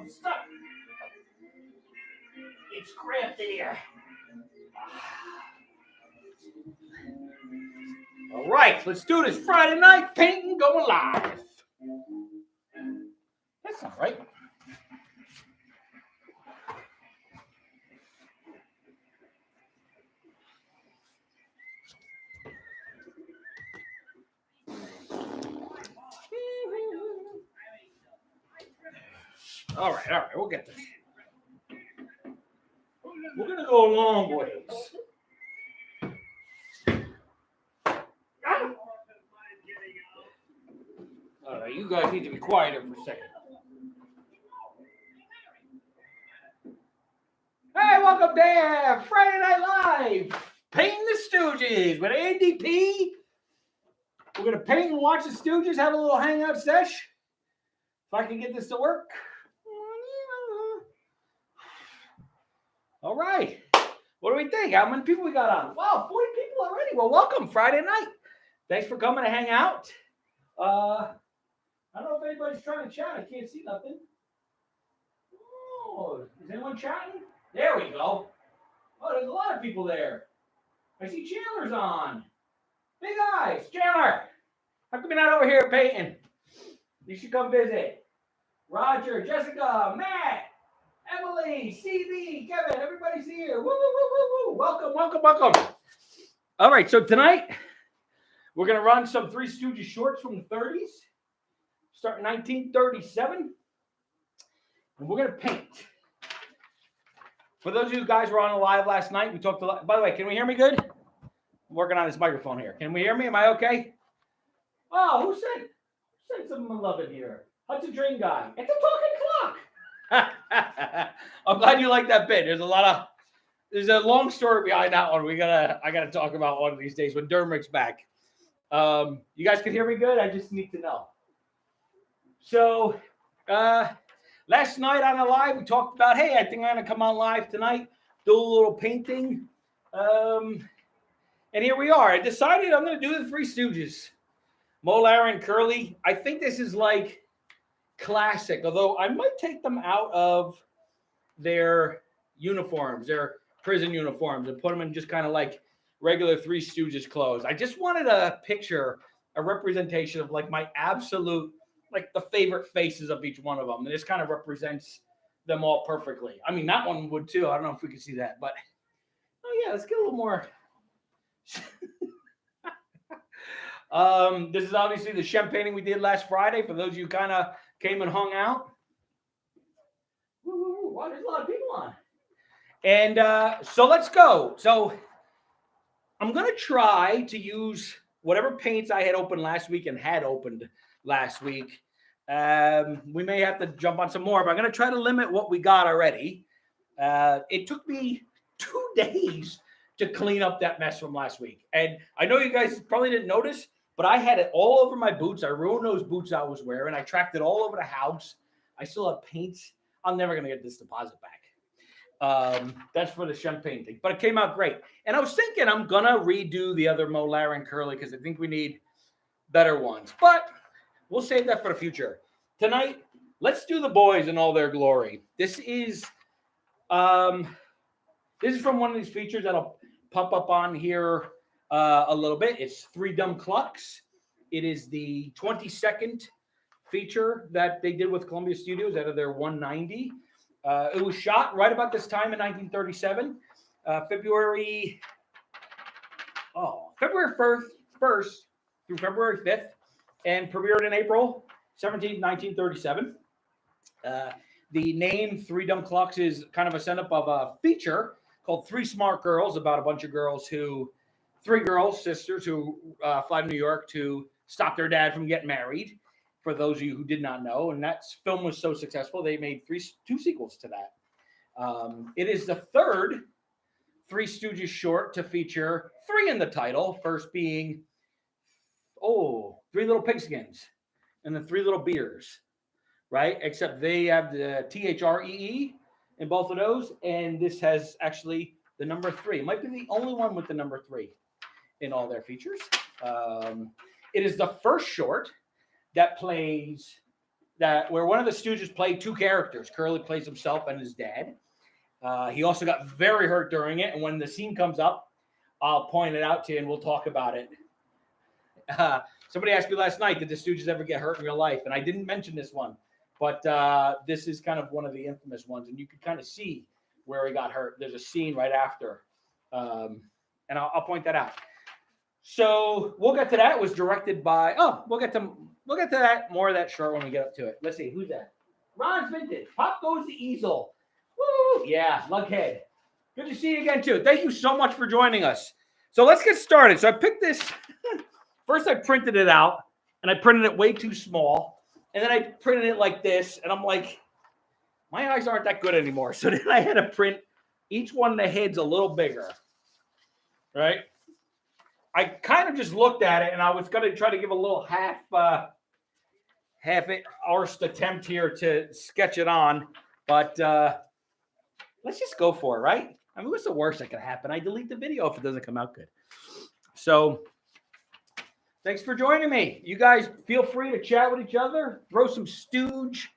I'm stuck. It's cramped in here. All right, let's do this. Friday night painting going live. That's not right. All right, we'll get this. We're gonna go a long ways. All right, you guys need to be quieter for a second. Hey, welcome to Friday Night Live, Painting the Stooges with Andy P. We're gonna paint and watch the Stooges, have a little hangout sesh. If I can get this to work. All right. What do we think? How many people we got on? Wow, 40 people already. Well, welcome Friday night. Thanks for coming to hang out. I don't know if anybody's trying to chat. I can't see nothing. Oh, is anyone chatting? There we go. Oh, there's a lot of people there. I see Chandler's on. Big eyes. Chandler, how come you're not over here painting? You should come visit. Roger, Jessica, Matt, Emily, CB, Kevin, everybody's here. Woo, woo, woo, woo, woo. Welcome, welcome, welcome. All right, so tonight we're going to run some Three Stooges shorts from the 30s, starting 1937, and we're going to paint. For those of you guys who were on the live last night, we talked a lot. By the way, can we hear me good? I'm working on this microphone here. Can we hear me? Am I okay? Oh, who sent some love in here? Hudson Dream Guy. It's a talking clock. I'm glad you like that bit. There's a long story behind that one. I gotta talk about one of these days when Dermot's back. You guys can hear me good? I just need to know. So last night on the live, we talked about, hey, I think I'm gonna come on live tonight, do a little painting. And here we are. I decided I'm gonna do the Three Stooges. Moe, Larry, and Curly. I think this is like classic, although I might take them out of their uniforms, their prison uniforms, and put them in just kind of like regular Three Stooges clothes. I just wanted a picture, a representation of like my absolute, like the favorite faces of each one of them. And this kind of represents them all perfectly. I mean, that one would too. I don't know if we can see that, but oh yeah, let's get a little more. This is obviously the Shem painting we did last Friday. For those of you who kind of came and hung out. Wow, there's a lot of people on. And so let's go. So I'm going to try to use whatever paints I had opened last week and had opened last week. We may have to jump on some more, but I'm going to try to limit what we got already. It took me 2 days to clean up that mess from last week. And I know you guys probably didn't notice, but I had it all over my boots. I ruined those boots I was wearing. I tracked it all over the house. I still have paints. I'm never going to get this deposit back. That's for the Shem painting. But it came out great. And I was thinking I'm going to redo the other Moe, Larry, and Curly because I think we need better ones. But we'll save that for the future. Tonight, let's do the boys in all their glory. This is from one of these features that'll pop up on here a little bit. It's Three Dumb Clucks. It is the 22nd feature that they did with Columbia Studios out of their 190. It was shot right about this time in 1937, February 1st through February 5th, and premiered in April 17, 1937. The name Three Dumb Clucks is kind of a setup of a feature called Three Smart Girls, about a bunch of girls three girls, sisters who fly to New York to stop their dad from getting married, for those of you who did not know. And that film was so successful, they made two sequels to that. It is the third Three Stooges short to feature three in the title, first being, Three Little Pigskins, and the Three Little Beers, right? Except they have the THREE in both of those, and this has actually the number 3. It might be the only one with the number 3 in all their features. It is the first short that plays where one of the Stooges played two characters. Curly plays himself and his dad. He also got very hurt during it, and when the scene comes up, I'll point it out to you and we'll talk about it. Somebody asked me last night, did the Stooges ever get hurt in real life? And I didn't mention this one, but this is kind of one of the infamous ones, and you can kind of see where he got hurt. There's a scene right after, and I'll point that out. So we'll get to that. It was directed by, we'll get to that, more of that short when we get up to it. Let's see, who's that? Ron's Vintage. Pop goes the easel. Woo! Yeah, Lughead. Good to see you again, too. Thank you so much for joining us. So let's get started. So I picked this. First, I printed it out, and I printed it way too small. And then I printed it like this, and I'm like, my eyes aren't that good anymore. So then I had to print each one of the heads a little bigger, right? I kind of just looked at it, and I was going to try to give a little half-arsed attempt here to sketch it on, but let's just go for it, right? I mean, what's the worst that could happen? I delete the video if it doesn't come out good. So thanks for joining me. You guys feel free to chat with each other, throw some Stooge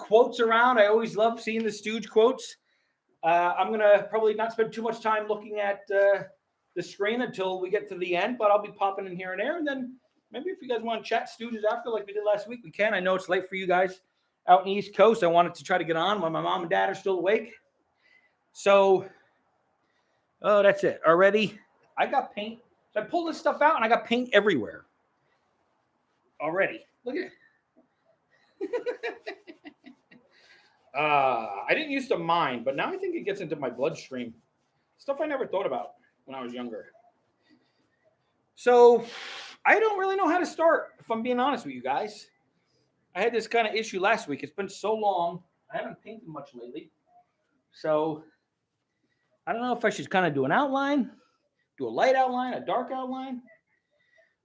quotes around. I always love seeing the Stooge quotes. I'm going to probably not spend too much time looking at the screen until we get to the end, but I'll be popping in here and there. And then maybe if you guys want to chat Stooges after like we did last week, we can. I know it's late for you guys out in the East Coast. I wanted to try to get on when my mom and dad are still awake. So, that's it. Already, I got paint. So I pulled this stuff out, and I got paint everywhere. Already. Look at it. I didn't used to mind, but now I think it gets into my bloodstream. Stuff I never thought about when I was younger. So, I don't really know how to start, if I'm being honest with you guys. I had this kind of issue last week. It's been so long. I haven't painted much lately. So, I don't know if I should kind of do an outline, do a light outline, a dark outline.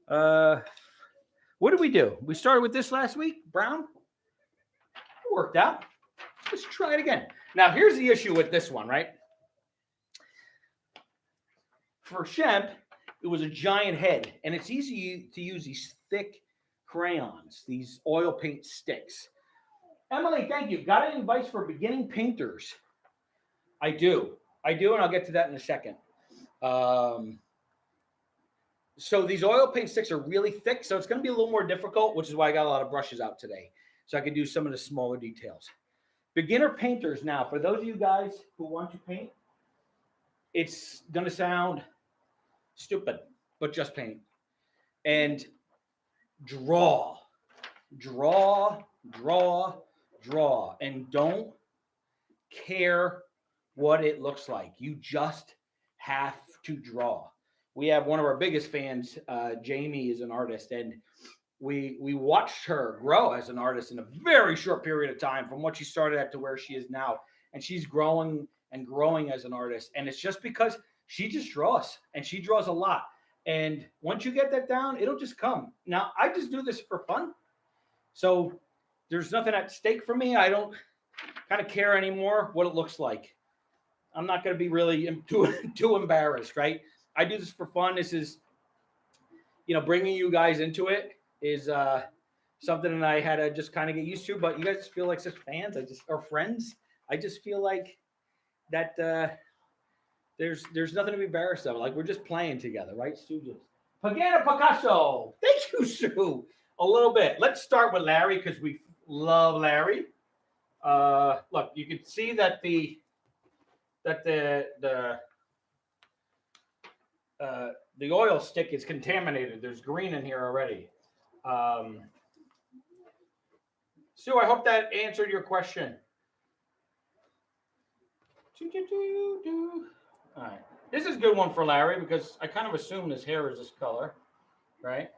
What did we do? We started with this last week, brown. It worked out. Let's try it again. Now, here's the issue with this one, right? For Shemp, it was a giant head, and it's easy to use these thick crayons, these oil paint sticks. Emily, thank you. Got any advice for beginning painters? I do, and I'll get to that in a second. So these oil paint sticks are really thick, so it's going to be a little more difficult, which is why I got a lot of brushes out today, so I can do some of the smaller details. Beginner painters now, for those of you guys who want to paint, it's going to sound stupid, but just paint. And draw. And don't care what it looks like. You just have to draw. We have one of our biggest fans, Jamie, is an artist, and we watched her grow as an artist in a very short period of time from what she started at to where she is now. And she's growing and growing as an artist. And it's just because she just draws, and she draws a lot. And once you get that down, it'll just come. Now, I just do this for fun. So there's nothing at stake for me. I don't kind of care anymore what it looks like. I'm not going to be really too embarrassed, right? I do this for fun. This is, bringing you guys into it is something that I had to just kind of get used to. But you guys just feel like such fans, or friends. I just feel like that there's nothing to be embarrassed of. Like, we're just playing together, right, Stooges? Pagana Picasso. Thank you, Sue. A little bit. Let's start with Larry because we love Larry. Look, you can see that the oil stick is contaminated. There's green in here already. Sue, I hope that answered your question. All right. This is a good one for Larry because I kind of assume his hair is this color, right?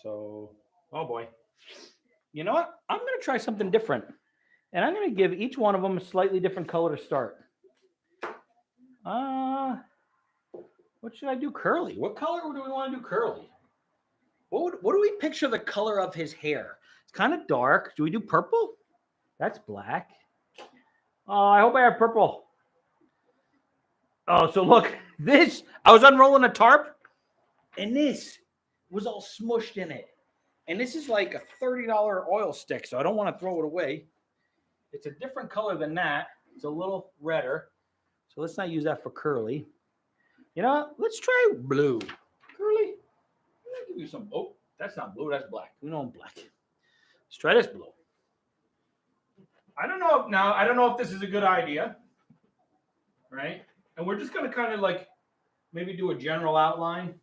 So, oh boy. You know what? I'm going to try something different. And I'm going to give each one of them a slightly different color to start. What should I do curly? What color do we want to do curly? What do we picture the color of his hair? It's kind of dark. Do we do purple? That's black. Oh, I hope I have purple. Oh, so look, this, I was unrolling a tarp, and this was all smushed in it. And this is like a $30 oil stick, so I don't want to throw it away. It's a different color than that. It's a little redder. So let's not use that for Curly. You know what? Let's try blue. Curly, I'll give you some. Oh, that's not blue, that's black. We know I'm black. Let's try this blue. I don't know if this is a good idea, right? And we're just gonna kind of like maybe do a general outline.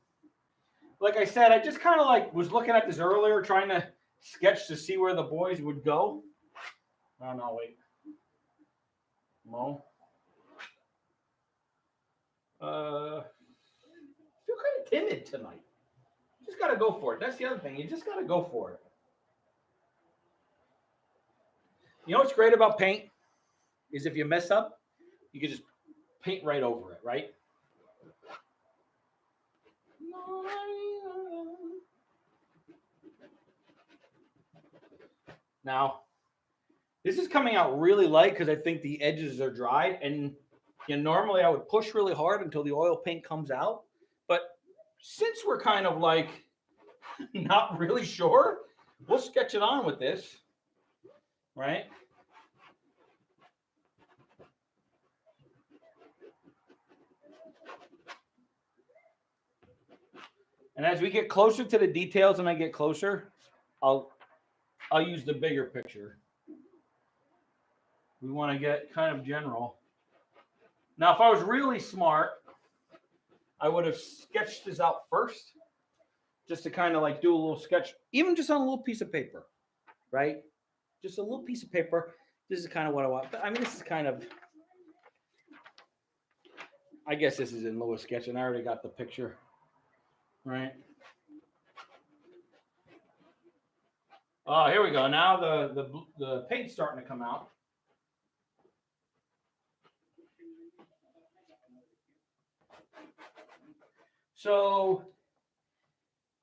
Like I said, I just kind of like was looking at this earlier, trying to sketch to see where the boys would go. Oh no, wait. Mo. I feel kind of timid tonight. Just gotta go for it. That's the other thing. You just gotta go for it. You know what's great about paint is if you mess up, you can just paint right over it, right? Now, this is coming out really light because I think the edges are dried. And normally I would push really hard until the oil paint comes out. But since we're kind of like not really sure, we'll sketch it on with this, right? And as we get closer to the details and I get closer, I'll use the bigger picture. We want to get kind of general. Now, if I was really smart, I would have sketched this out first, just to kind of like do a little sketch, even just on a little piece of paper, right? Just a little piece of paper. This is kind of what I want. But I mean, this is kind of, I guess this is in Lewis sketch, and I already got the picture, right? Oh, here we go. Now the paint's starting to come out. So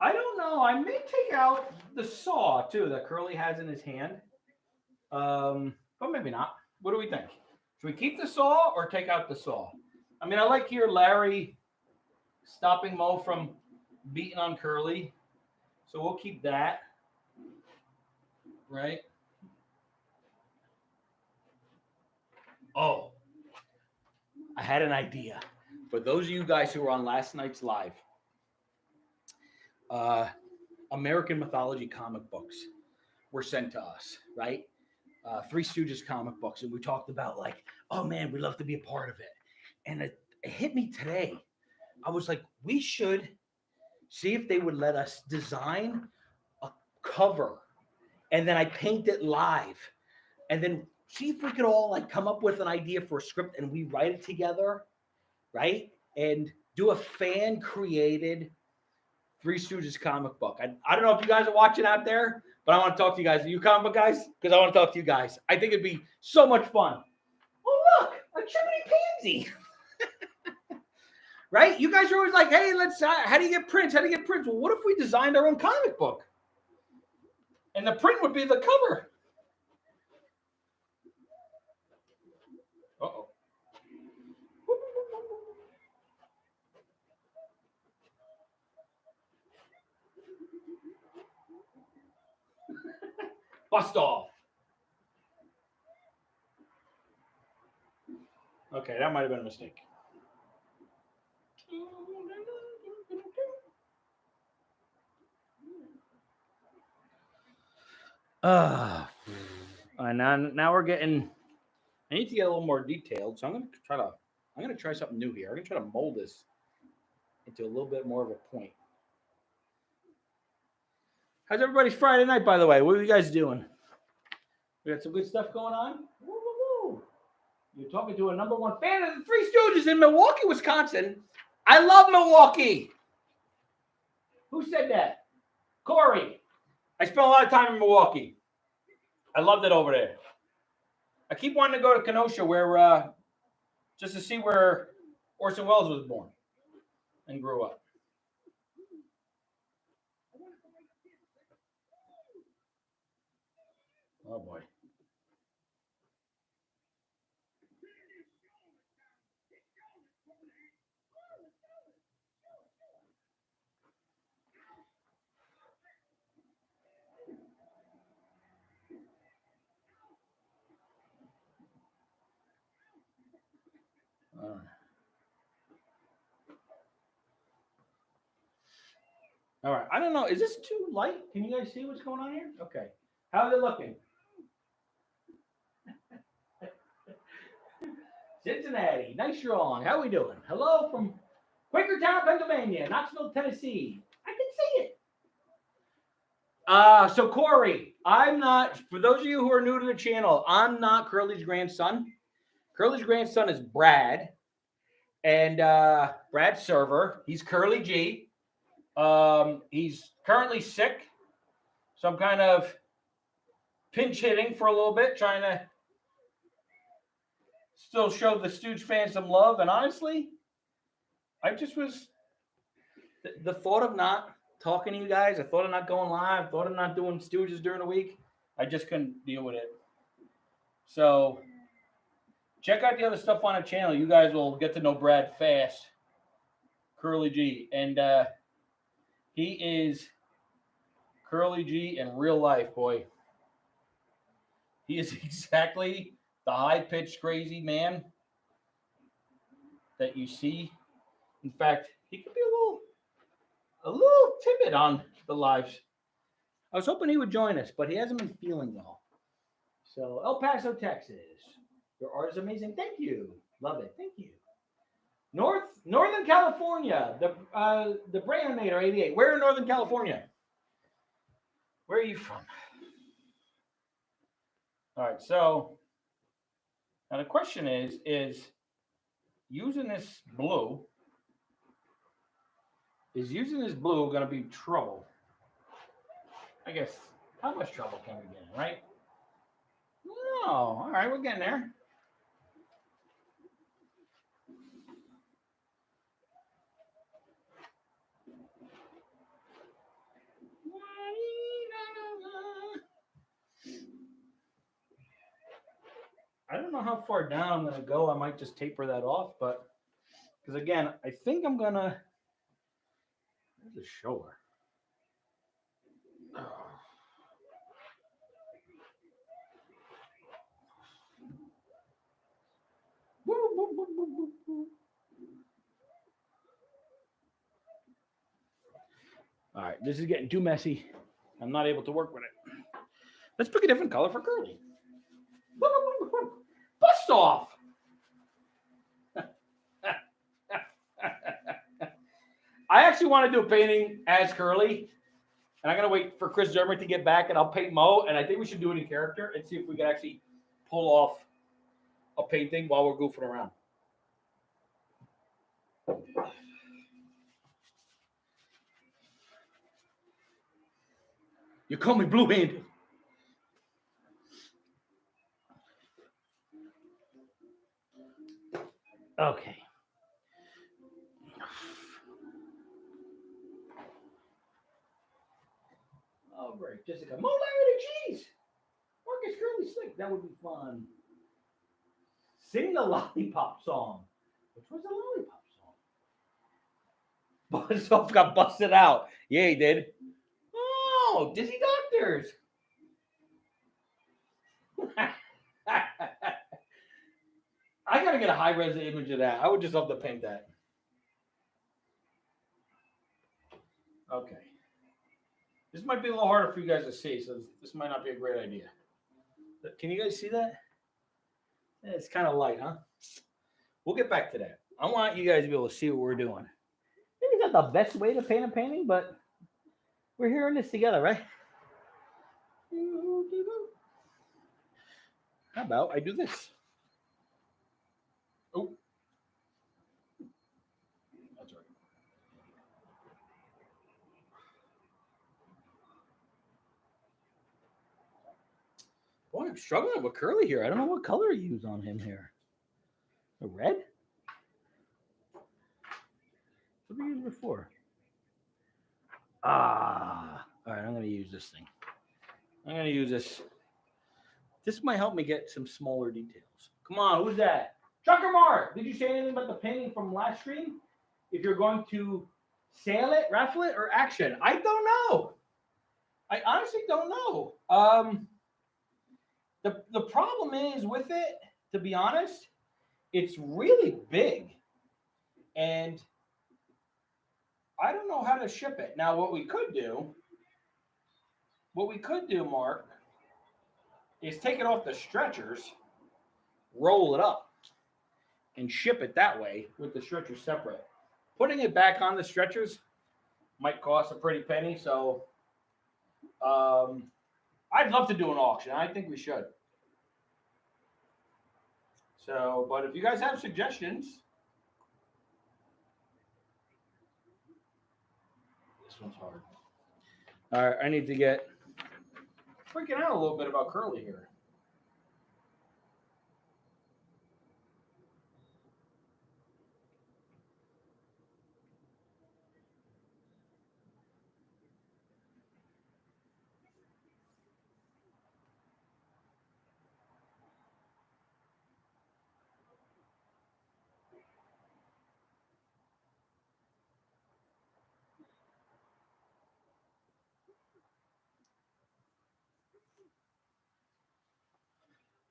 I don't know. I may take out the saw too that Curly has in his hand, but maybe not. What do we think? Should we keep the saw or take out the saw? I mean, I like here Larry stopping Mo from beating on Curly, so we'll keep that, right? Oh, I had an idea. For those of you guys who were on last night's live, American mythology comic books were sent to us, right? Three Stooges comic books, and we talked about like, oh man, we'd love to be a part of it. And it hit me today. I was like, we should see if they would let us design a cover, and then I paint it live, and then see if we could all like come up with an idea for a script, and we write it together, right? And do a fan created Three Stooges comic book. I don't know if you guys are watching out there, but I want to talk to you guys. Are you comic book guys? Because I want to talk to you guys. I think it'd be so much fun. Oh, look, a chimney pansy. Right? You guys are always like, hey, let's, how do you get prints? How do you get prints? Well, what if we designed our own comic book? And the print would be the cover. Uh-oh. Bust off. Okay, that might have been a mistake. Now we're getting. I need to get a little more detailed, so I'm gonna try something new here. I'm gonna try to mold this into a little bit more of a point. How's everybody's Friday night, by the way? What are you guys doing? We got some good stuff going on. Woo, woo, woo. You're talking to a number one fan of the Three Stooges in Milwaukee, Wisconsin. I love Milwaukee. Who said that? Corey. I spent a lot of time in Milwaukee. I loved it over there. I keep wanting to go to Kenosha, where just to see where Orson Welles was born and grew up. Oh boy. All right. I don't know. Is this too light? Can you guys see what's going on here? Okay. How's it looking? Cincinnati. Nice drawing. How we doing? Hello from Quakertown, Pennsylvania. Knoxville, Tennessee. I can see it. So Corey, I'm not, for those of you who are new to the channel, I'm not Curly's grandson. Curly's grandson is Brad. And Brad's server. He's Curly G. He's currently sick. So I'm kind of pinch hitting for a little bit, trying to still show the Stooge fans some love. And honestly, I just was, the thought of not talking to you guys, I thought of not going live, thought of not doing Stooges during the week. I just couldn't deal with it. So check out the other stuff on the channel. You guys will get to know Brad fast. Curly G. And he is Curly G in real life, boy. He is exactly the high-pitched, crazy man that you see. In fact, he could be a little timid on the lives. I was hoping he would join us, but he hasn't been feeling well. So, El Paso, Texas. Your art is amazing. Thank you. Love it. Thank you. Northern California. The Brandinator 88. Where in Northern California? Where are you from? All right. So now the question is using this blue going to be trouble? I guess, how much trouble can we get in, right? Oh, all right, we're getting there. I don't know how far down I'm going to go. I might just taper that off, but because again, I think I'm going to, there's a shoulder. Oh. All right, this is getting too messy. I'm not able to work with it. Let's pick a different color for Curly. Bust off. I actually want to do a painting as Curly, and I'm going to wait for Chris Dermott to get back, and I'll paint Mo, and I think we should do it in character and see if we can actually pull off a painting while we're goofing around. You call me blue-handed. Okay. All right, Jessica. Mo Larry the Cheese. Marcus Curly Slick. That would be fun. Sing the Lollipop song. Which was the Lollipop song? Buzzsaw got busted out. Yeah, he did. Oh, Dizzy Doctors. I gotta get a high-res image of that. I would just love to paint that. Okay. This might be a little harder for you guys to see, so this might not be a great idea. But can you guys see that? Yeah, it's kind of light, huh? We'll get back to that. I want you guys to be able to see what we're doing. Maybe it's not the best way to paint a painting, but we're hearing this together, right? How about I do this? Oh. That's right. Boy, I'm struggling with Curly here. I don't know what color to use on him here. A red? What did we use before? All right, I'm going to use this thing. I'm going to use this. This might help me get some smaller details. Come on, who's that? Trucker Mark, did you say anything about the painting from last stream? If you're going to sale it, raffle it, or action? I don't know. I honestly don't know. The problem is with it, to be honest, it's really big. And I don't know how to ship it. Now, what we could do, Mark, is take it off the stretchers, roll it up, and ship it that way with the stretchers separate. Putting it back on the stretchers might cost a pretty penny, so I'd love to do an auction. I think we should. So, but if you guys have suggestions, this one's hard. All right, I need to get freaking out a little bit about Curly here.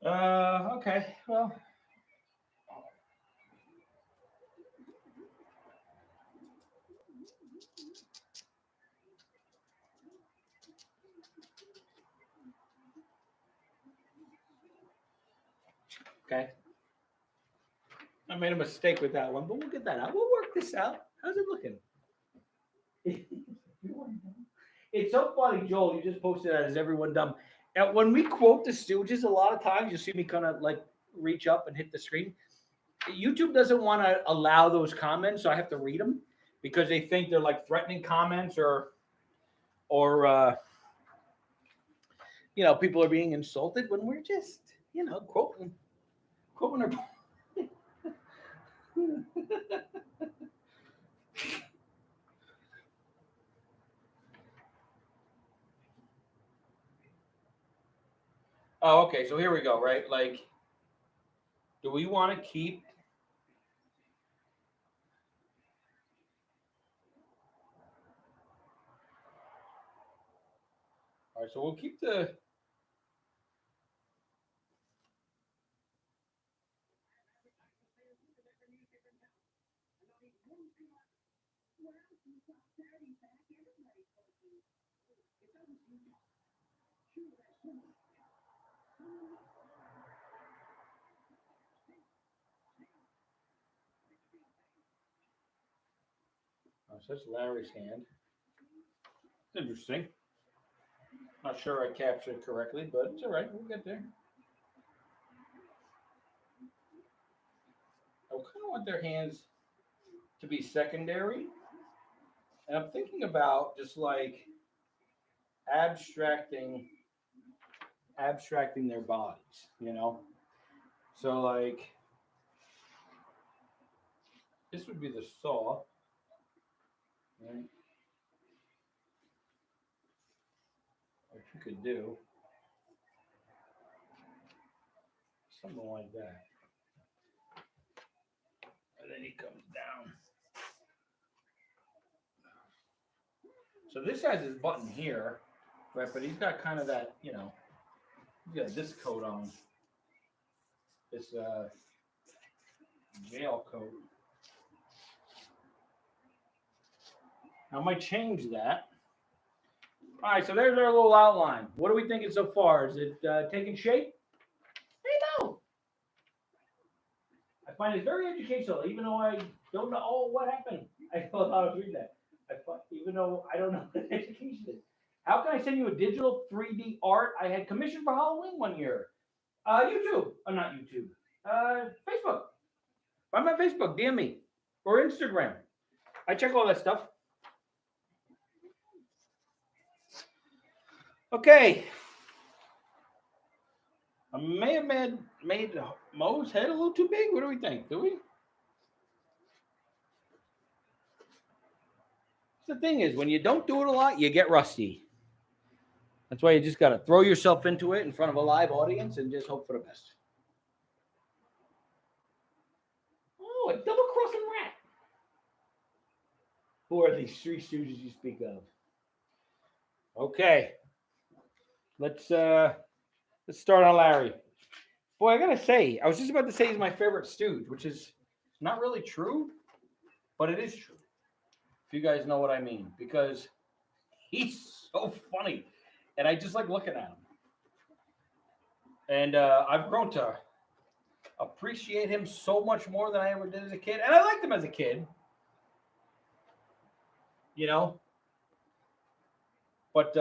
Okay, well. Okay. I made a mistake with that one, but we'll get that out. We'll work this out. How's it looking? It's so funny, Joel. You just posted that. Is everyone dumb? And when we quote the Stooges, a lot of times you see me kind of like reach up and hit the screen. YouTube doesn't want to allow those comments, so I have to read them because they think they're like threatening comments or people are being insulted when we're just quoting our. Oh, okay. So here we go. Right, like, do we want to keep? All right, so we'll keep the. Oh, so that's Larry's hand. Interesting. Not sure I captured it correctly, but it's all right. We'll get there. I kind of want their hands to be secondary. And I'm thinking about just like abstracting their bodies. So like this would be the saw, right? What you could do something like that. And then he comes down. So this has his button here, right? But he's got kind of that, he's got this coat on. This jail coat. I might change that. All right, so there's our little outline. What are we thinking so far? Is it taking shape? I know. I find it very educational, even though I don't know. Oh, what happened? I thought I was reading that. Even though I don't know what education is. How can I send you a digital 3D art I had commissioned for Halloween one year? YouTube. Not YouTube. Facebook. Find my Facebook. DM me. Or Instagram. I check all that stuff. Okay. I may have made Mo's head a little too big. What do we think? Do we? The thing is, when you don't do it a lot, you get rusty. That's why you just got to throw yourself into it in front of a live audience and just hope for the best. Oh, a double-crossing rat. Who are these three Stooges you speak of? Okay. Let's start on Larry. Boy, I gotta say, I was just about to say he's my favorite Stooge, which is not really true, but it is true. If you guys know what I mean, because he's so funny, and I just like looking at him. And I've grown to appreciate him so much more than I ever did as a kid, and I liked him as a kid. You know, but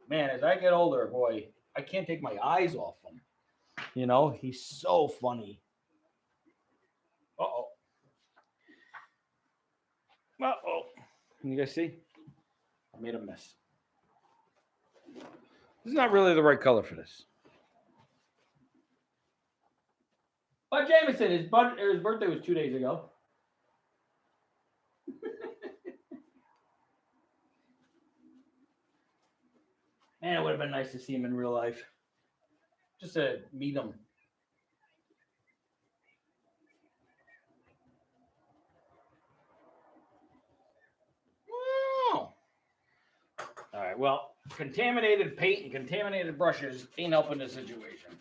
man, as I get older, boy, I can't take my eyes off him. You know, he's so funny. Uh-oh. Uh-oh. Can you guys see? I made a mess. This is not really the right color for this. Bud Jameson, his birthday was 2 days ago. Man, it would have been nice to see him in real life. Just to meet him. Oh. All right, well, contaminated paint and contaminated brushes ain't helping the situation.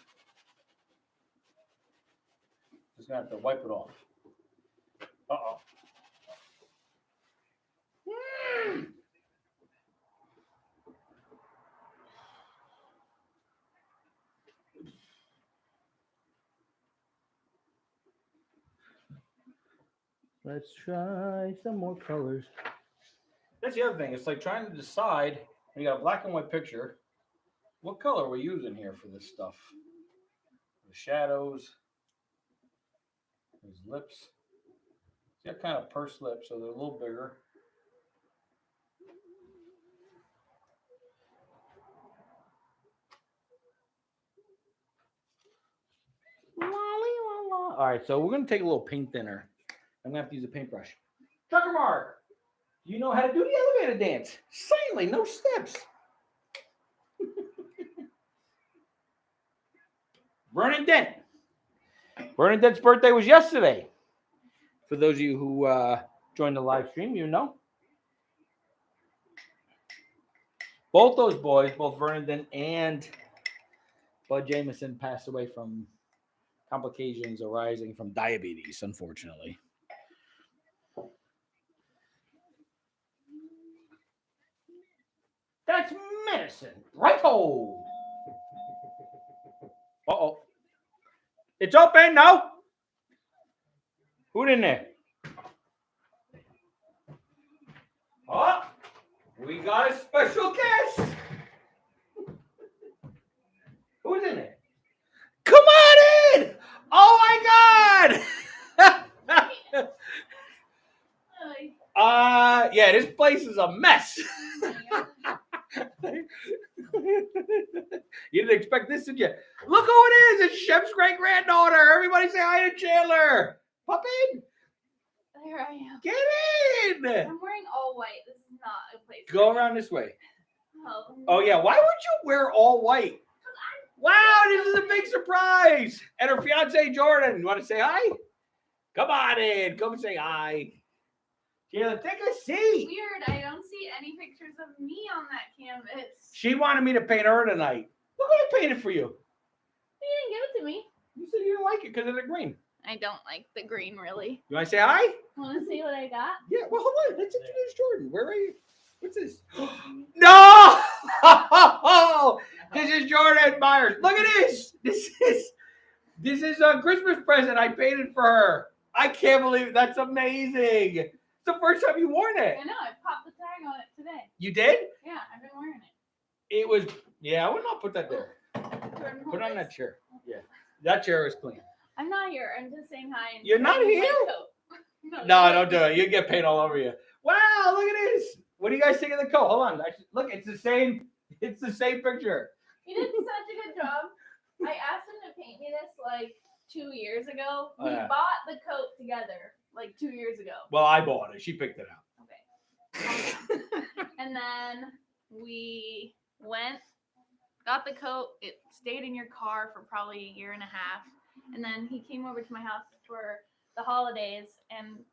Just gonna have to wipe it off. Uh-oh. Let's try some more colors. That's the other thing. It's like trying to decide, when you got a black and white picture, what color we're using here for this stuff. The shadows. His lips. He's got kind of pursed lips, so they're a little bigger. All right, so we're going to take a little paint thinner. I'm going to have to use a paintbrush. Trucker Mark, do you know how to do the elevator dance? Silently, no steps. Vernon Dent. Vernon Dent's birthday was yesterday. For those of you who joined the live stream, you know. Both those boys, both Vernon Dent and Bud Jameson, passed away from complications arising from diabetes, unfortunately. That's medicine. Right-ho. Uh-oh. It's open now. Who's in there? Oh, we got a special guest. Who's in there? Come on in. Oh, my God. Yeah, this place is a mess. You didn't expect this, did you? Look who it is. It's Shep's great-granddaughter. Everybody say hi to Chandler. Pop in. There I am. Get in. I'm wearing all white. This is not a place. Go around this way. Oh, yeah. Why would you wear all white? Wow, this is a big surprise. And her fiance, Jordan. You want to say hi? Come on in. Come say hi. Taylor, take a seat. Weird. I don't see any pictures of me on that canvas. She wanted me to paint her tonight. Look what I painted for you. You didn't give it to me. You said you didn't like it because of the green. I don't like the green, really. You want to say hi? Want to see what I got? Yeah, well, hold on. Let's introduce Jordan. Where are you? What's this? No! This is Jordan Myers. Look at this. This is a Christmas present I painted for her. I can't believe it. That's amazing. It's the first time you worn it. I know. I popped the tag on it today. You did? Yeah, I've been wearing it. It was, yeah, I would not put that there. Jordan, Put it on that chair. Yeah. That chair is clean. I'm not here. I'm just saying hi. And You're not here? No, don't do it. You get paint all over you. Wow, look at this. What do you guys think of the coat? Hold on. Look, it's the same picture. He did such a good job. I asked him to paint me this like 2 years ago. We bought the coat together like 2 years ago. Well, I bought it. She picked it out. Okay. And then we went, got the coat. It stayed in your car for probably a year and a half. And then he came over to my house for the holidays, and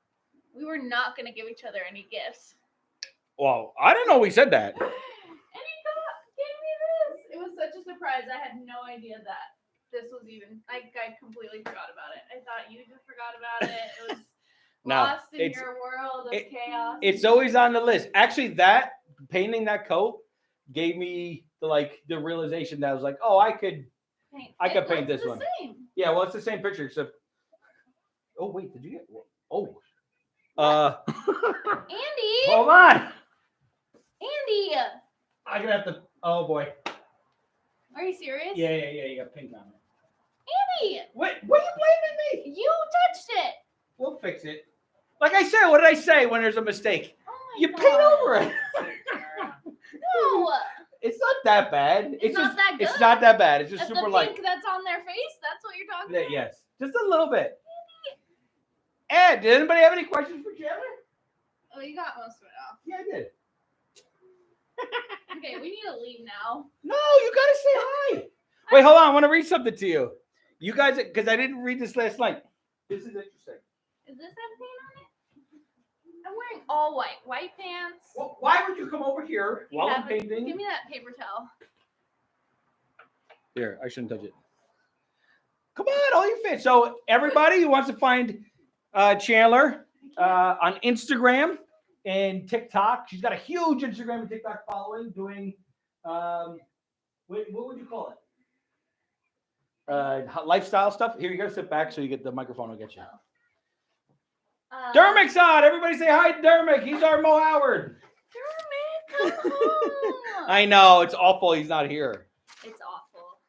we were not going to give each other any gifts. Well, I didn't know we said that. And he gave me this. It was such a surprise. I had no idea that this was even, I completely forgot about it. I thought you just forgot about it. It was No, Lost in your world of chaos. it's always on the list. Actually, that painting that coat gave me the realization that I was like, oh, I could paint this one. Same. Yeah, well, it's the same picture except. Oh wait, did you get? Oh. Andy. Hold on. Andy. I'm gonna have to. Oh boy. Are you serious? Yeah. You got pink on it. Andy. What are you blaming me? You touched it. We'll fix it. Like I said, what did I say when there's a mistake? Oh my You God. paint over it. No. It's not that bad. It's not that good. It's not that bad. It's just That's super the light. pink that's on their face. That's what you're talking about. Yes, just a little bit. Ed, did anybody have any questions for Chandler? Oh, you got most of it off. Yeah, I did. Okay, we need to leave now. No, you gotta say hi. Wait, hold on. I want to read something to you. You guys, because I didn't read this last night. This is interesting. Is this have paint on it? I'm wearing all white pants. Well, why would you come over here while I'm painting? Give me that paper towel. Here, I shouldn't touch it. Come on, all you fans. So everybody who wants to find Chandler on Instagram and TikTok, she's got a huge Instagram and TikTok following, doing what would you call it? Lifestyle stuff. Here, you gotta sit back so you get the microphone will get you. Dermot's on. Everybody say hi to Dermot. He's our Mo Howard. Dermot, come home. I know it's awful. He's not here. It's awful.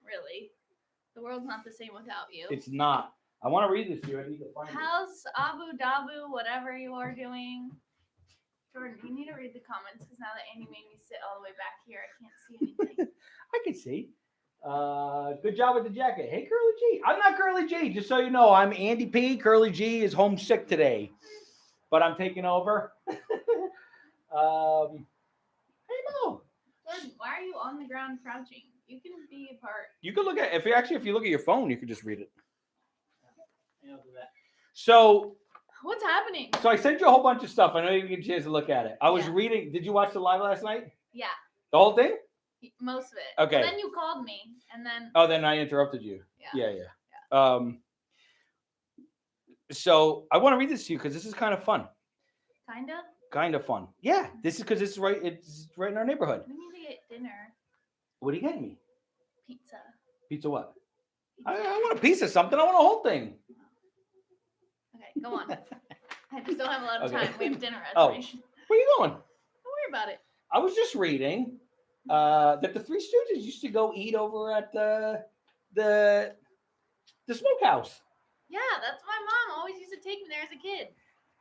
Really. The world's not the same without you. It's not. I want to read this to you. I need to find it. How's Abu Dhabi, whatever you are doing? Jordan, you need to read the comments because now that Andy made me sit all the way back here, I can't see anything. I can see. Good job with the jacket. Hey, Curly G. I'm not Curly G. Just so you know, I'm Andy P. Curly G is homesick today, but I'm taking over. Hey, Mo. Jordan, why are you on the ground crouching? You can be a part. You can look at if you look at your phone, you can just read it. So what's happening? So I sent you a whole bunch of stuff. I know you didn't get a chance to look at it. I was Yeah. reading. Did you watch the live last night? Yeah, The whole thing? most of it. Okay. And then you called me, and then Oh, then I interrupted you. Yeah. Yeah. So I want to read this to you because this is kind of fun. kinda. Kind of fun. Yeah. This is because it's right in our neighborhood. We need to get dinner. What are you getting me? Pizza. Pizza what? Pizza. I want a piece of something. I want a whole thing. Okay, go on. I just don't have a lot of Okay. time. We have dinner Oh. reservation. Where are you going? Don't worry about it. I was just reading that the Three Stooges used to go eat over at the smokehouse. Yeah, that's my mom always used to take me there as a kid.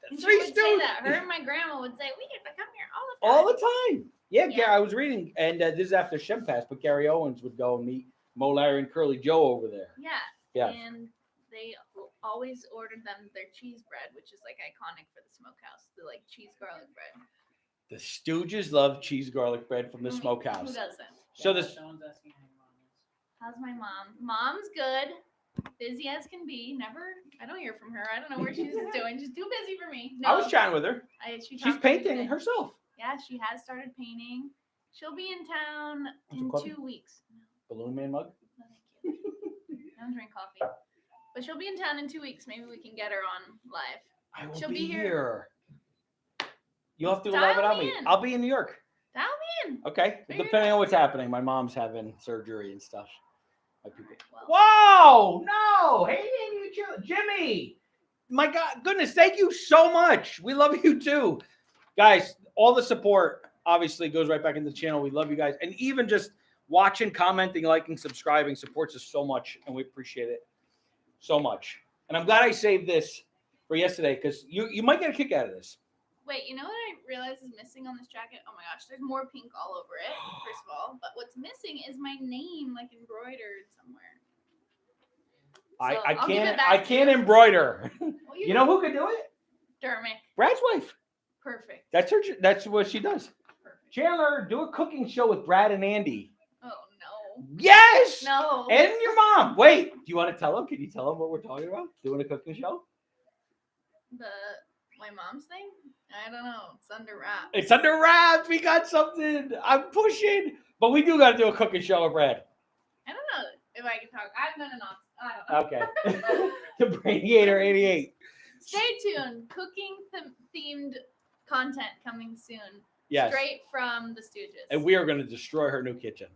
And she Three would say Stooges. that. Her and my grandma would say, we get to come here all the time. All the time. Yeah, Yeah. I was reading, and this is after Shem passed, but Gary Owens would go and meet Mo, Larry, and Curly Joe over there. Yeah. Yeah. And they always ordered them their cheese bread, which is like iconic for the smokehouse. The like cheese garlic bread. The Stooges love cheese garlic bread from the Who smokehouse. doesn't? So this, Someone's asking how your mom is. How's my mom? Mom's good. Busy as can be. I don't hear from her. I don't know where she's doing. She's too busy for me. No, I was chatting with her. she She's talked to me painting today. herself. Yeah, she has started painting. She'll be in town Want some in coffee? 2 weeks. Balloon Man mug. No, thank you. I don't drink coffee. But she'll be in town in 2 weeks. Maybe we can get her on live. I will She'll be be here. here. You'll have to do a Dial live without me me. in. I'll be in New York. Dial me in. Okay. Figure it Depending out. on what's happening. My mom's having surgery and stuff. My people. Well, Whoa! No! Hey, Jimmy! My God, goodness, thank you so much. We love you too. Guys, all the support obviously goes right back into the channel. We love you guys. And even just watching, commenting, liking, subscribing supports us so much, and we appreciate it so much. And I'm glad I saved this for yesterday because you might get a kick out of this. wait, you know what I realized is missing on this jacket? Oh my gosh, there's more pink all over it, first of all. But what's missing is my name, like embroidered somewhere. So I'll give it back I to can't you. embroider. Well, You know who could do it? Dermot. Brad's wife. Perfect. That's what she does. Perfect. Chandler, do a cooking show with Brad and Andy. Oh no. Yes. No. And your mom. Wait, do you want to tell them? Can you tell them what we're talking about? Doing a cooking show? My mom's thing? I don't know. It's under wraps. It's under wraps. We got something. I'm pushing, but we do got to do a cooking show with Brad. I don't know if I can talk. I'm gonna not. I don't know. Okay. The Brainiator 88. Stay tuned. Cooking themed content coming soon. Yes. Straight from the Stooges. And we are going to destroy her new kitchen.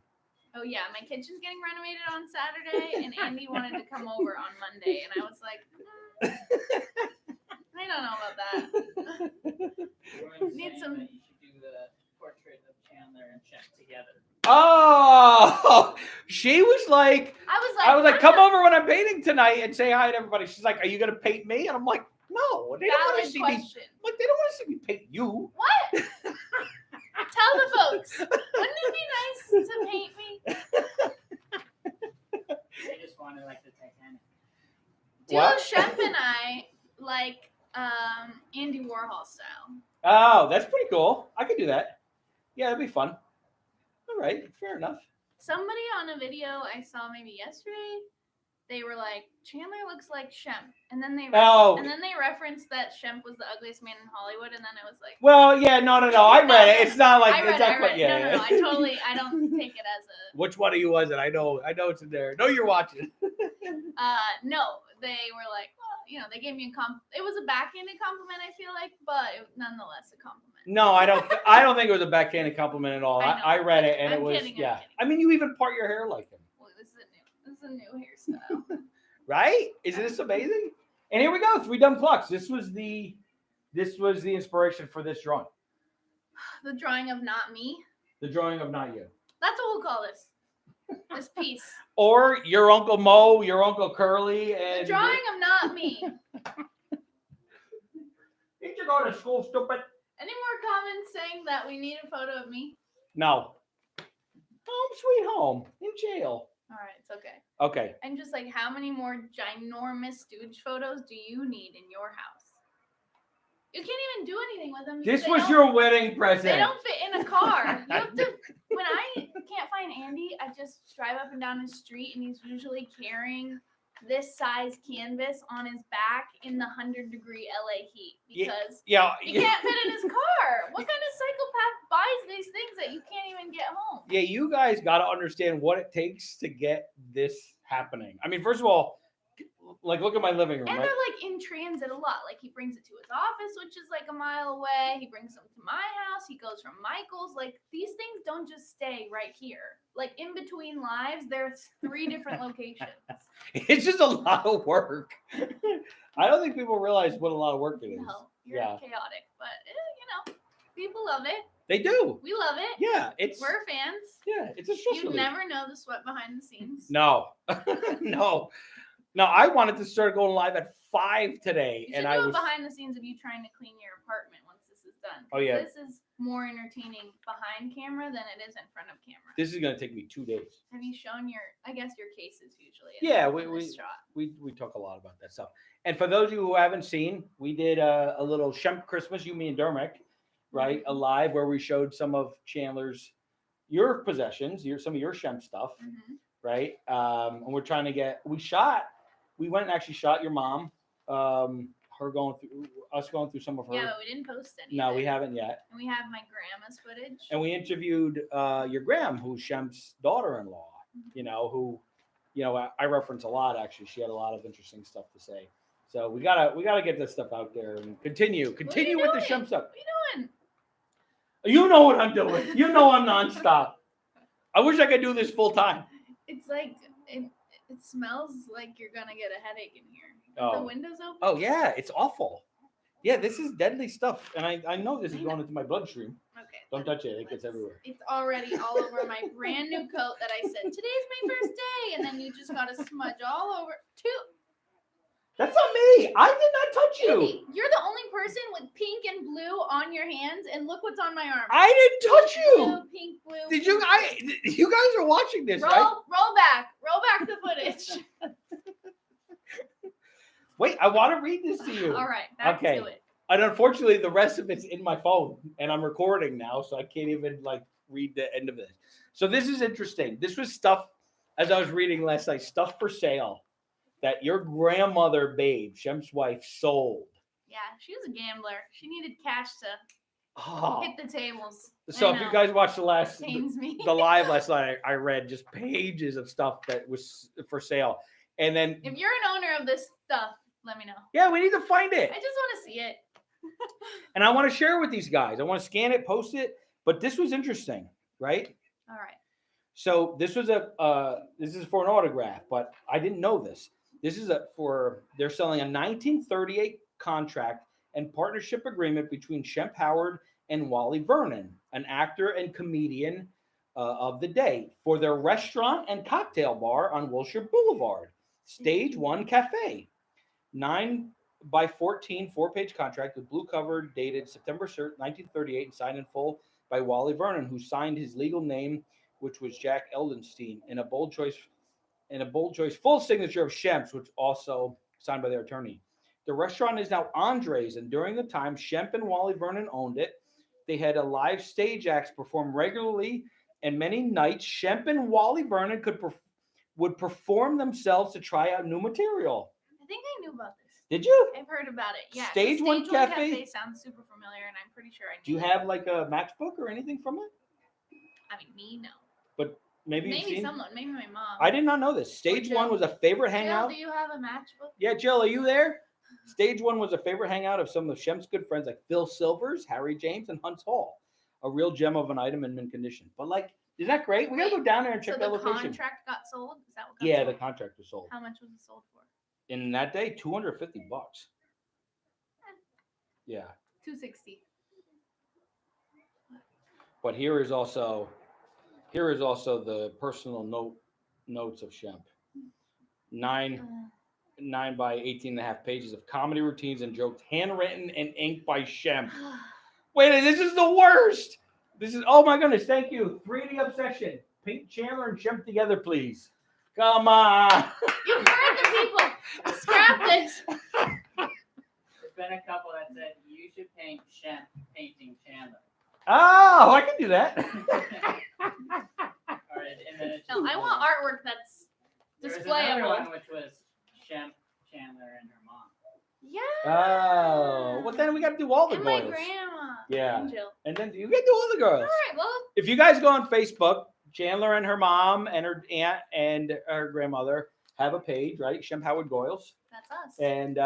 Oh yeah, my kitchen's getting renovated on Saturday, and Andy wanted to come over on Monday, and I was like, I don't know about that. Need some. You should do the portrait of Chandler and Shep together. Oh, she was like, I was like, come over when I'm painting tonight and say hi to everybody. She's like, are you going to paint me? And I'm like, no, they don't want to see me. Like, they don't want to see me paint you. What? Tell the folks. Wouldn't it be nice to paint me? I just wanted like the Titanic. What? Shep and I like Andy Warhol style. Oh, that's pretty cool. I could do that. Yeah, that'd be fun. All right, fair enough. Somebody on a video I saw maybe yesterday, they were like, Chandler looks like Shemp. And then they referenced that Shemp was the ugliest man in Hollywood, and then it was like, well, yeah, no. I read it. It's not like I read it. Yeah. No, I don't take it as a. Which one of you was it? I know it's in there. No, you're watching. No, they were like, well, they gave me a compliment. It was a backhanded compliment, I feel like, but it was nonetheless a compliment. No, I don't think it was a backhanded compliment at all. I read it and I'm it was kidding, yeah. I mean, you even part your hair like him. Well, this is a new hairstyle. Right? Isn't this amazing? And here we go, 3 dumb clocks. This was the inspiration for this drawing. The drawing of not me. The drawing of not you. That's what we'll call this. This piece. Or your Uncle Mo, your Uncle Curly, and The drawing of not me. Did you go to school, stupid? Any more comments saying that we need a photo of me? No. Home sweet home. In jail. All right, it's okay. Okay. I'm just like, how many more ginormous Stooge photos do you need in your house? You can't even do anything with them. This was your wedding present. They don't fit in a car. You have to. When I can't find Andy, I just drive up and down his street, and he's usually carrying this size canvas on his back in the 100-degree LA heat because he can't fit in his car. What kind of psychopath buys these things that you can't even get home? Yeah, you guys got to understand what it takes to get this happening. I mean, first of all, like, look at my living room. And right? they're like in transit a lot. Like, he brings it to his office, which is like a mile away. He brings them to my house. He goes from Michael's. Like, these things don't just stay right here. Like, in between lives, there's 3 different locations. It's just a lot of work. I don't think people realize what a lot of work it is. No, you're chaotic, but people love it. They do. We love it. Yeah, we're fans. Yeah, it's a stress You relief. never know the sweat behind the scenes. No, no. I wanted to start going live at 5 today, You should do it behind the scenes of you trying to clean your apartment once this is done. Oh yeah, this is more entertaining behind camera than it is in front of camera. This is gonna take me 2 days. Have you shown your cases usually? Yeah, we talk a lot about that stuff. And for those of you who haven't seen, we did a little Shemp Christmas, you, me, and Dermot, right? A live where we showed some of Chandler's your possessions, some of your Shemp stuff, right? And we're trying to get. We went and actually shot your mom. Her going through some of her. Yeah, but we didn't post anything. No, we haven't yet. And we have my grandma's footage. And we interviewed your gram, who's Shemp's daughter-in-law. Who I reference a lot. Actually, she had a lot of interesting stuff to say. So we gotta get this stuff out there and continue with the Shemp stuff. What are you doing? You know what I'm doing. You know I'm nonstop. I wish I could do this full time. It's like it smells like you're gonna get a headache in here. Oh. The windows open? Oh yeah, it's awful. Yeah, this is deadly stuff, and I know this is going into my bloodstream. Okay. Don't touch it; it gets everywhere. It's already all over my brand new coat that I said today's my first day, and then you just got a smudge all over. That's not me. I did not touch you. Andy, you're the only person with pink and blue on your hands, and look what's on my arm. I didn't touch you. Blue, pink, blue. Did you? You guys are watching this, right? Roll back the footage. Wait, I want to read this to you. All right, back to it. And unfortunately, the rest of it's in my phone, and I'm recording now, so I can't even read the end of this. So this is interesting. This was stuff, as I was reading last night, stuff for sale that your grandmother, Babe, Shemp's wife, sold. Yeah, she was a gambler. She needed cash to hit the tables. So if you guys watched the live last night, I read just pages of stuff that was for sale. And then if you're an owner of this stuff, let me know. Yeah, we need to find it. I just want to see it. And I want to share it with these guys. I want to scan it, post it. But this was interesting, right? All right. So this was this is for an autograph, but I didn't know this. This is they're selling a 1938 contract and partnership agreement between Shemp Howard and Wally Vernon, an actor and comedian of the day, for their restaurant and cocktail bar on Wilshire Boulevard, Stage 1 Cafe. 9 by 14 4-page contract with blue cover dated September 1938 and signed in full by Wally Vernon, who signed his legal name, which was Jack Eldenstein, in a bold choice full signature of Shemp's, which also signed by their attorney. The restaurant is now Andre's, and during the time Shemp and Wally Vernon owned it, they had a live stage acts perform regularly, and many nights Shemp and Wally Vernon would perform themselves to try out new material. I think I knew about this. Did you? I've heard about it. Yeah. Stage One Cafe sounds super familiar, and I'm pretty sure I knew. Do you have like a matchbook or anything from it? I mean, me, no. But maybe you've seen. Someone, maybe my mom. I did not know this. Stage Jill. 1 was a favorite Jill, hangout. do you have a matchbook? Yeah, Jill, are you there? Stage 1 was a favorite hangout of some of Shemp's good friends like Phil Silvers, Harry James, and Hunts Hall. A real gem of an item in mint condition. But like, isn't that great? We gotta go down there and check so that the location. contract got sold? Is that what got Yeah, sold? the contract was sold. How much was it sold for? In that day, $250. Yeah. $260. But here is also the personal notes of Shemp. 9 by 18.5 pages of comedy routines and jokes, handwritten and inked by Shemp. Wait, this is the worst. This is, oh my goodness, thank you. 3D Obsession. Paint Chandler and Shemp together, please. Come on. You heard the people. Scrap this. There's been a couple that said you should paint Shemp painting Chandler. Oh, I can do that. All right, and then it's No, I want artwork that's there was displayable. another one which was Shemp, Chandler, and her mom. Yeah. Oh, well then we got to do all the And my girls. grandma. Yeah. And Jill. And then you can do all the girls. All right, well, If you guys go on Facebook, Chandler and her mom and her aunt and her grandmother have a page, right? Shemp Howard Goyles. that's us. And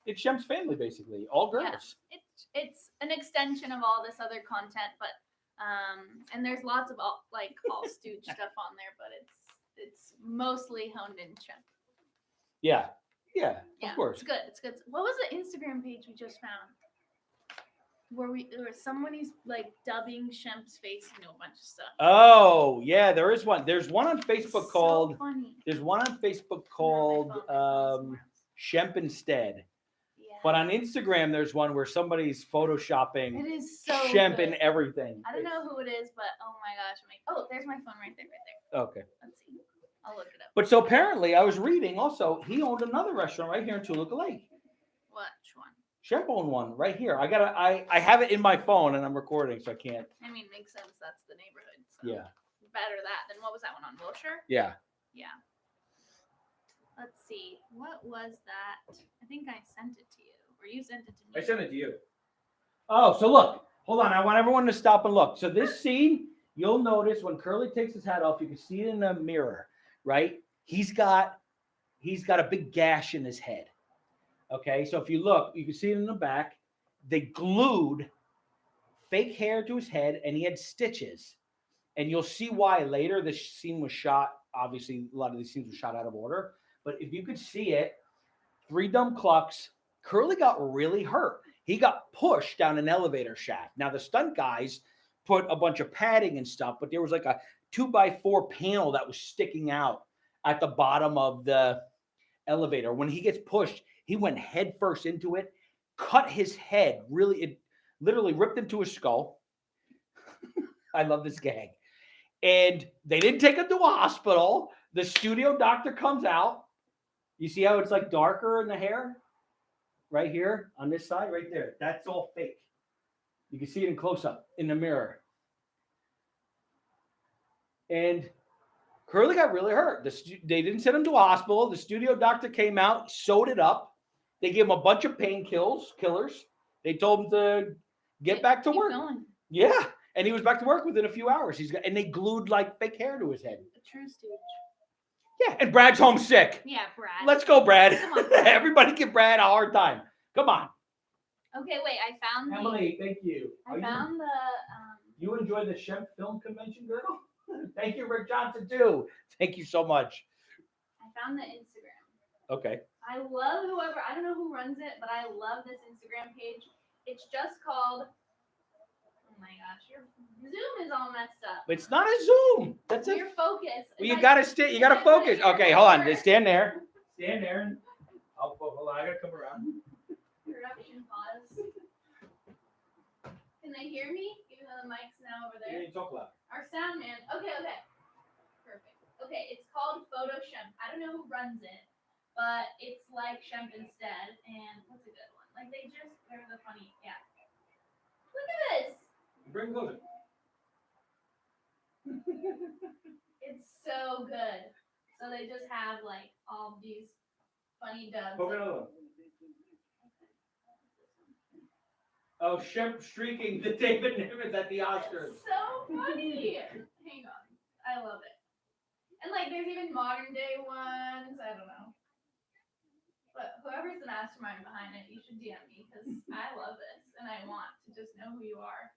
it's Shemp's family basically, all girls. It's an extension of all this other content, but and there's lots of all Stooge stuff on there, but it's mostly honed in Shemp. Yeah, Yeah, of course. it's good. It's good. What was the Instagram page we just found? Where somebody's like dubbing Shemp's face into a bunch of stuff. Oh yeah, there is one. There's one on Facebook It's called. So funny. There's one on Facebook called Shemp Instead. Yeah. But on Instagram, there's one where somebody's photoshopping It is so Shemp good. and everything. I don't know who it is, but oh my gosh, I'm like, oh, there's my phone right there. Okay. Let's see. I'll look it up. But so apparently, I was reading also, he owned another restaurant right here in Toluca Lake. Which one? Shemp owned one right here. I have it in my phone and I'm recording, so I can't. I mean, makes sense. That's the neighborhood. So Yeah. Better that than what was that one on Wilshire? Yeah. Yeah. Let's see. What was that? I think I sent it to you, or you sent it to me. I sent it to you. Oh, so look. Hold on. I want everyone to stop and look. So this scene, you'll notice when Curly takes his hat off, you can see it in the mirror, right? He's got a big gash in his head. Okay, so if you look, you can see it in the back. They glued fake hair to his head, and he had stitches. And you'll see why later. This scene was shot. Obviously, a lot of these scenes were shot out of order. But if you could see it, 3 dumb clucks. Curly got really hurt. He got pushed down an elevator shaft. Now the stunt guys put a bunch of padding and stuff, but there was like a 2x4 panel that was sticking out at the bottom of the elevator. When he gets pushed, he went head first into it, cut his head. Really, it literally ripped into his skull. I love this gag. And they didn't take him to a hospital. The studio doctor comes out. You see how it's like darker in the hair? Right here on this side, right there. That's all fake. You can see it in close-up in the mirror. And Curly got really hurt. They didn't send him to a hospital. The studio doctor came out, sewed it up. They gave him a bunch of killers. They told him to get back to work. Going. Yeah, and he was back to work within a few hours. And they glued like fake hair to his head. A true Stooge. Yeah, and Brad's homesick. Yeah, Brad. Let's go, Brad. Come on, Brad. Everybody give Brad a hard time. Come on. Okay, wait. I found Emily, thank you. I found the. You enjoyed the Shemp Film Convention, girl? Thank you, Rick Johnson, too. Thank you so much. I found the Instagram. Okay. I love whoever. I don't know who runs it, but I love this Instagram page. It's just called. Oh my gosh, your Zoom is all messed up. It's not a Zoom. That's it. Your focus. Well, you gotta stay. You gotta focus. Okay, hold on. Just stand there. Stand there. And hold on. I gotta come around. Production pause. Can they hear me? Even though the mic's now over there. You talk loud. Our sound man. Okay. Perfect. Okay, it's called Photo Shemp. I don't know who runs it, but it's like Shemp instead. And what's a good one? Like they're the funny. Yeah. Look at this. Bring closer. It's so good. So they just have like all these funny dubs. Open another one. Oh, Shemp streaking the David Nimitz at the Oscars. It's so funny. Hang on. I love it. And like there's even modern day ones. I don't know. But whoever's the mastermind behind it, you should DM me because I love this and I want to just know who you are.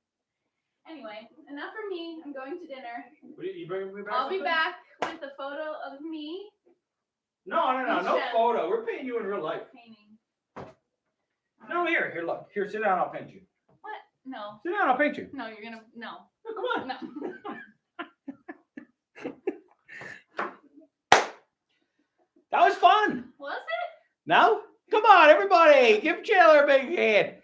Anyway, enough from me. I'm going to dinner. You bring me back? I'll be back with a photo of me No Shemp. photo. We're painting you in real life. painting. No, here, look. Here, sit down. I'll paint you. What? No. Sit down. I'll paint you. No, you're gonna. No. No, come on. No. That was fun. Was it? No? Come on, everybody. Give Chandler a big hand.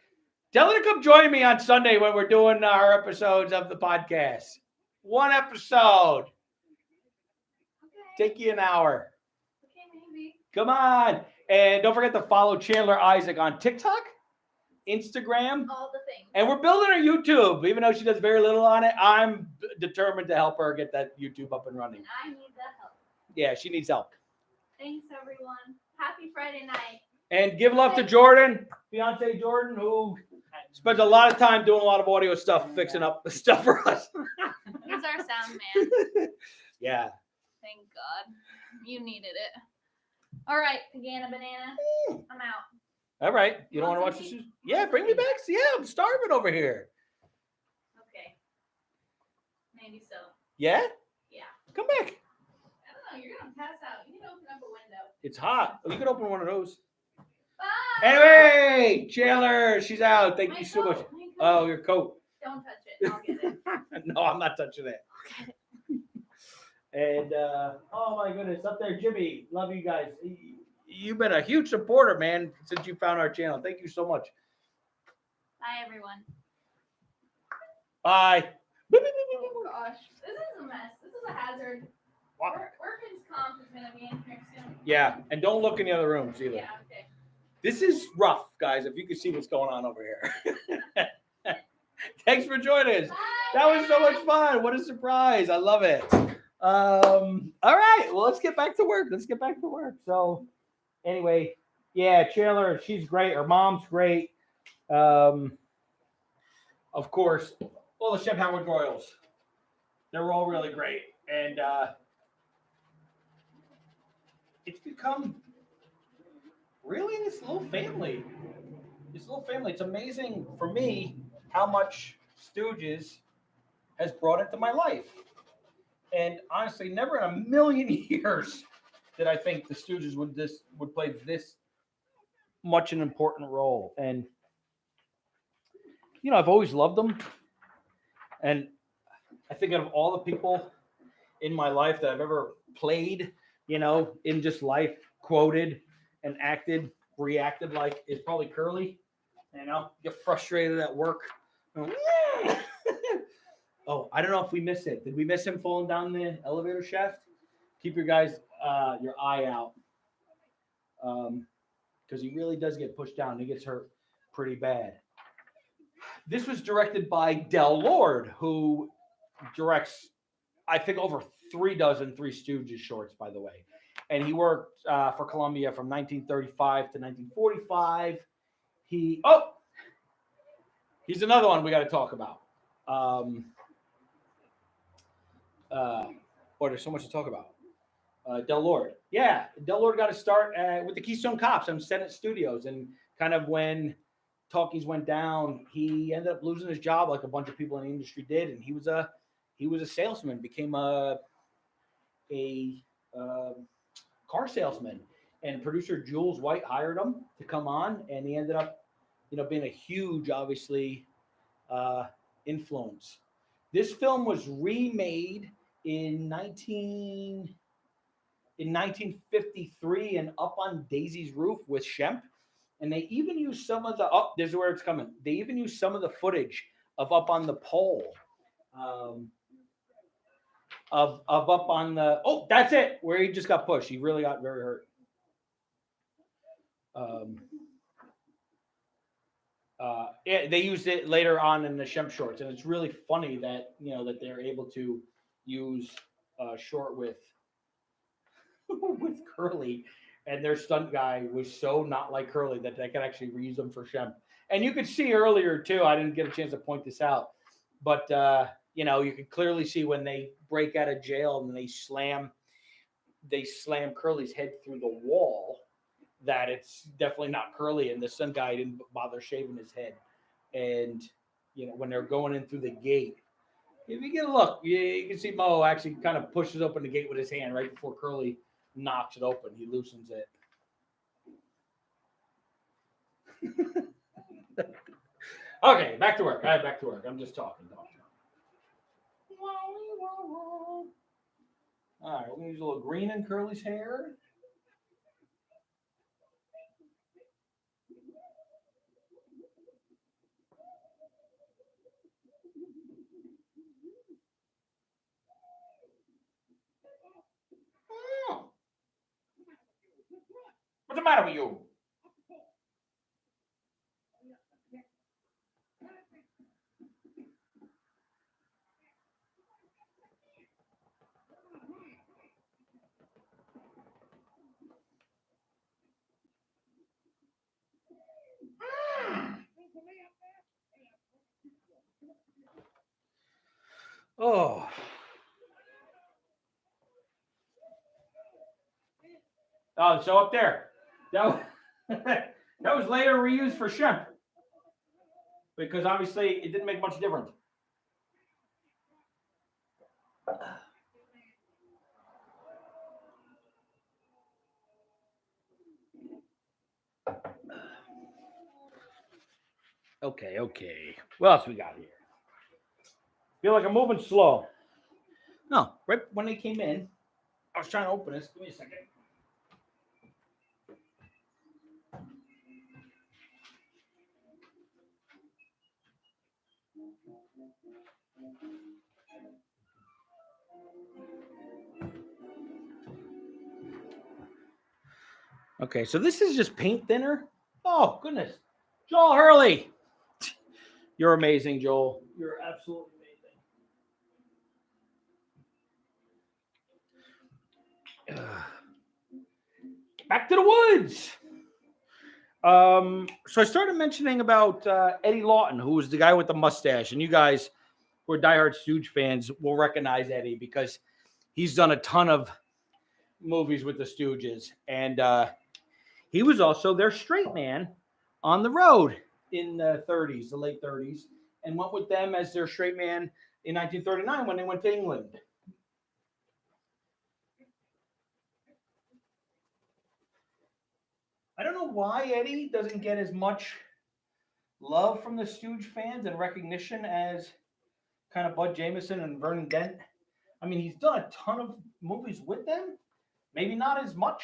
Tell her to come join me on Sunday when we're doing our episodes of the podcast. One episode. Okay. Take you an hour. Okay, maybe. Come on. And don't forget to follow Chandler Isaac on TikTok, Instagram. All the things. And we're building her YouTube. Even though she does very little on it, I'm determined to help her get that YouTube up and running. And I need the help. Yeah, she needs help. Thanks, everyone. Happy Friday night. And give love to Jordan, fiance Jordan, who spends a lot of time doing a lot of audio stuff, fixing up the stuff for us. He's our sound man. Yeah. Thank God. You needed it. All right, Pagana Banana. I'm out. All right. You don't want to watch this? Yeah, bring me back. Yeah, I'm starving over here. Okay. Maybe so. Yeah? Yeah. Come back. I don't know. You're going to pass out. You need to open up a window. It's hot. You can open one of those. Bye. Anyway, Chandler, she's out. Thank My you so much. coat, my coat. Oh, your coat. Don't touch it. I'll get it. No, I'm not touching it. Okay. And oh my goodness, up there, Jimmy, love you guys. You've been a huge supporter, man, since you found our channel. Thank you so much. Bye, everyone. Bye. Oh, gosh. This is a mess. This is a hazard. Wow. Workman's comp is going to be in here soon. Yeah, and don't look in the other rooms either. Yeah, okay. This is rough, guys, if you can see what's going on over here. Thanks for joining us. Bye. That was so much fun. What a surprise. I love it. All right. Well, let's get back to work. So anyway, yeah, Chandler, she's great. Her mom's great. Of course, all the Chef Howard Royals. They're all really great. And it's become really this little family. It's amazing for me how much Stooges has brought into my life. And honestly, never in a million years did I think the Stooges would play this much an important role. And you know, I've always loved them. And I think of all the people in my life that I've ever played, you know, in just life, quoted and acted, reacted like, is probably Curly. You know, get frustrated at work. Oh, I don't know if we miss it. Did we miss him falling down the elevator shaft? Keep your eye out. Because he really does get pushed down. He gets hurt pretty bad. This was directed by Del Lord, who directs, I think, over 3 Three Stooges shorts, by the way. And he worked for Columbia from 1935 to 1945. He's another one we got to talk about. Boy, there's so much to talk about. Del Lord. Yeah, Del Lord got to start with the Keystone Cops on Senate Studios, and kind of when talkies went down, he ended up losing his job like a bunch of people in the industry did, and he was a salesman, became a car salesman, and producer Jules White hired him to come on, and he ended up, being a huge, obviously, uh, influence. This film was remade in 1953 and Up on Daisy's Roof with Shemp. And they even used some of the this is where it's coming. They even used some of the footage of Up on the Pole. Um, of Up on the that's it, where he just got pushed. He really got very hurt. They used it later on in the Shemp shorts, and it's really funny that that they're able to use short with with Curly, and their stunt guy was so not like Curly that they could actually reuse them for Shemp. And you could see earlier too. I didn't get a chance to point this out, but you could clearly see when they break out of jail and they slam Curly's head through the wall, that it's definitely not Curly, and the stunt guy didn't bother shaving his head. And when they're going in through the gate, if you get a look, you can see Mo actually kind of pushes open the gate with his hand right before Curly knocks it open. He loosens it. Okay, back to work. All right, back to work. I'm just talking. All right, we're going to use a little green in Curly's hair. What's the matter with you? Oh. Oh, so up there. That was later reused for Shemp, because obviously it didn't make much difference. Okay. What else we got here? Feel like I'm moving slow. No, right when they came in, I was trying to open this. Give me a second. Okay, so this is just paint thinner. Oh, goodness. Joel Hurley. You're amazing, Joel. You're absolutely amazing. Back to the woods. So I started mentioning about Eddie Lawton, who was the guy with the mustache. And you guys who are diehard Stooge fans will recognize Eddie because he's done a ton of movies with the Stooges. And he was also their straight man on the road in the late 30s, and went with them as their straight man in 1939 when they went to England. I don't know why Eddie doesn't get as much love from the Stooge fans and recognition as kind of Bud Jameson and Vernon Dent. I mean, he's done a ton of movies with them, maybe not as much,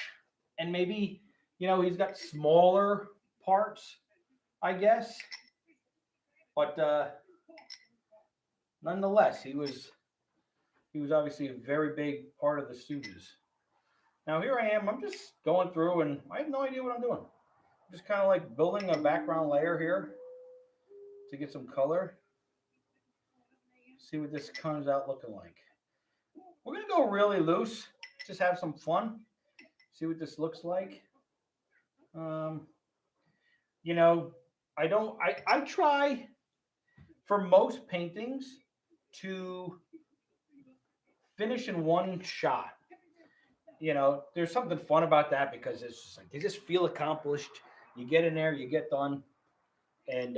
and maybe he's got smaller parts, I guess. But nonetheless, he was obviously a very big part of the Stooges. Now here I am. I'm just going through, and I have no idea what I'm doing. I'm just kind of like building a background layer here to get some color. See what this comes out looking like. We're gonna go really loose. Just have some fun. See what this looks like. I try for most paintings to finish in one shot. you know, there's something fun about that because it's just like they just feel accomplished. You get in there, you get done, and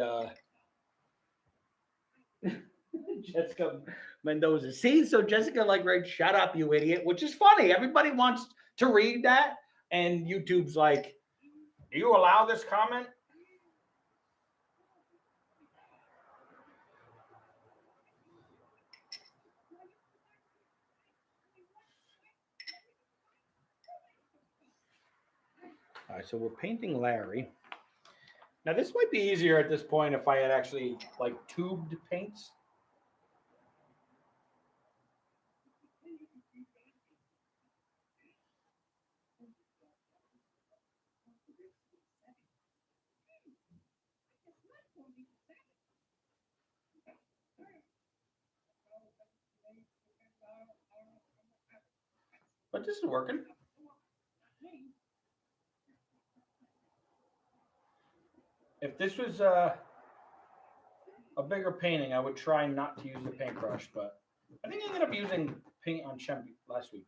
Jessica Mendoza. See, so Jessica like writes, "Shut up, you idiot," which is funny. Everybody wants to read that, and YouTube's like, "Do you allow this comment?" All right, so we're painting Larry. Now this might be easier at this point if I had actually like tubed paints. But this is working. If this was a bigger painting, I would try not to use the paintbrush, but I think I ended up using paint on Shemp last week.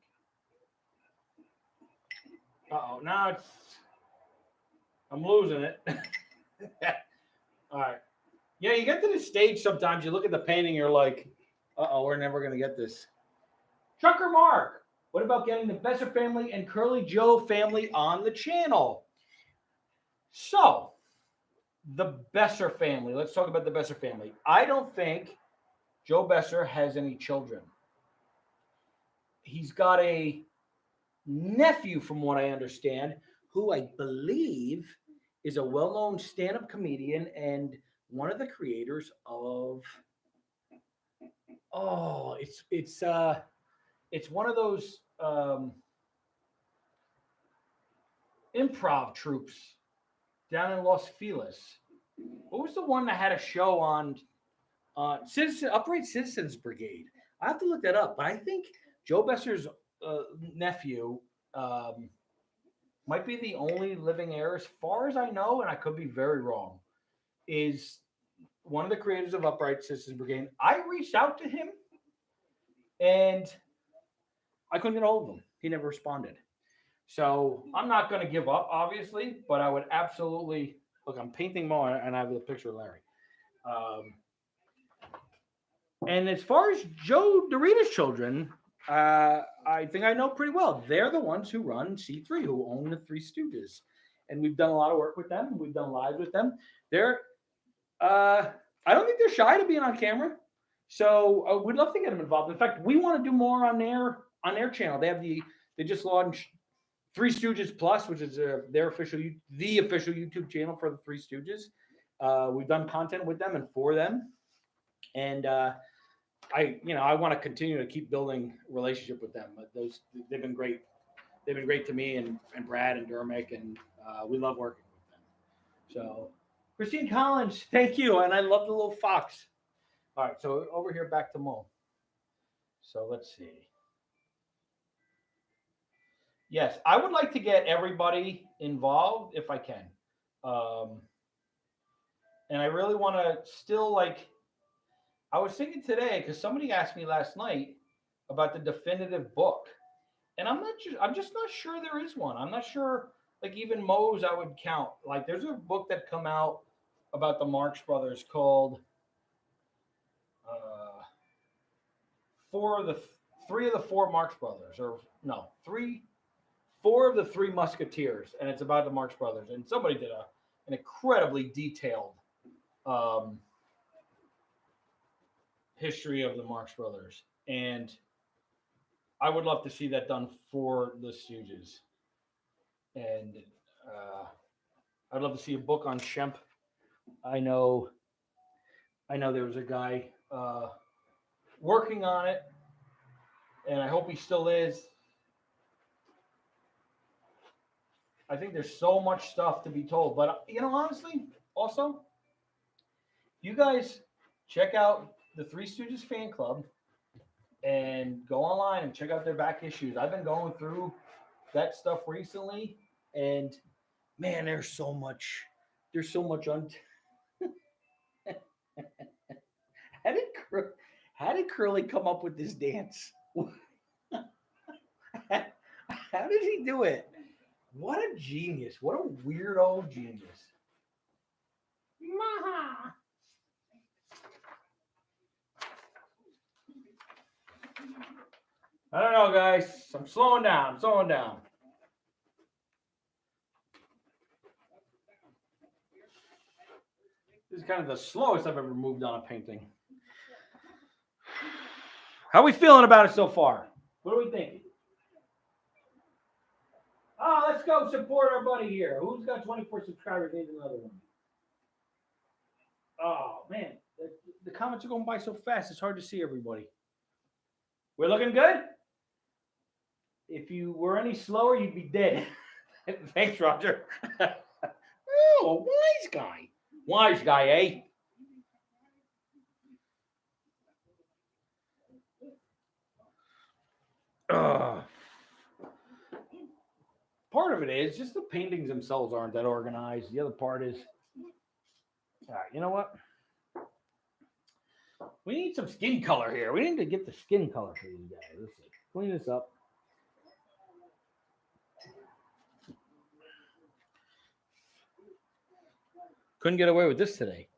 Uh-oh, now it's, I'm losing it. All right. Yeah, you get to the stage sometimes, you look at the painting, you're like, uh-oh, we're never going to get this. Trucker Mark, what about getting the Besser family and Curly Joe family on the channel? So, the Besser family. Let's talk about the Besser family. I don't think Joe Besser has any children. He's got a nephew, from what I understand, who I believe is a well-known stand-up comedian and one of the creators of it's one of those improv troops down in Los Feliz. What was the one that had a show on Citizen Upright Citizens Brigade? I have to look that up, but I think Joe Besser's nephew might be the only living heir, as far as I know, and I could be very wrong, is one of the creators of Upright Citizens Brigade. I reached out to him, and I couldn't get a hold of him. He never responded. So I'm not going to give up, obviously, but I would absolutely look. I'm painting more, and I have a picture of Larry. And as far as Joe Dorita's children, I think I know pretty well. They're the ones who run C3, who own the Three Stooges, and we've done a lot of work with them. We've done lives with them. They're, I don't think they're shy to being on camera, so we'd love to get them involved. In fact, we want to do more on their channel. They just launched Three Stooges Plus, which is their official YouTube channel for the Three Stooges. We've done content with them and for them, and I want to continue to keep building relationship with them. They've been great. They've been great to me and Brad and Dermick, and we love working with them. So, Christine Collins, thank you, and I love the little fox. All right, so over here back to Mo. So let's see. Yes, I would like to get everybody involved if I can, and I really want to still like. I was thinking today because somebody asked me last night about the definitive book, and I'm just not sure there is one. I'm not sure, like even Moe's I would count. Like there's a book that come out about the Marx Brothers called three of the four Marx Brothers, or no, four of the three Musketeers, and it's about the Marx Brothers. And somebody did an incredibly detailed history of the Marx Brothers, and I would love to see that done for the Stooges. And I'd love to see a book on Shemp. I know there was a guy working on it, and I hope he still is. I think there's so much stuff to be told, but honestly, also, you guys check out the Three Stooges fan club and go online and check out their back issues. I've been going through that stuff recently, and man, there's so much on. How did Curly come up with this dance? How How did he do it? What a genius. What a weird old genius. Maha. I don't know, guys. I'm slowing down. This is kind of the slowest I've ever moved on a painting. How are we feeling about it so far? What are we thinking? Oh, let's go support our buddy here. Who's got 24 subscribers? Needs another one. Oh, man. The comments are going by so fast, it's hard to see everybody. We're looking good? If you were any slower, you'd be dead. Thanks, Roger. Oh, wise guy. Wise guy, eh? Part of it is just the paintings themselves aren't that organized. The other part is, all right, you know what? We need some skin color here. We need to get the skin color for these guys. Let's see. Clean this up. Couldn't get away with this today.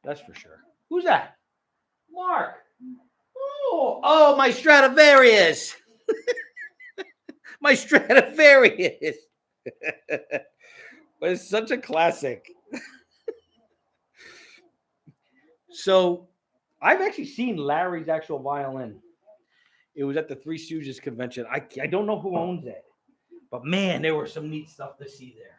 That's for sure. Who's that? Mark. Oh, my Stradivarius. My Stradivarius. But it's such a classic. So I've actually seen Larry's actual violin. It was at the Three Stooges convention. I don't know who owns it, but man, there was some neat stuff to see there.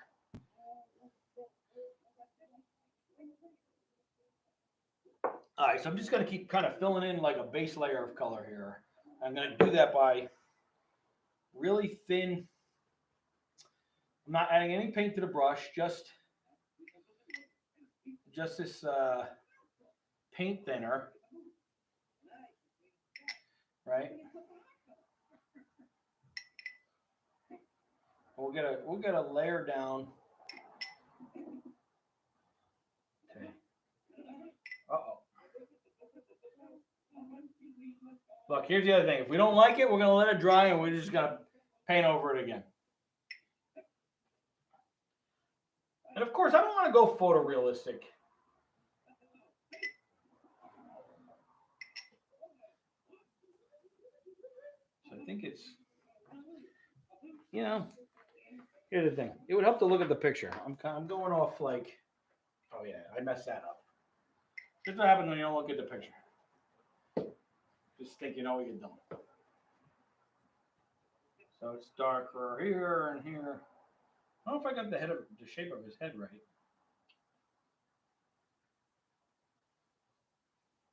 All right, so I'm just going to keep kind of filling in like a base layer of color here. I'm going to do that by really thin. I'm not adding any paint to the brush, just this paint thinner, right? We'll get a layer down. Okay. Uh-oh. Look, here's the other thing. If we don't like it, we're going to let it dry and we're just going to paint over it again. And of course, I don't want to go photorealistic. So I think it's, here's the thing. It would help to look at the picture. I'm going off like, oh yeah, I messed that up. This is what happens when you don't look at the picture. Just think you know what you're doing. So it's darker here and here. I don't know if I got the shape of his head right.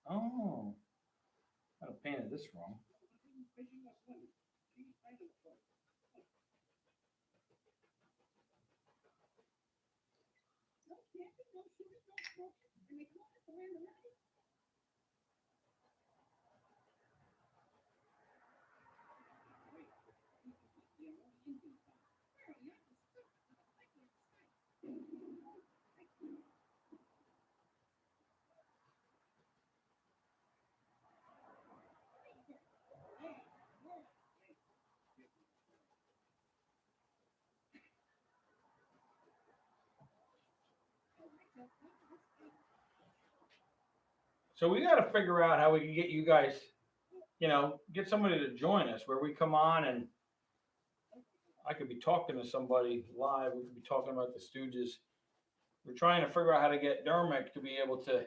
Oh, I painted this wrong. So we got to figure out how we can get you guys, get somebody to join us where we come on and I could be talking to somebody live. We could be talking about the Stooges. We're trying to figure out how to get Dermot to be able to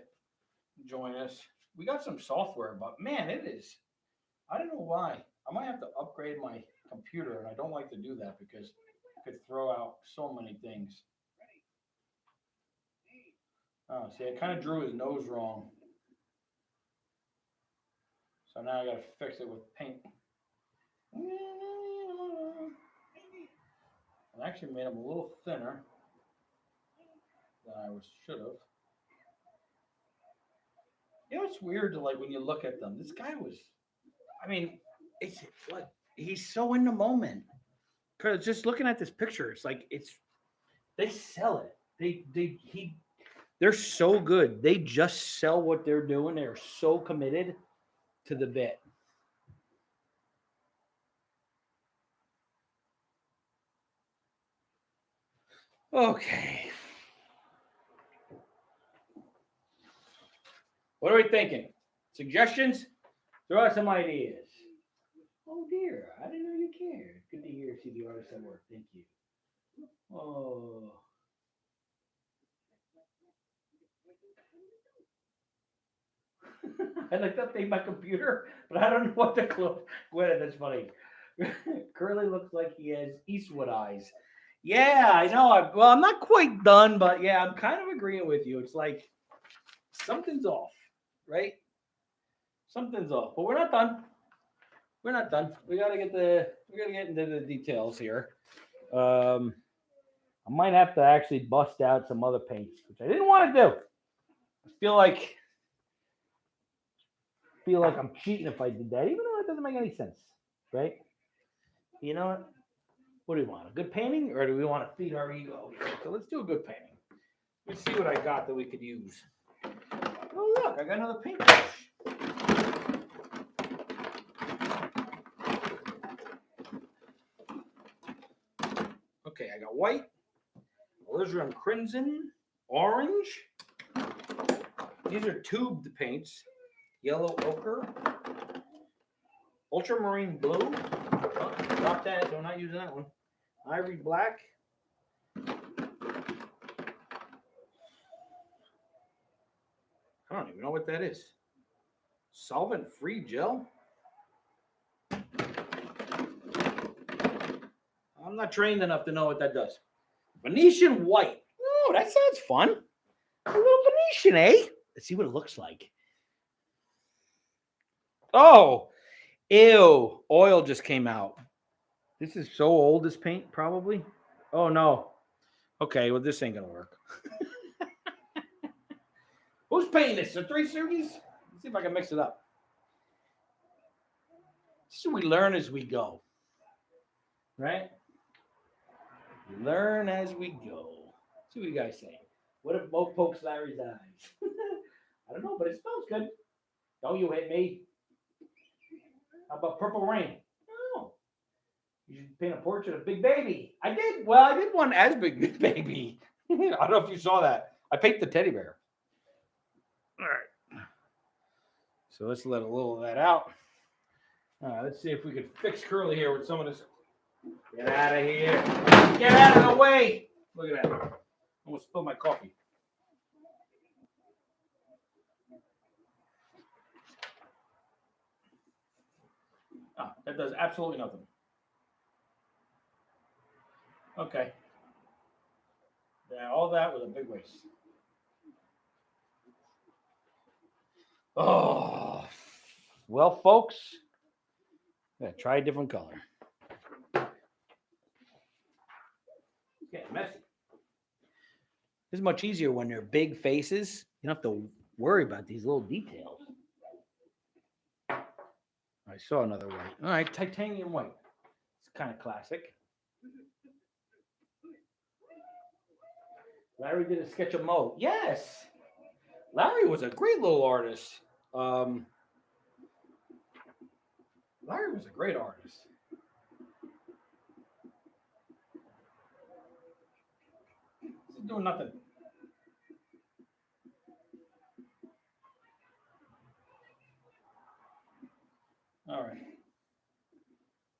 join us. We got some software, but man, I don't know why. I might have to upgrade my computer, and I don't like to do that because it could throw out so many things. Oh, see, I kind of drew his nose wrong. So now I got to fix it with paint. I actually made him a little thinner than I should have. It's weird to when you look at them. This guy was, he's so in the moment. Because just looking at this picture, it's like they sell it. They're so good. They just sell what they're doing. They're so committed to the bit. Okay. What are we thinking? Suggestions? Throw out some ideas. Oh dear, I didn't know you cared. Good to hear. See the artist at work. Thank you. Oh. I like to update my computer, but I don't know what to close. Wait, that's funny. Curly looks like he has Eastwood eyes. Yeah, I know. Well, I'm not quite done, but yeah, I'm kind of agreeing with you. It's like something's off, right? Something's off, but we're not done. We're not done. We gotta get into the details here. I might have to actually bust out some other paints, which I didn't want to do. I feel like I'm cheating if I did that, even though it doesn't make any sense, right? You know what? What do we want? A good painting, or do we want to feed our ego? So let's do a good painting. Let's see what I got that we could use. Oh look, I got another paintbrush. Okay, I got white, alizarin crimson, orange. These are tubed paints. Yellow ochre, ultramarine blue. Oh, drop that, so I'm not using that one. Ivory black. I don't even know what that is. Solvent-free gel? I'm not trained enough to know what that does. Venetian white. Oh, that sounds fun. A little Venetian, eh? Let's see what it looks like. Oh, ew. Oil just came out. This is so old, this paint, probably. Oh, no. Okay, well, this ain't going to work. Who's painting this? The Three Stooges? Let's see if I can mix it up. So we learn as we go. Right? We learn as we go. See what you guys say. What if Mo pokes Larry's eyes? I don't know, but it smells good. Don't you hit me. How about Purple Rain? Oh. You should paint a portrait of Big Baby. I did. Well, I did one as Big Baby. I don't know if you saw that. I painted the teddy bear. All right. So let's let a little of that out. Let's see if we can fix Curly here with some of this. Get out of here. Get out of the way. Look at that. I almost spilled my coffee. Oh, that does absolutely nothing. Okay. Yeah, all that was a big waste. Oh. Well, folks, try a different color. It's getting messy. This is much easier when they're big faces. You don't have to worry about these little details. I saw another white. All right, titanium white. It's kind of classic. Larry did a sketch of Mo. Yes. Larry was a great little artist. Larry was a great artist. This is doing nothing. All right.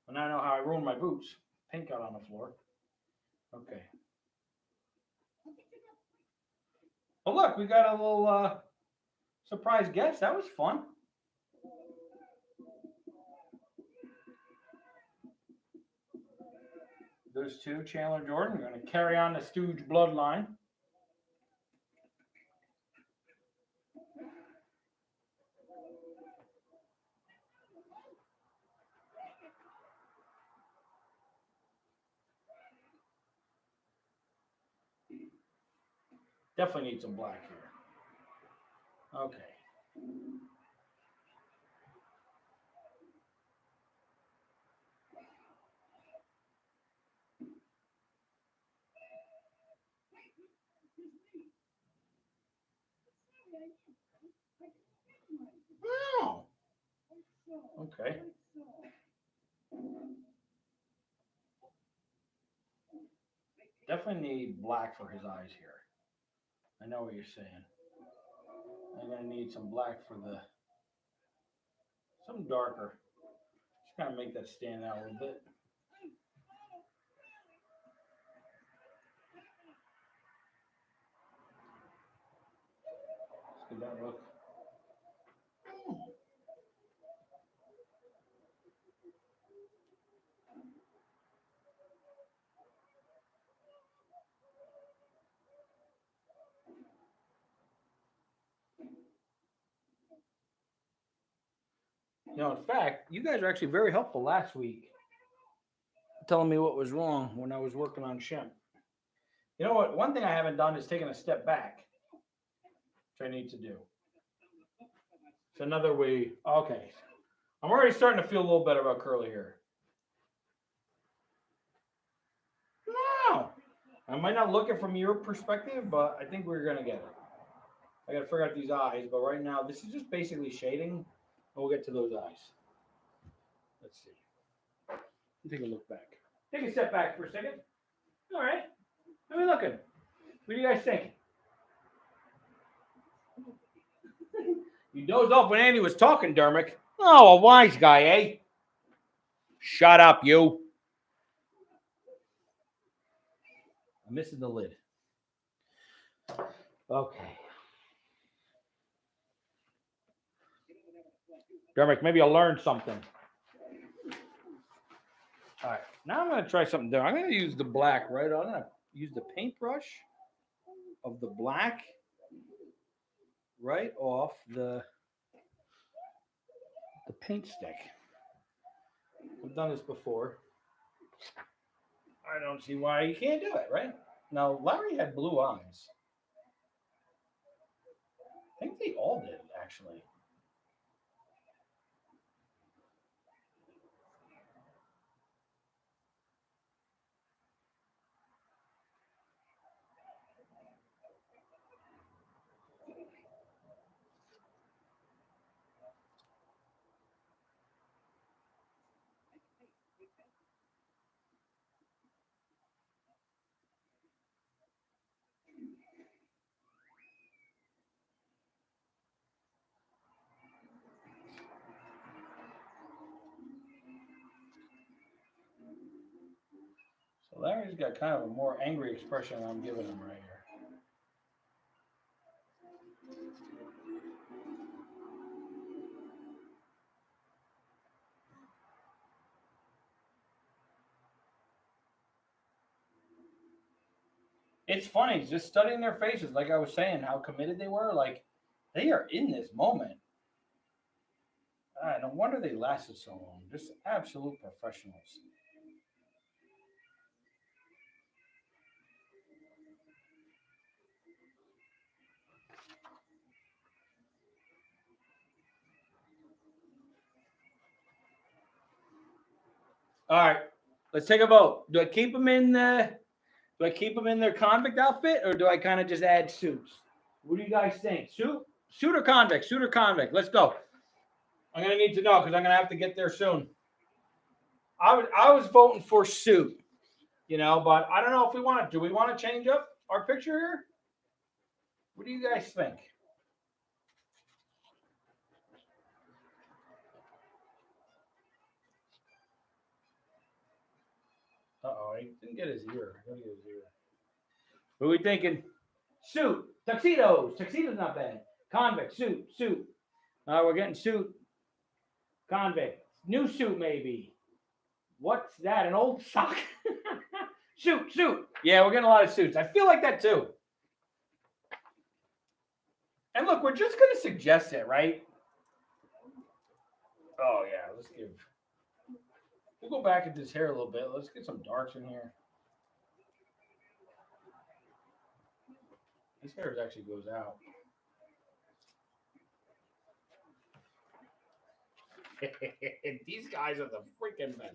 Well, now I know how I ruined my boots. Paint got on the floor. Okay. Oh, look, we got a little surprise guest. That was fun. Those two, Chandler and Jordan, are going to carry on the Stooge bloodline. Definitely need some black here. Okay. Oh. Okay. Definitely definitely need black for his eyes here. I know what you're saying. I'm gonna need some black for the something darker. Just kind of make that stand out a little bit. Let's get that look. You know, in fact, you guys are actually very helpful last week, telling me what was wrong when I was working on Shem. You know what? One thing I haven't done is taken a step back, which I need to do. It's another way. Okay. I'm already starting to feel a little better about curly hair. No. I might not look it from your perspective, but I think we're going to get it. I got to figure out these eyes, but right now, this is just basically shading, and we'll get to those eyes. Let's see. Take a look back. Take a step back for a second. All right. How are we looking? What do you guys think? You dozed off when Andy was talking, Dermick. Oh, a wise guy, eh? Shut up, you. I'm missing the lid. Okay. Dermick, maybe you'll learn something. All right. Now I'm going to try something different. I'm going to use the black, right? I'm going to use the paintbrush of the black right off the paint stick. I've done this before. I don't see why you can't do it, right? Now, Larry had blue eyes. I think they all did, actually. So Larry's got kind of a more angry expression than I'm giving him right here. It's funny, just studying their faces, like I was saying, how committed they were. Like, they are in this moment. No wonder they lasted so long. Just absolute professionals. All right, let's take a vote. Do I keep them in their convict outfit, or do I kind of just add suits? What do you guys think? Suit or convict? Suit or convict? Let's go. I'm gonna need to know because I'm gonna have to get there soon. I was voting for suit, but I don't know if we want to. Do we want to change up our picture here? What do you guys think? I didn't get his ear. I gotta get his ear. What are we thinking? Suit, tuxedos. Tuxedo's not bad. Convict, suit. All right, we're getting suit. Convict, new suit maybe. What's that? An old sock? Suit. Yeah, we're getting a lot of suits. I feel like that too. And look, we're just gonna suggest it, right? Oh yeah, we'll go back at this hair a little bit. Let's get some darks in here. This hair actually goes out. These guys are the freaking men.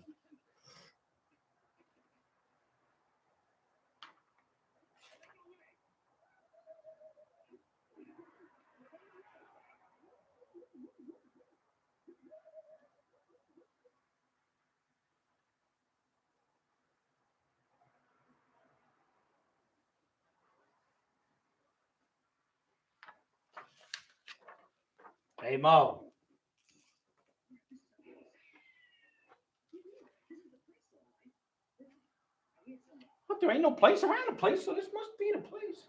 Hey, Mo. What, there ain't no place around the place, so this must be the place.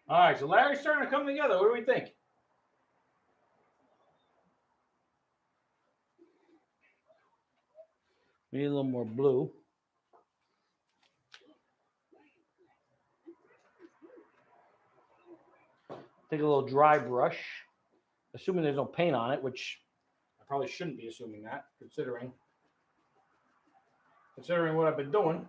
All right, so Larry's starting to come together. What do we think? We need a little more blue. Take a little dry brush, assuming there's no paint on it, which I probably shouldn't be assuming that, considering what I've been doing.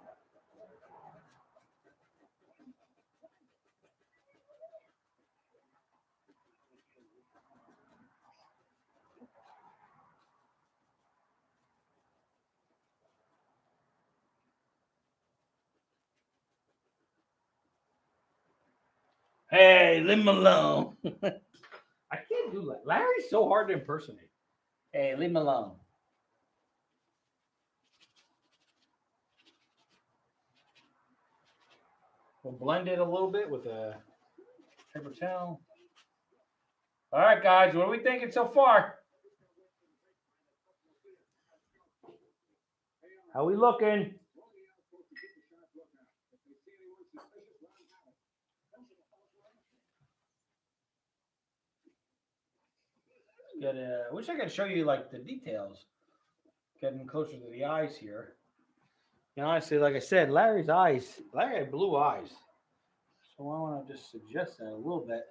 Hey, leave him alone. I can't do that. Larry's so hard to impersonate. Hey, leave him alone. We'll blend it a little bit with a paper towel. All right, guys, what are we thinking so far? How we looking? I wish I could show you like the details. Getting closer to the eyes here. You know, honestly, like I said, Larry had blue eyes. So I want to just suggest that a little bit.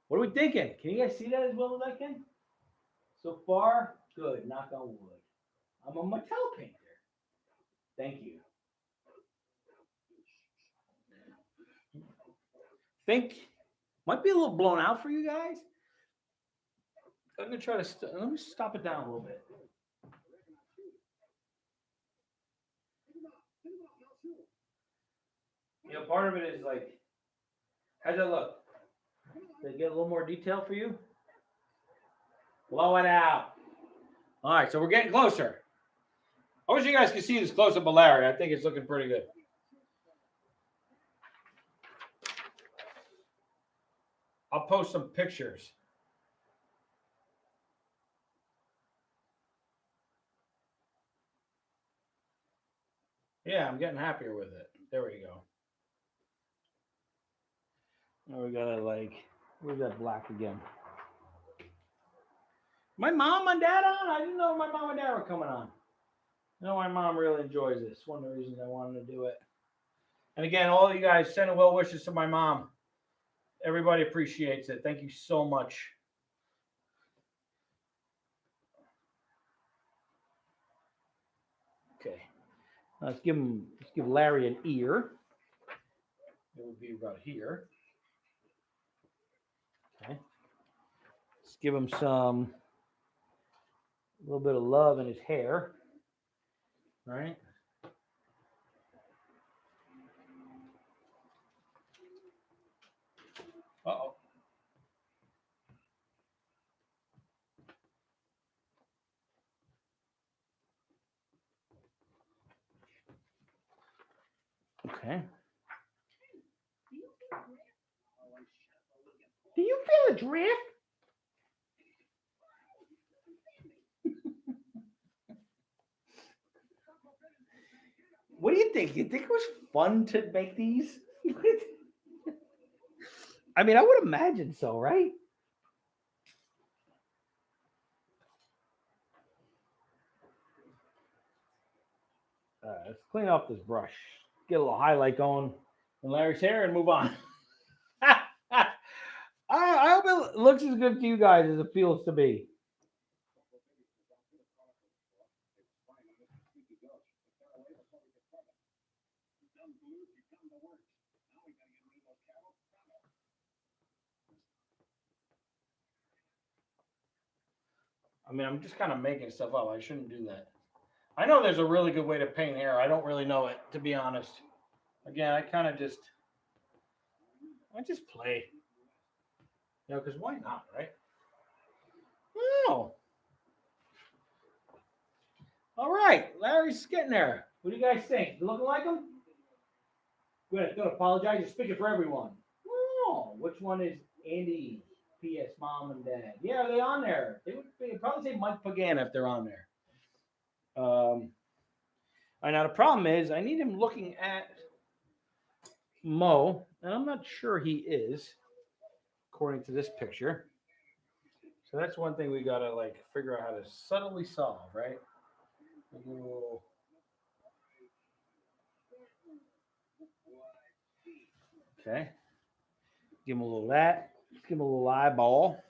What are we thinking? Can you guys see that as well as I can? So far, good. Knock on wood. I'm a Mattel painter. Thank you. Think might be a little blown out for you guys. I'm gonna try to let me stop it down a little bit. You know, part of it is like, how's that look? Did it get a little more detail for you? Blow it out. All right, so we're getting closer. I wish you guys could see this close up of Larry. I think it's looking pretty good. I'll post some pictures. Yeah, I'm getting happier with it. There we go. Now we gotta where's that black again? My mom and dad on? I didn't know my mom and dad were coming on. You know, my mom really enjoys this. One of the reasons I wanted to do it. And again, all of you guys sending well wishes to my mom. Everybody appreciates it. Thank you so much. Okay. Let's give Larry an ear. It would be about here. Okay. Let's give him a little bit of love in his hair. Right? Uh-oh. Okay. Do you feel a drift? What do you think? You think it was fun to make these? I mean, I would imagine so, right? Let's clean off this brush. Get a little highlight going in Larry's hair and move on. I hope it looks as good to you guys as it feels to me. I mean, I'm just kind of making stuff up. I shouldn't do that. I know there's a really good way to paint hair. I don't really know it, to be honest. Again, I just play. You know, because why not, right? Oh. All right, Larry's getting there. What do you guys think? You looking like him? Good. Don't apologize. You're speaking for everyone. Oh, which one is Andy? P.S. Mom and Dad. Yeah, are they on there? They'd probably say Mike Pagana if they're on there. And now the problem is I need him looking at Mo, and I'm not sure he is, according to this picture. So that's one thing we gotta like figure out how to subtly solve, right? Okay. Give him a little of that. Give him a little eyeball.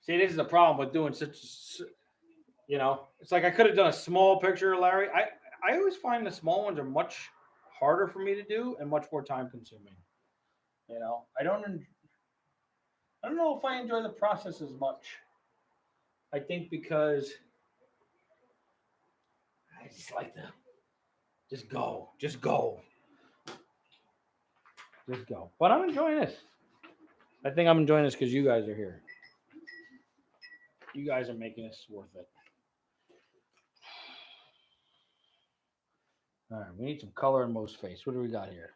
See, this is the problem with doing such, you know, it's like I could have done a small picture, Larry. I always find the small ones are much harder for me to do and much more time consuming. You know, I don't know if I enjoy the process as much. I think because I just like to just go. But I'm enjoying this. I think I'm enjoying this because you guys are here. You guys are making this worth it. All right, we need some color in Mo's face. What do we got here?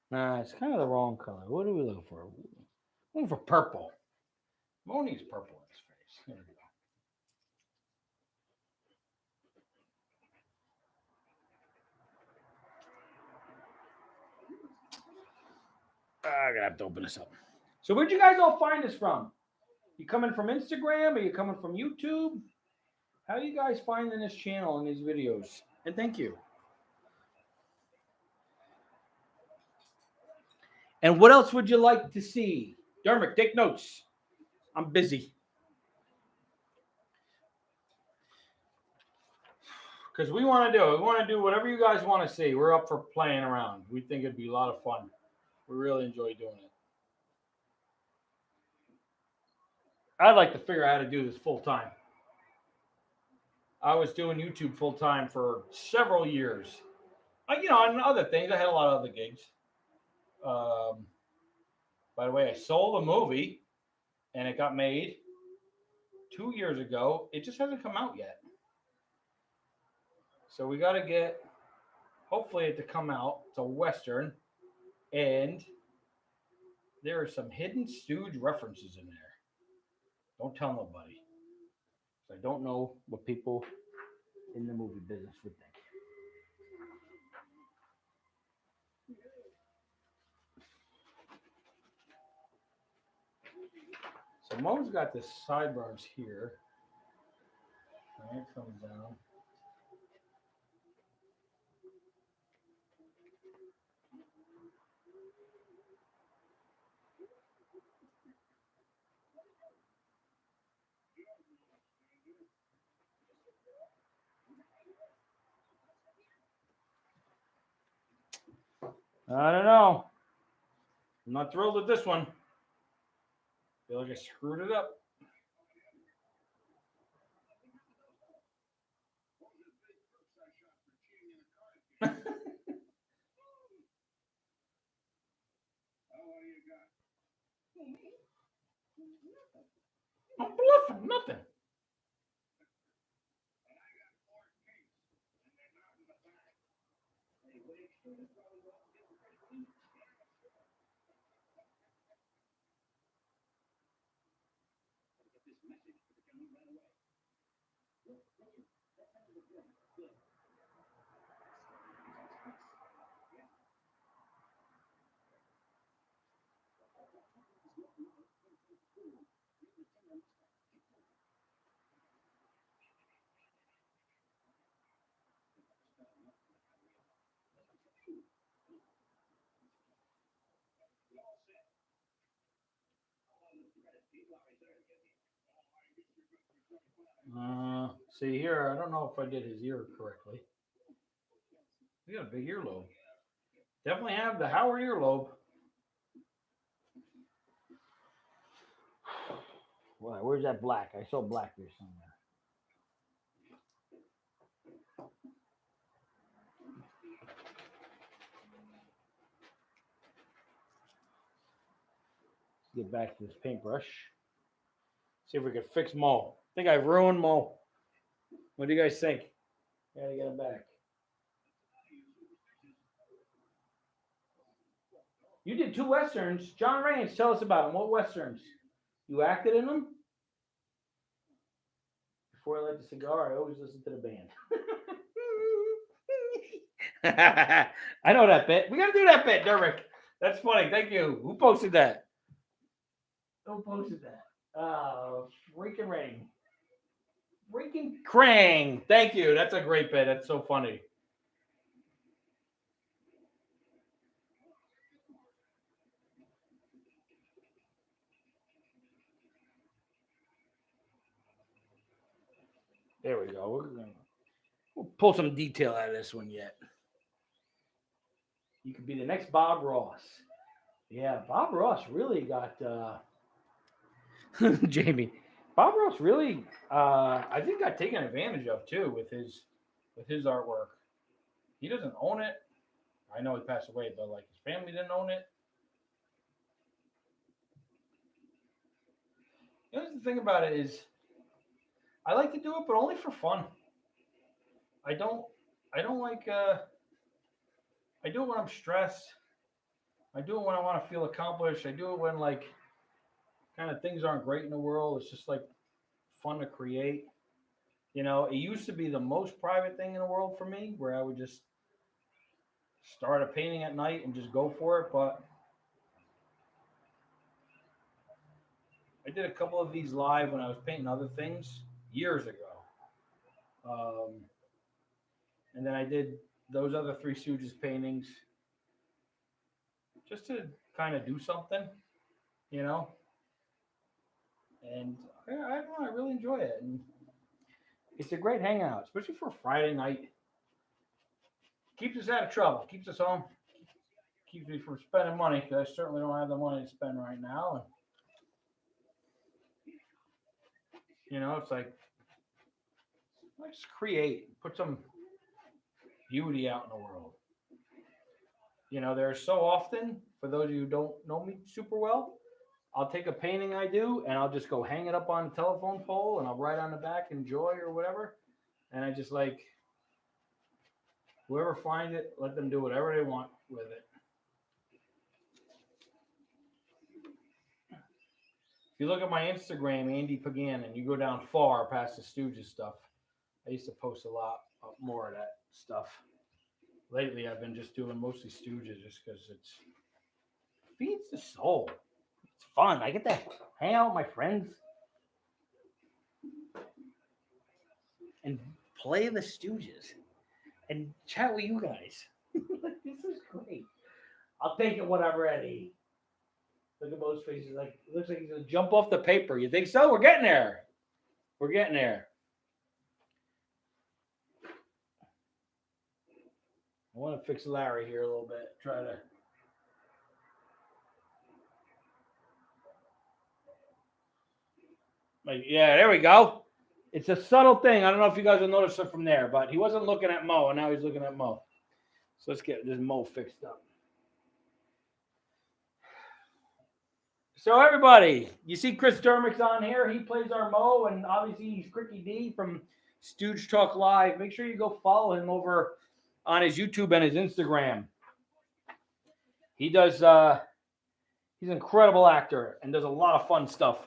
Nah, it's kind of the wrong color. What do we look for? Looking for purple. Mo needs purple in his face. There we go. I'm gonna have to open this up. So where'd you guys all find this from? You coming from Instagram? Are you coming from YouTube? How are you guys finding this channel and these videos? And thank you. And what else would you like to see? Dermot, take notes. I'm busy. Because we want to do it. We want to do whatever you guys want to see. We're up for playing around. We think it'd be a lot of fun. We really enjoy doing it. I'd like to figure out how to do this full time. I was doing YouTube full time for several years. You know, and other things. I had a lot of other gigs. By the way, I sold a movie and it got made 2 years ago. It just hasn't come out yet. So we got to get, hopefully, it to come out. It's a Western. And there are some hidden Stooge references in there. Don't tell nobody. I don't know what people in the movie business would think. So Mo's got the sidebars here. It comes down. I don't know. I'm not thrilled with this one. Feel like I screwed it up. I'm bluffing, nothing. See here, I don't know if I did his ear correctly. He got a big earlobe. Definitely have the Howard earlobe. Where's that black? I saw black there somewhere. Get back to this paintbrush. See if we can fix Mo. I think I've ruined Mo. What do you guys think? Gotta get him back. You did 2 westerns. John Raines, tell us about them. What westerns? You acted in them? Before I light the cigar, I always listen to the band. I know that bit. We gotta do that bit, Derek. That's funny. Thank you. Who posted that? Who posted that? Freaking Rain. Freaking Krang. Thank you. That's a great bit. That's so funny. There we go. We'll pull some detail out of this one yet. You could be the next Bob Ross. Yeah, Bob Ross really got Jamie. Bob Ross really I think got taken advantage of too with his artwork. He doesn't own it. I know he passed away, but like his family didn't own it. You know, the thing about it is I like to do it, but only for fun. I don't like I do it when I'm stressed. I do it when I want to feel accomplished. I do it when like kind of things aren't great in the world. It's just like fun to create. You know, it used to be the most private thing in the world for me, where I would just start a painting at night and just go for it. But I did a couple of these live when I was painting other things years ago. And then I did those other 3 Stooges paintings just to kind of do something, you know. And I don't know, I really enjoy it. And it's a great hangout, especially for Friday night. Keeps us out of trouble, keeps us home, keeps me from spending money, because I certainly don't have the money to spend right now. And, you know, it's like, let's create, put some beauty out in the world. You know, there's so often, for those of you who don't know me super well, I'll take a painting I do and I'll just go hang it up on the telephone pole and I'll write on the back, enjoy or whatever. And I just like, whoever finds it, let them do whatever they want with it. If you look at my Instagram, Andy Pagana, and you go down far past the Stooges stuff, I used to post a lot more of that stuff. Lately, I've been just doing mostly Stooges just because it feeds the soul. It's fun. I get to hang out with my friends and play the Stooges and chat with you guys. This is great. I'll take it when I'm ready. Look at Mo's face. Like, it looks like he's going to jump off the paper. You think so? We're getting there. We're getting there. I want to fix Larry here a little bit. Try to. Like, yeah, there we go. It's a subtle thing. I don't know if you guys will notice it from there, but he wasn't looking at Mo, and now he's looking at Mo. So let's get this Mo fixed up. So everybody, you see Chris Dermick's on here. He plays our Mo, and obviously he's Cricky D from Stooge Talk Live. Make sure you go follow him over on his YouTube and his Instagram. He does, he's an incredible actor and does a lot of fun stuff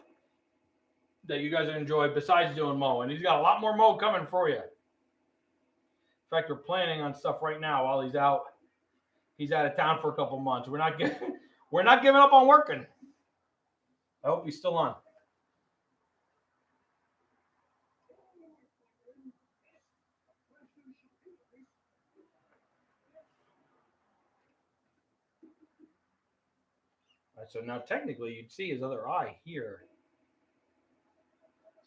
that you guys enjoy besides doing Mo. And he's got a lot more Mo coming for you. In fact, we're planning on stuff right now while he's out. He's out of town for a couple months. We're not giving up on working. I hope he's still on. So now technically you'd see his other eye here.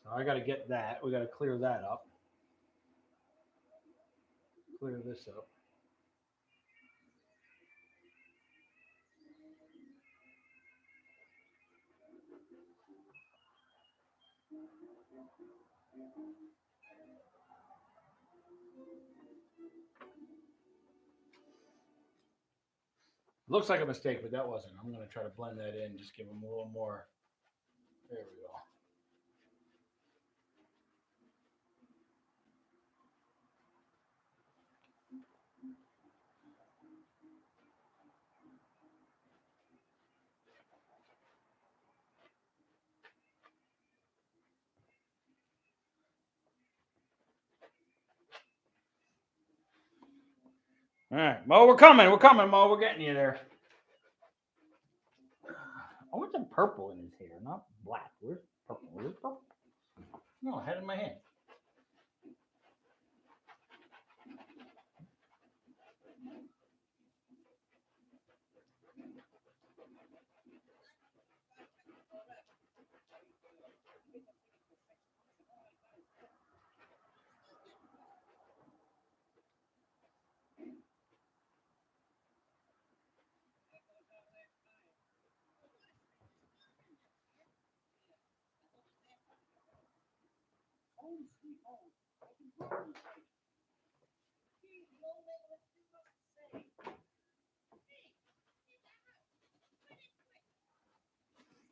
So I got to get that. We got to clear that up. Clear this up. Looks like a mistake, but that wasn't. I'm going to try to blend that in. Just give them a little more. There we go. All right, Mo, we're coming. We're coming, Mo. We're getting you there. I want some purple in his hair, not black. Where's purple? Where's purple? No, I had it in my hand.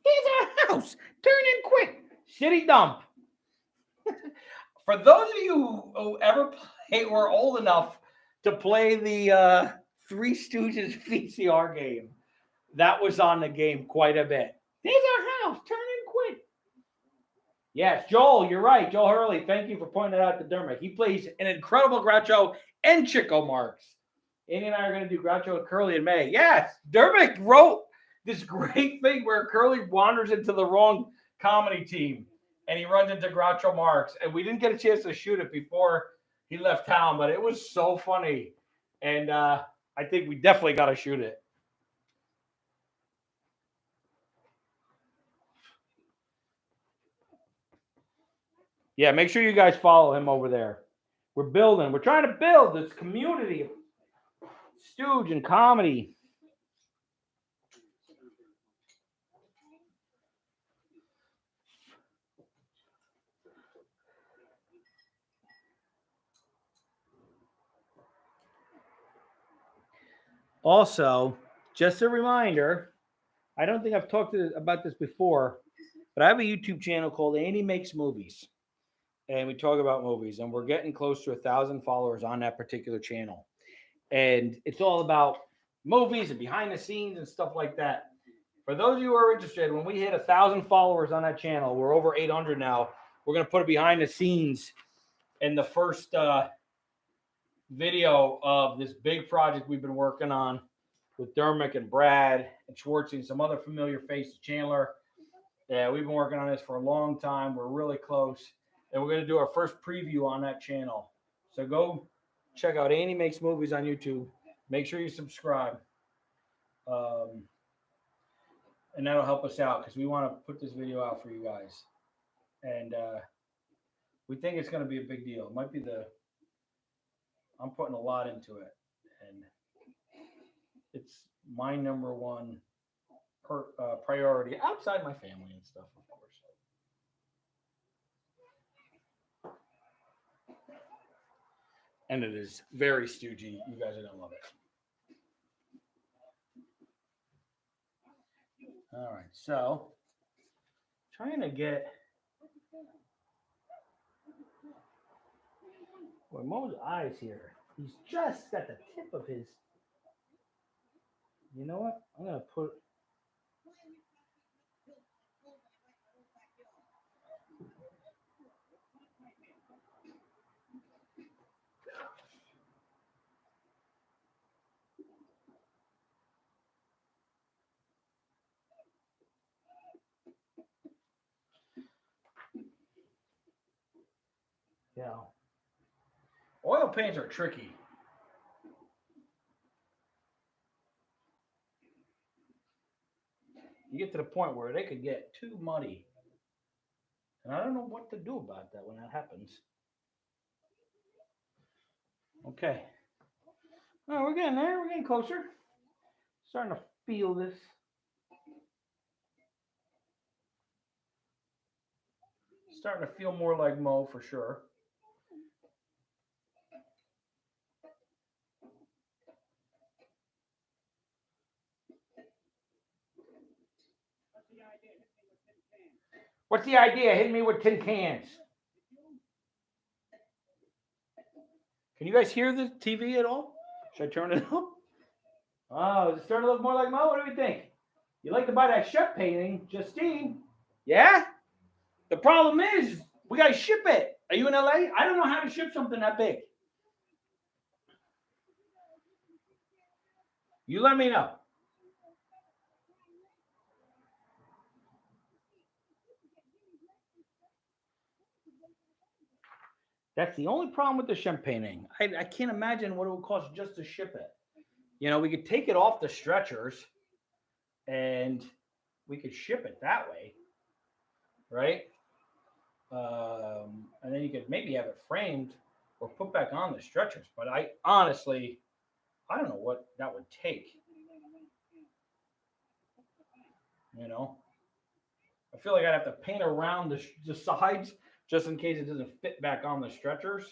Here's our house. Turn in quick. Shitty dump. For those of you who ever play or old enough to play the Three Stooges VCR game, that was on the game quite a bit. There's our house. Turn in quick. Yes, Joel, you're right. Joel Hurley, thank you for pointing that out to Dermot. He plays an incredible Groucho and Chico Marx. Andy and I are going to do Groucho and Curly in May. Yes, Dermot wrote this great thing where Curly wanders into the wrong comedy team and he runs into Groucho Marx. And we didn't get a chance to shoot it before he left town, but it was so funny. And I think we definitely got to shoot it. Yeah, make sure you guys follow him over there. We're building. We're trying to build this community of Stooge and comedy. Also, just a reminder, I don't think I've talked about this before, but I have a YouTube channel called Andy Makes Movies. And we talk about movies, and we're getting close to 1,000 followers on that particular channel. And it's all about movies and behind the scenes and stuff like that. For those of you who are interested, when we hit 1,000 followers on that channel, we're over 800 now. We're going to put it behind the scenes in the first video of this big project we've been working on with Dermot and Brad and Schwartzy and some other familiar faces, Chandler. Yeah, we've been working on this for a long time. We're really close. And we're going to do our first preview on that channel. So go check out Andy Makes Movies on YouTube. Make sure you subscribe. And that'll help us out because we want to put this video out for you guys. And we think it's going to be a big deal. It might be I'm putting a lot into it. And it's my number one priority outside my family and stuff, of course. And it is very stoogey. You guys are going to love it. All right, so trying to get Mo's eyes here. He's just got the tip of his. You know what? I'm gonna put. Yeah. Oil paints are tricky. You get to the point where they could get too muddy. And I don't know what to do about that when that happens. Okay. Oh, we're getting there. We're getting closer. Starting to feel this. Starting to feel more like Mo for sure. What's the idea? Hitting me with tin cans. Can you guys hear the TV at all? Should I turn it up? Oh, is it starting to look more like Mo? What do we think? You like to buy that chef painting, Justine? Yeah? The problem is, we got to ship it. Are you in LA? I don't know how to ship something that big. You let me know. That's the only problem with the chef painting. I can't imagine what it would cost just to ship it. You know, we could take it off the stretchers and we could ship it that way, right? And then you could maybe have it framed or put back on the stretchers. But I honestly, I don't know what that would take. You know, I feel like I'd have to paint around the sides just in case it doesn't fit back on the stretchers.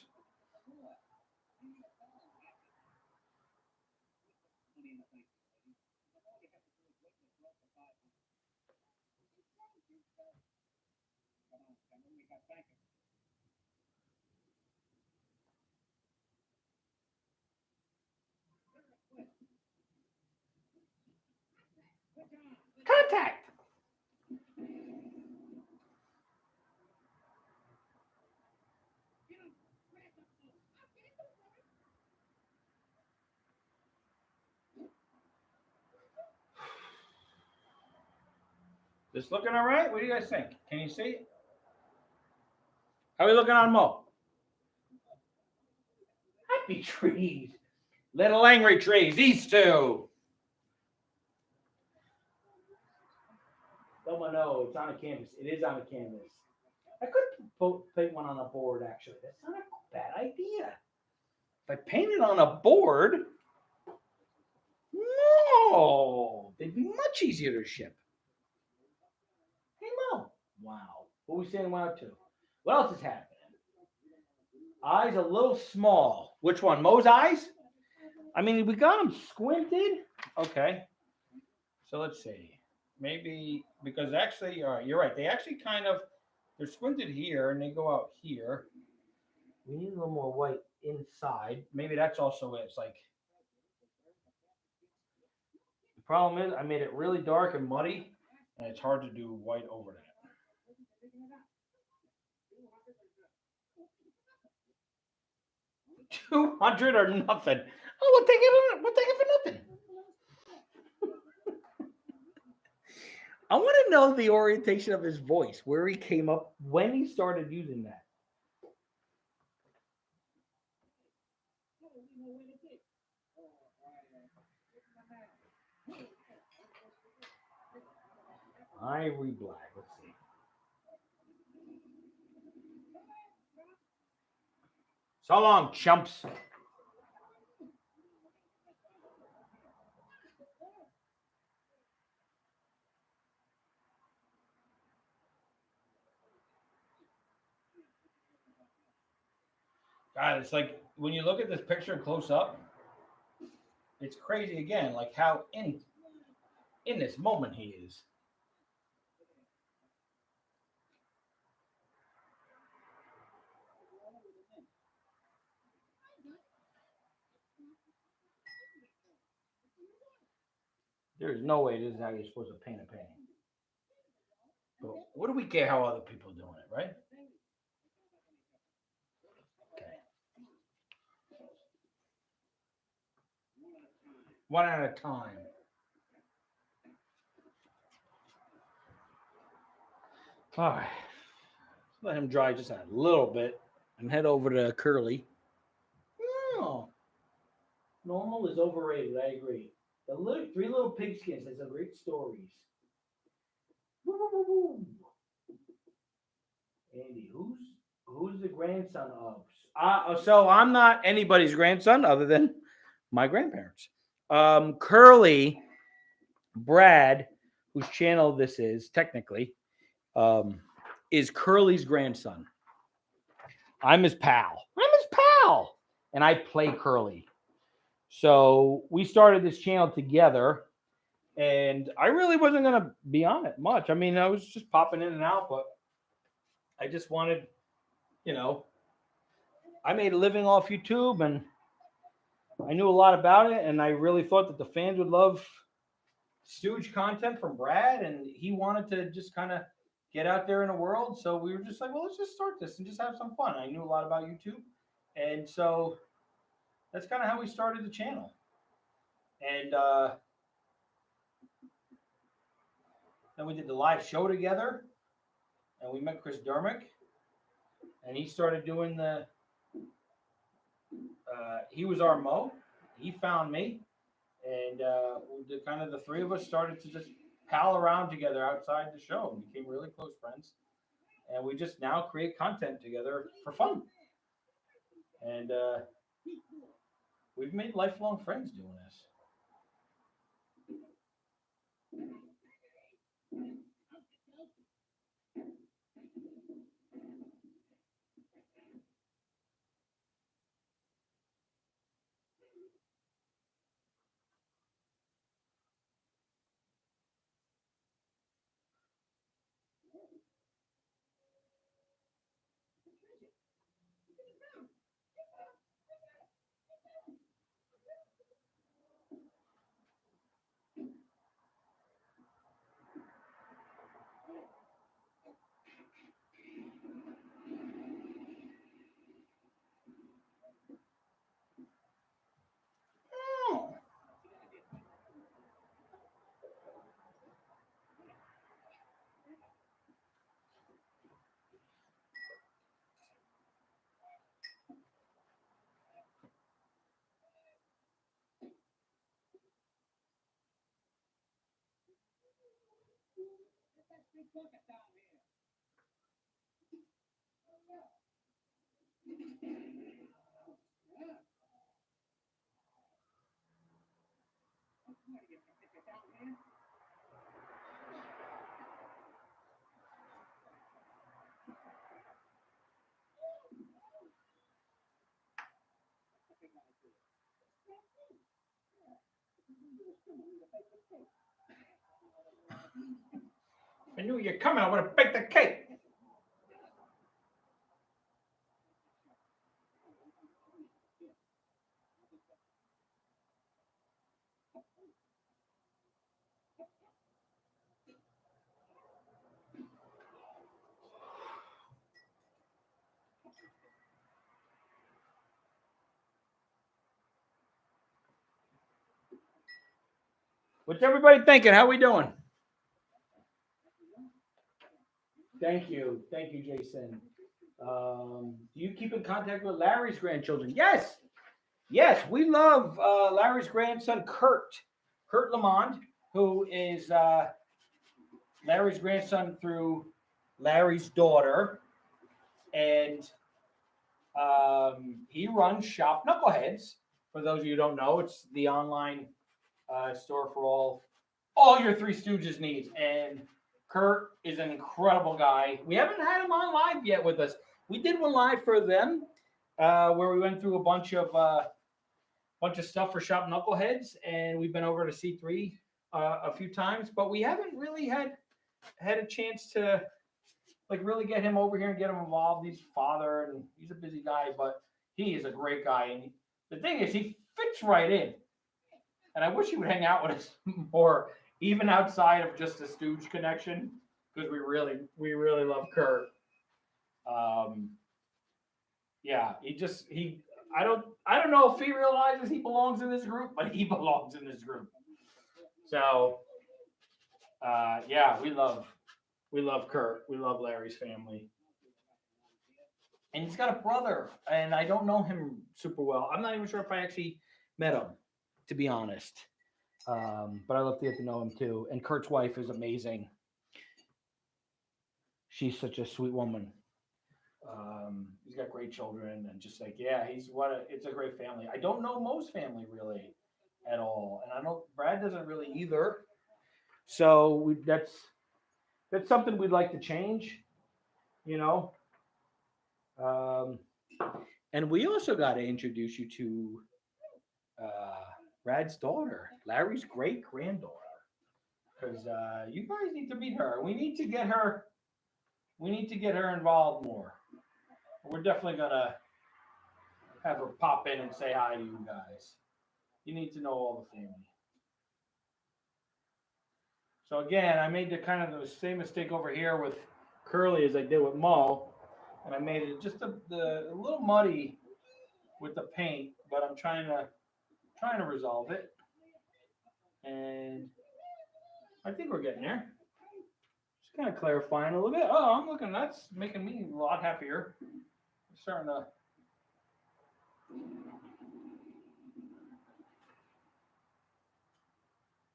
Contact. This looking all right? What do you guys think? Can you see it? How are we looking on Mo? Happy trees. Little angry trees. These two. Someone know it's on a canvas. It is on a canvas. I could paint one on a board, actually. That's not a bad idea. If I painted on a board, no, they'd be much easier to ship. Hey, Mo. Wow. What are we saying wow to? What else is happening? Eyes a little small. Which one? Mo's eyes? I mean, we got them squinted. Okay. So let's see. Maybe because actually, all right, you're right. They actually they're squinted here and they go out here. We need a little more white inside. Maybe that's also it. It's like the problem is I made it really dark and muddy, and it's hard to do white over that. 200 or nothing. Oh, we'll take it. We'll take it for nothing. I want to know the orientation of his voice, where he came up, when he started using that. Ivory black. Let's see. So long, chumps. God, it's like when you look at this picture close up, it's crazy again, like how in this moment he is. There's no way this is how you're supposed to paint a painting. But what do we care how other people are doing it, right? Okay. One at a time. All right. Let him dry just a little bit and head over to Curly. Oh, normal is overrated. I agree. The Three Little Pigskins has some great stories. Woo, woo, woo, woo. Andy, who's the grandson of? So I'm not anybody's grandson other than my grandparents. Curly, Brad, whose channel this is technically, is Curly's grandson. I'm his pal. And I play Curly. So we started this channel together, and I really wasn't going to be on it much. I mean, I was just popping in and out, but I just wanted, you know, I made a living off YouTube, and I knew a lot about it, and I really thought that the fans would love Stooge content from Brad, and he wanted to just kind of get out there in the world. So we were just like, well, let's just start this and just have some fun. I knew a lot about YouTube, and so that's kind of how we started the channel. And then we did the live show together, and we met Chris Dermick, and he started doing the. He was our Mo. He found me, and kind of the three of us started to just pal around together outside the show and became really close friends. And we just now create content together for fun. And we've made lifelong friends doing this. Oh. I knew you're coming. I would have baked the cake. What's everybody thinking? How we doing? Thank you, Jason. Do you keep in contact with Larry's grandchildren? Yes, yes. We love Larry's grandson, Kurt Lamond, who is Larry's grandson through Larry's daughter, and he runs Shop Knuckleheads. For those of you who don't know, it's the online store for all your Three Stooges needs. And Kurt is an incredible guy. We haven't had him on live yet with us. We did one live for them where we went through a bunch of stuff for Shop Knuckleheads, and we've been over to C3 a few times, but we haven't really had a chance to like really get him over here and get him involved. He's father and he's a busy guy, but he is a great guy. And the thing is, he fits right in. And I wish he would hang out with us more, even outside of just a Stooge connection, because we really love Kurt. Yeah, I don't know if he realizes he belongs in this group, but he belongs in this group. So yeah, we love Kurt. We love Larry's family. And he's got a brother, and I don't know him super well. I'm not even sure if I actually met him, to be honest. But I love to get to know him too. And Kurt's wife is amazing. She's such a sweet woman. He's got great children, and just like, yeah, it's a great family. I don't know Mo's family really at all, and I know Brad doesn't really either. So that's something we'd like to change, you know. And we also got to introduce you to Brad's daughter, Larry's great granddaughter, because you guys need to meet her. We need to get her We need to get her involved more. We're definitely gonna have her pop in and say hi to you guys. You need to know all the family. So again, I made the kind of the same mistake over here with Curly as I did with Mo, and I made it just a little muddy with the paint, but I'm trying to resolve it, and I think we're getting there. Just kind of clarifying a little bit. Oh, I'm looking. That's making me a lot happier. I'm starting to.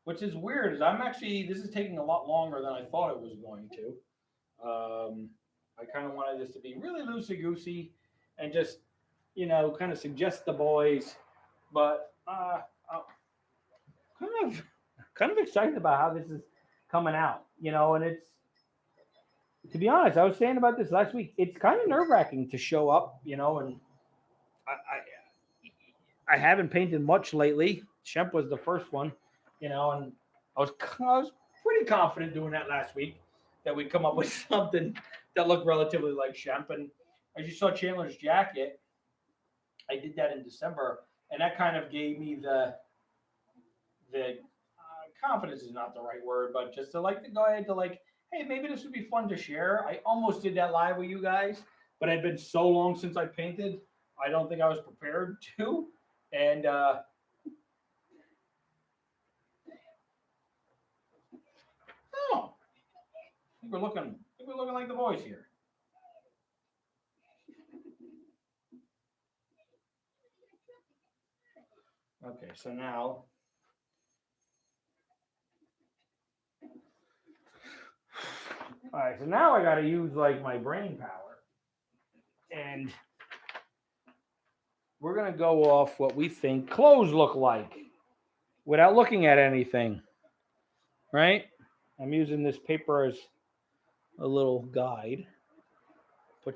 Which is weird, is this is taking a lot longer than I thought it was going to. I kind of wanted this to be really loosey-goosey and just, kind of suggest the boys. But I'm kind of excited about how this is coming out, and it's, to be honest, I was saying about this last week, it's kind of nerve-wracking to show up, and I haven't painted much lately. Shemp was the first one. And I was pretty confident doing that last week that we'd come up with something that looked relatively like Shemp. And as you saw Chandler's jacket, I did that in December, and that kind of gave me the confidence is not the right word, but just to go ahead to hey, maybe this would be fun to share. I almost did that live with you guys, but it had been so long since I painted, I don't think I was prepared to. And I think we're looking like the boys here. Okay, so now all right, so now I got to use my brain power, and we're gonna go off what we think clothes look like without looking at anything, right? I'm using this paper as a little guide.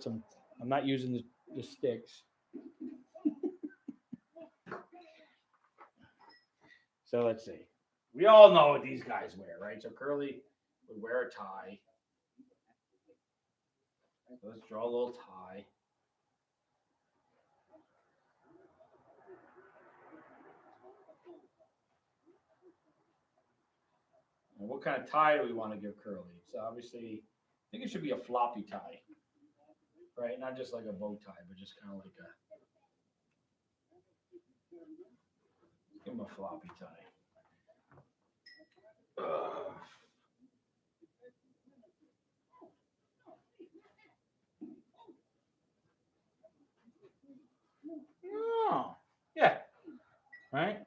I'm not using the sticks. So let's see. We all know what these guys wear, right? So Curly would wear a tie. So let's draw a little tie. And what kind of tie do we want to give Curly? So obviously, I think it should be a floppy tie, right? Not just like a bow tie, but just kind of like give him a floppy tie. Oh, yeah, right?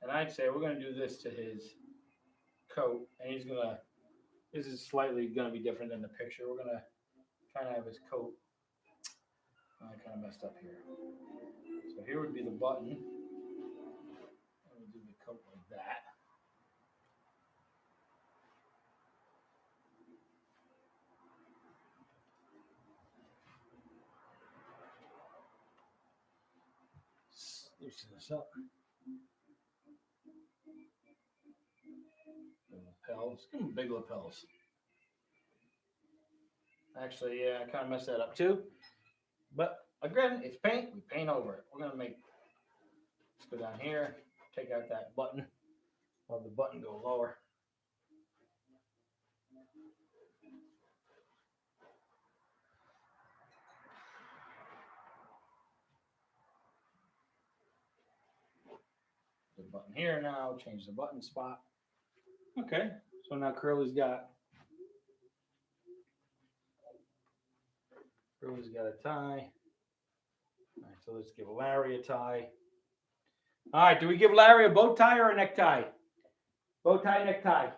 And I'd say we're going to do this to his coat, and this is slightly going to be different than the picture. We're going to try to have his coat. I kind of messed up here. So here would be the button. And we'll do the coat like that. Loosen this up. The lapels. Give him big lapels. Actually, yeah, I kind of messed that up too. But again, it's paint. We paint over it. We're going to let's go down here, take out that button. Have the button go lower. The button here now, change the button spot. Okay, so now Curly's got a tie. All right, so let's give Larry a tie. All right, do we give Larry a bow tie or a necktie? Bow tie, necktie.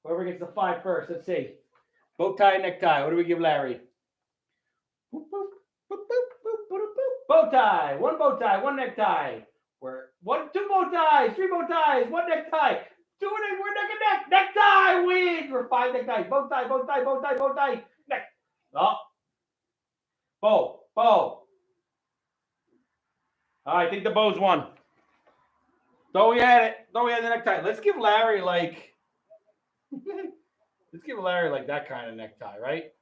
Whoever gets the 5 first, let's see. Bow tie, necktie. What do we give Larry? Boop, boop, boop, boop, boop, boop, boop. Bow tie. 1 bow tie, 1 necktie. We're 2 bow ties, 3 bow ties, 1 necktie. We're neck and neck. Necktie wins. We're 5 neckties. Bow tie, bow tie, bow tie, bow tie. Neck. Oh. Bow. All right, I think the bow's won. Though we had the necktie. Let's give Larry Let's give Larry like that kind of necktie, right?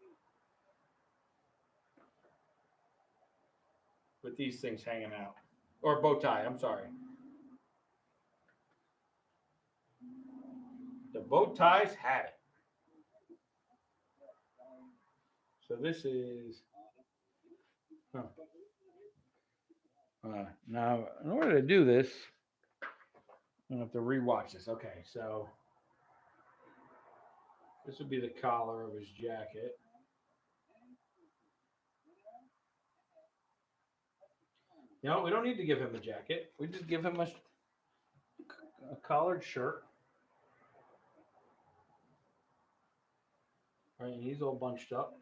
With these things hanging out. Or bow tie, I'm sorry. The bow ties had it. So this is... Huh. Now, in order to do this, I'm going to have to rewatch this. Okay, so this would be the collar of his jacket. You know, we don't need to give him a jacket. We just give him a collared shirt. All right, and he's all bunched up.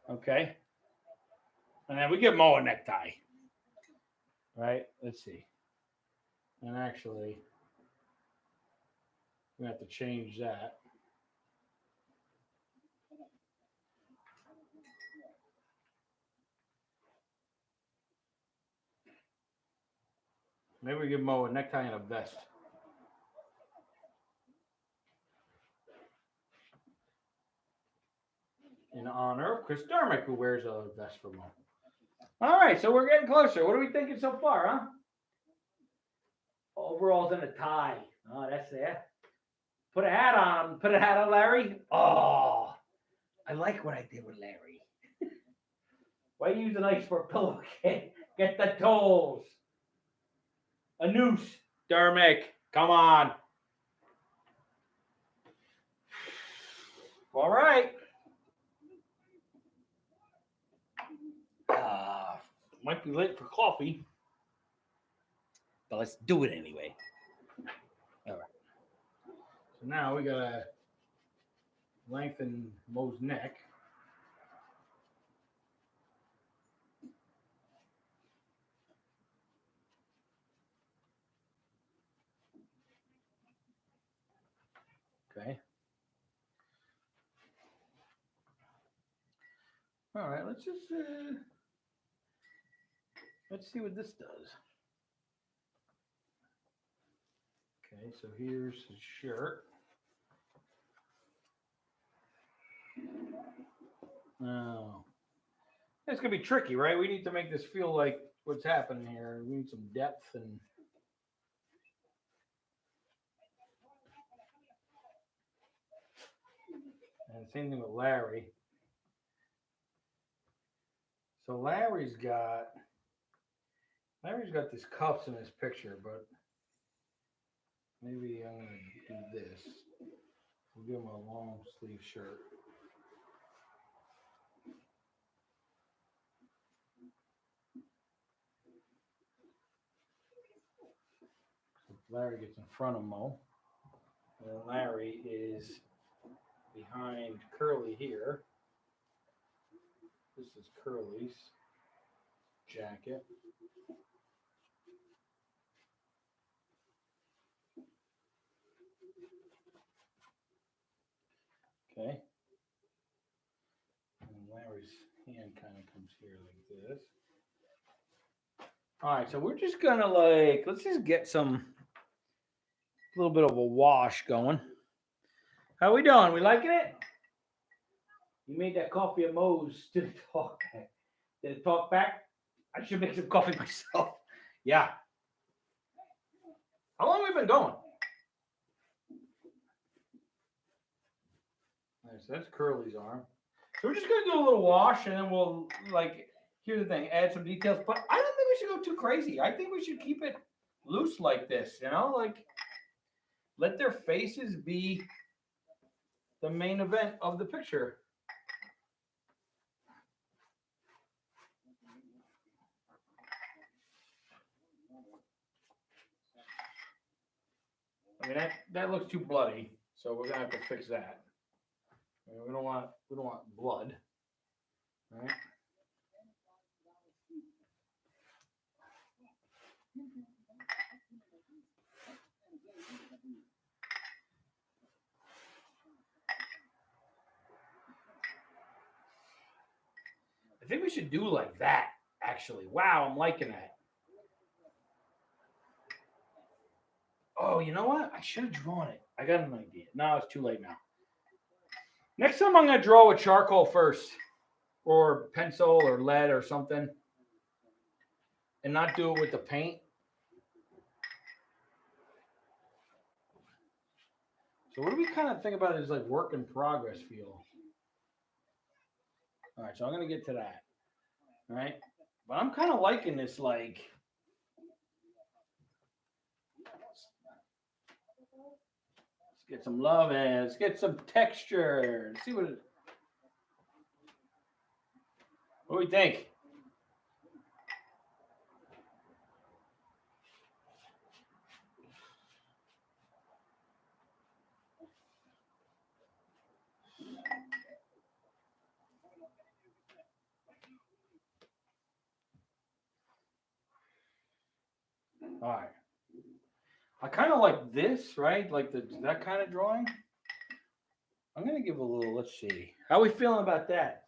Okay. And then we give Mo a necktie. Right? Let's see. And actually, we have to change that. Maybe we give Mo a necktie and a vest. In honor of Chris Darmick, who wears a vest for Mo. All right, so we're getting closer. What are we thinking so far, huh? Overalls and a tie. Oh, that's there. Put a hat on. Put a hat on Larry. Oh, I like what I did with Larry. Why use an ice for a pillowcase? Get the tolls. A noose. Dermick, come on. All right. Might be late for coffee, but let's do it anyway. All right. So now we gotta lengthen Mo's neck. Okay. All right. Let's just let's see what this does. Okay, so here's his shirt. Oh. It's going to be tricky, right? We need to make this feel like what's happening here. We need some depth and... And same thing with Larry. So Larry's got these cuffs in his picture, but maybe I'm going to do this. We'll give him a long sleeve shirt. So Larry gets in front of Mo. And then Larry is behind Curly here. This is Curly's jacket. Okay. And Larry's hand kind of comes here like this. All right, so we're just gonna let's just get a little bit of a wash going. How we doing? We liking it? You made that coffee at Mo's. Did it talk back? Did it talk back? I should make some coffee myself. Yeah. How long have we been going? Right, so that's Curly's arm. So we're just gonna do a little wash, and then we'll here's the thing, add some details. But I don't think we should go too crazy. I think we should keep it loose like this, let their faces be the main event of the picture. I mean that looks too bloody, so we're gonna have to fix that. We don't want blood, right? I think we should do like that, actually. Wow, I'm liking that. Oh, you know what? I should have drawn it. I got an idea. No, it's too late now. Next time I'm going to draw with charcoal first, or pencil or lead or something, and not do it with the paint. So what do we kind of think about as like work in progress feel? All right, so I'm going to get to that. All right. But I'm kind of liking this, like, let's get some love in. Let's get some texture. Let's see what do we think? All right. I kind of like this, right? Like that kind of drawing. I'm going to give a little, let's see. How are we feeling about that?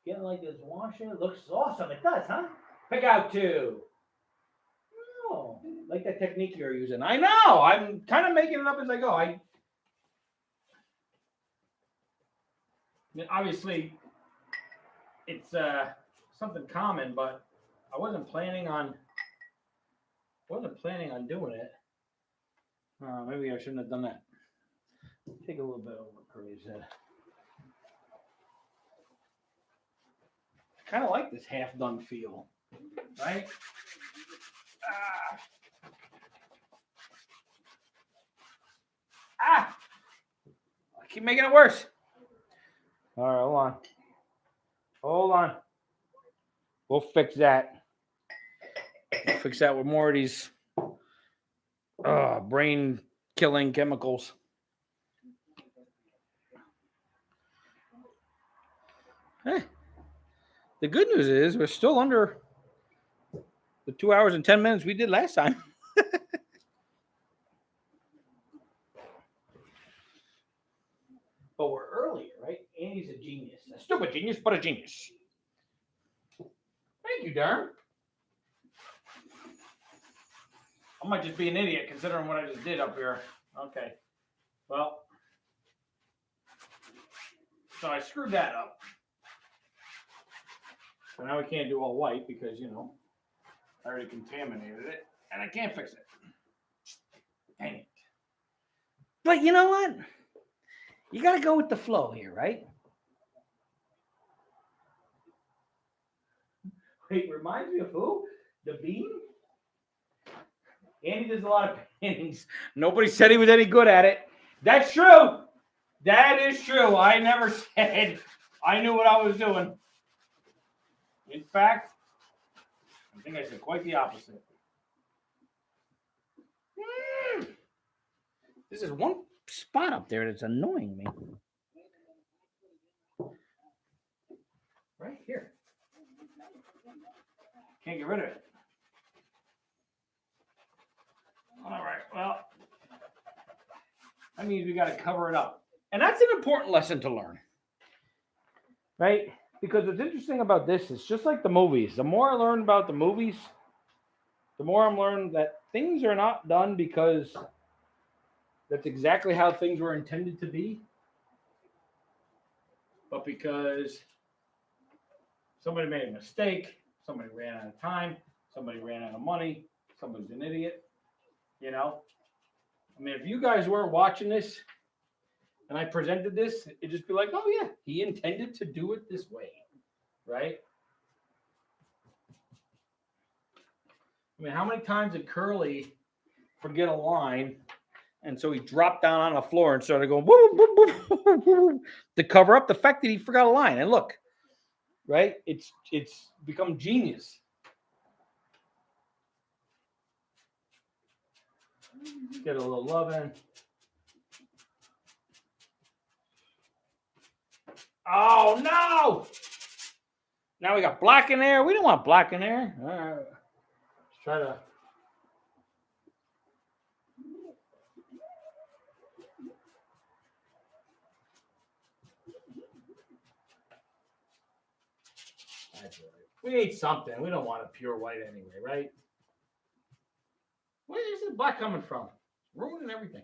Getting like this washing. It looks awesome. It does, huh? Pick out two. Oh, like that technique you're using. I know. I'm kind of making it up as I go. I mean, obviously, it's something common, but I wasn't planning on doing it. Maybe I shouldn't have done that. Take a little bit over Curly's head. I kind of like this half done feel, right? I keep making it worse. All right, hold on. We'll fix that. We'll fix that with more of these brain killing chemicals. Hey, the good news is we're still under the 2 hours and 10 minutes we did last time. But we're earlier, right? Andy's a genius. A stupid genius, but a genius. Thank you, Darren. I might just be an idiot considering what I just did up here. Okay. Well, so I screwed that up. So now we can't do all white because, you know, I already contaminated it and I can't fix it. Dang it. But you know what? You got to go with the flow here, right? Wait, reminds me of who? The Bean? Andy does a lot of paintings. Nobody said he was any good at it. That's true. That is true. I never said I knew what I was doing. In fact, I think I said quite the opposite. This is one spot up there that's annoying me. Right here. Can't get rid of it. All right, well, that means we got to cover it up. And that's an important lesson to learn. Right? Because what's interesting about this is just like the movies. The more I learn about the movies, the more I'm learning that things are not done because that's exactly how things were intended to be, but because somebody made a mistake, somebody ran out of time, somebody ran out of money, somebody's an idiot, you know? I mean, if you guys weren't watching this and I presented this, it'd just be like, oh yeah, he intended to do it this way, right? I mean, how many times did Curly forget a line? And so he dropped down on the floor and started going woo, woo, woo, woo, woo, to cover up the fact that he forgot a line. And look, right? It's become genius. Get a little love in. Oh no! Now we got black in there. We don't want black in there. All right. Let's try to. We need something. We don't want a pure white anyway, right? Where is the black coming from? Ruining everything.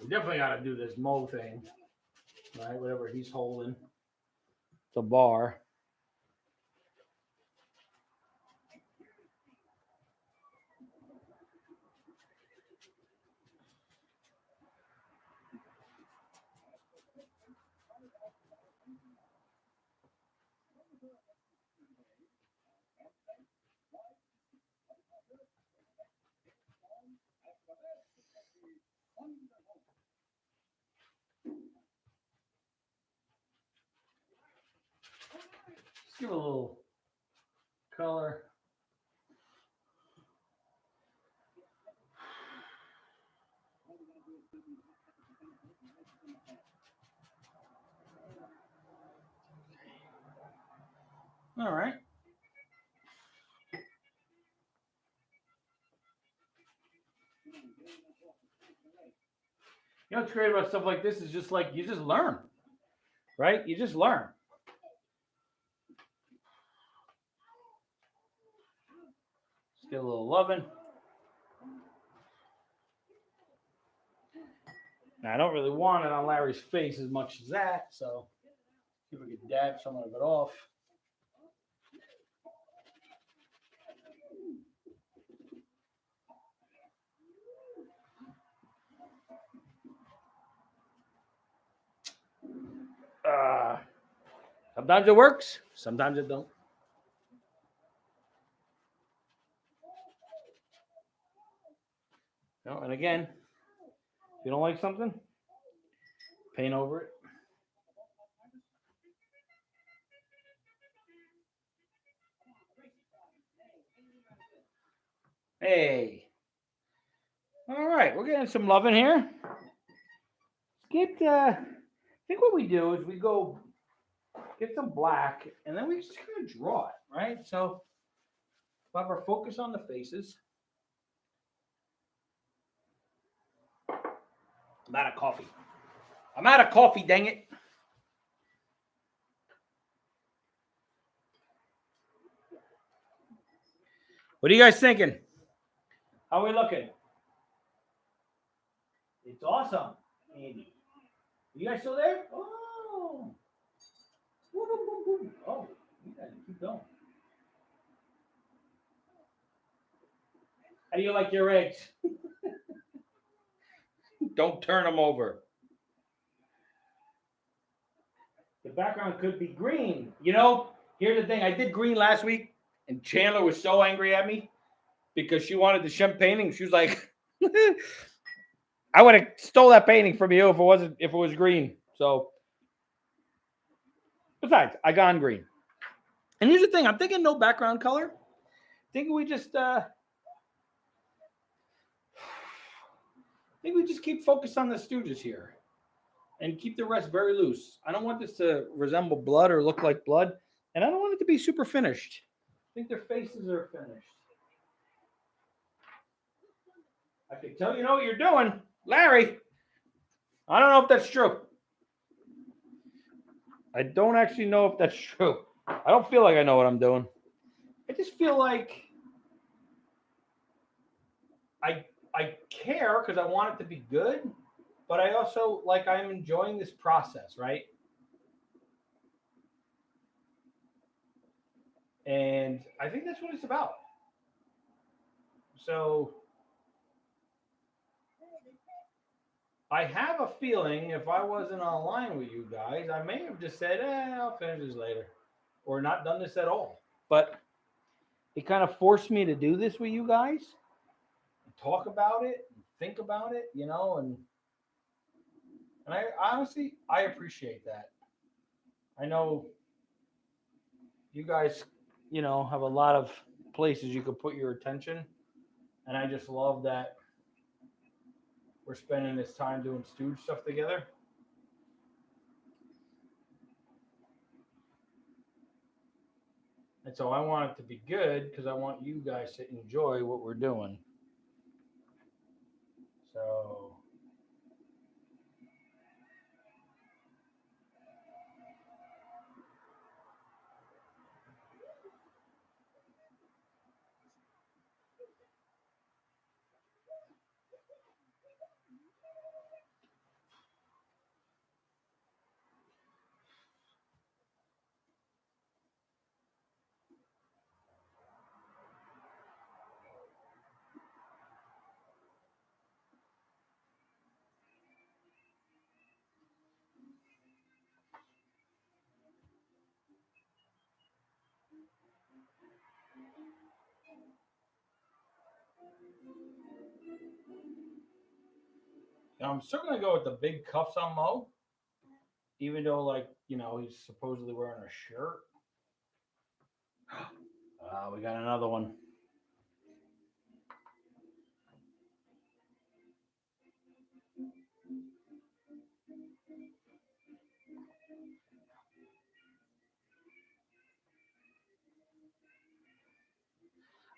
You definitely got to do this Mo thing, right? Whatever he's holding. The bar. Let's give it a little color. All right. You know what's great about stuff like this is just like you just learn, right? You just learn. Let's get a little loving. Now, I don't really want it on Larry's face as much as that, so see if we can dab some of it off. Sometimes it works, sometimes it don't. No, and again, if you don't like something, paint over it. Hey. All right, we're getting some love in here. I think what we do is we go get some black, and then we just kind of draw it, right? So we'll have our focus on the faces. I'm out of coffee. I'm out of coffee, dang it. What are you guys thinking? How are we looking? It's awesome, Andy. You guys still there? Oh. Oh, you guys keep going. How do you like your eggs? Don't turn them over. The background could be green. You know, here's the thing. I did green last week, and Chandler was so angry at me because she wanted the Shem painting. She was like, I would have stole that painting from you if it was green. So besides, I gone green. And here's the thing, I'm thinking no background color. Think we just keep focused on the Stooges here and keep the rest very loose. I don't want this to resemble blood or look like blood, and I don't want it to be super finished. I think their faces are finished. I can tell you know what you're doing, Larry. I don't know if that's true. I don't actually know if that's true. I don't feel like I know what I'm doing. I just feel like I care because I want it to be good, but I also like I'm enjoying this process, right? And I think that's what it's about. So I have a feeling if I wasn't online with you guys, I may have just said, I'll finish this later, or not done this at all. But it kind of forced me to do this with you guys, talk about it, think about it, you know, and I honestly, I appreciate that. I know you guys, you know, have a lot of places you could put your attention. And I just love that we're spending this time doing Stooge stuff together. And so I want it to be good because I want you guys to enjoy what we're doing. So Now, I'm still gonna go with the big cuffs on Mo, even though, like, he's supposedly wearing a shirt. We got another one.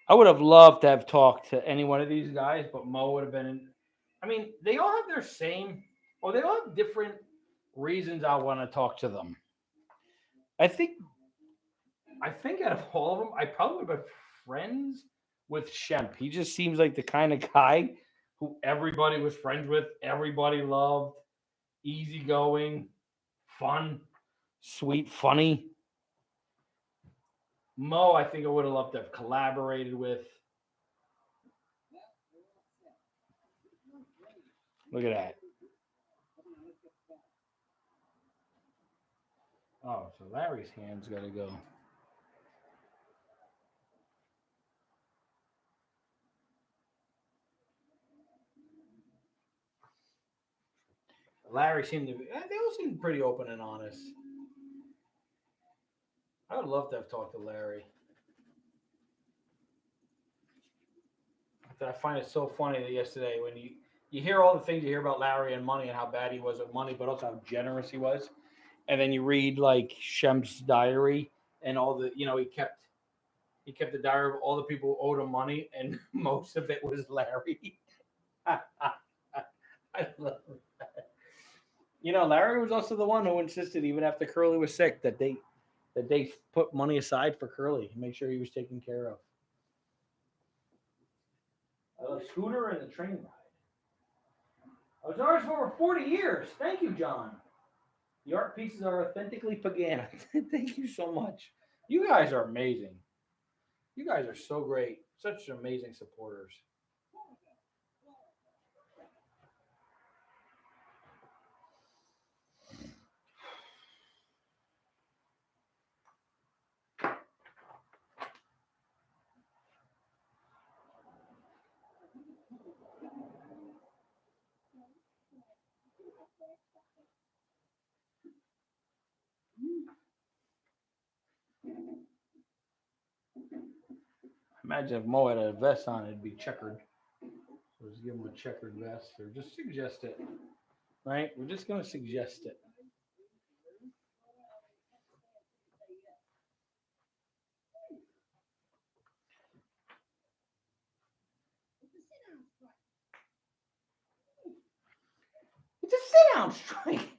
I would have loved to have talked to any one of these guys, but Mo would have been. I mean, they all have their same, or they all have different reasons I want to talk to them. I think out of all of them, I probably would have been friends with Shemp. He just seems like the kind of guy who everybody was friends with, everybody loved, easygoing, fun, sweet, funny. Mo, I think I would have loved to have collaborated with. Look at that. Oh, so Larry's hand's got to go. Larry seemed to be, they all seemed pretty open and honest. I would love to have talked to Larry. I find it so funny that yesterday when you hear all the things you hear about Larry and money and how bad he was with money, but also how generous he was. And then you read like Shemp's diary and all the, he kept the diary of all the people who owed him money, and most of it was Larry. I love that. Larry was also the one who insisted, even after Curly was sick, that they put money aside for Curly, make sure he was taken care of. I love Scooter and the train ride. I was artist for over 40 years. Thank you, John. The art pieces are authentically Pagana. Thank you so much. You guys are amazing. You guys are so great. Such amazing supporters. Imagine if Mo had a vest on, it'd be checkered. So let's give him a checkered vest, or just suggest it. Right? We're just going to suggest it. It's a sit-down strike.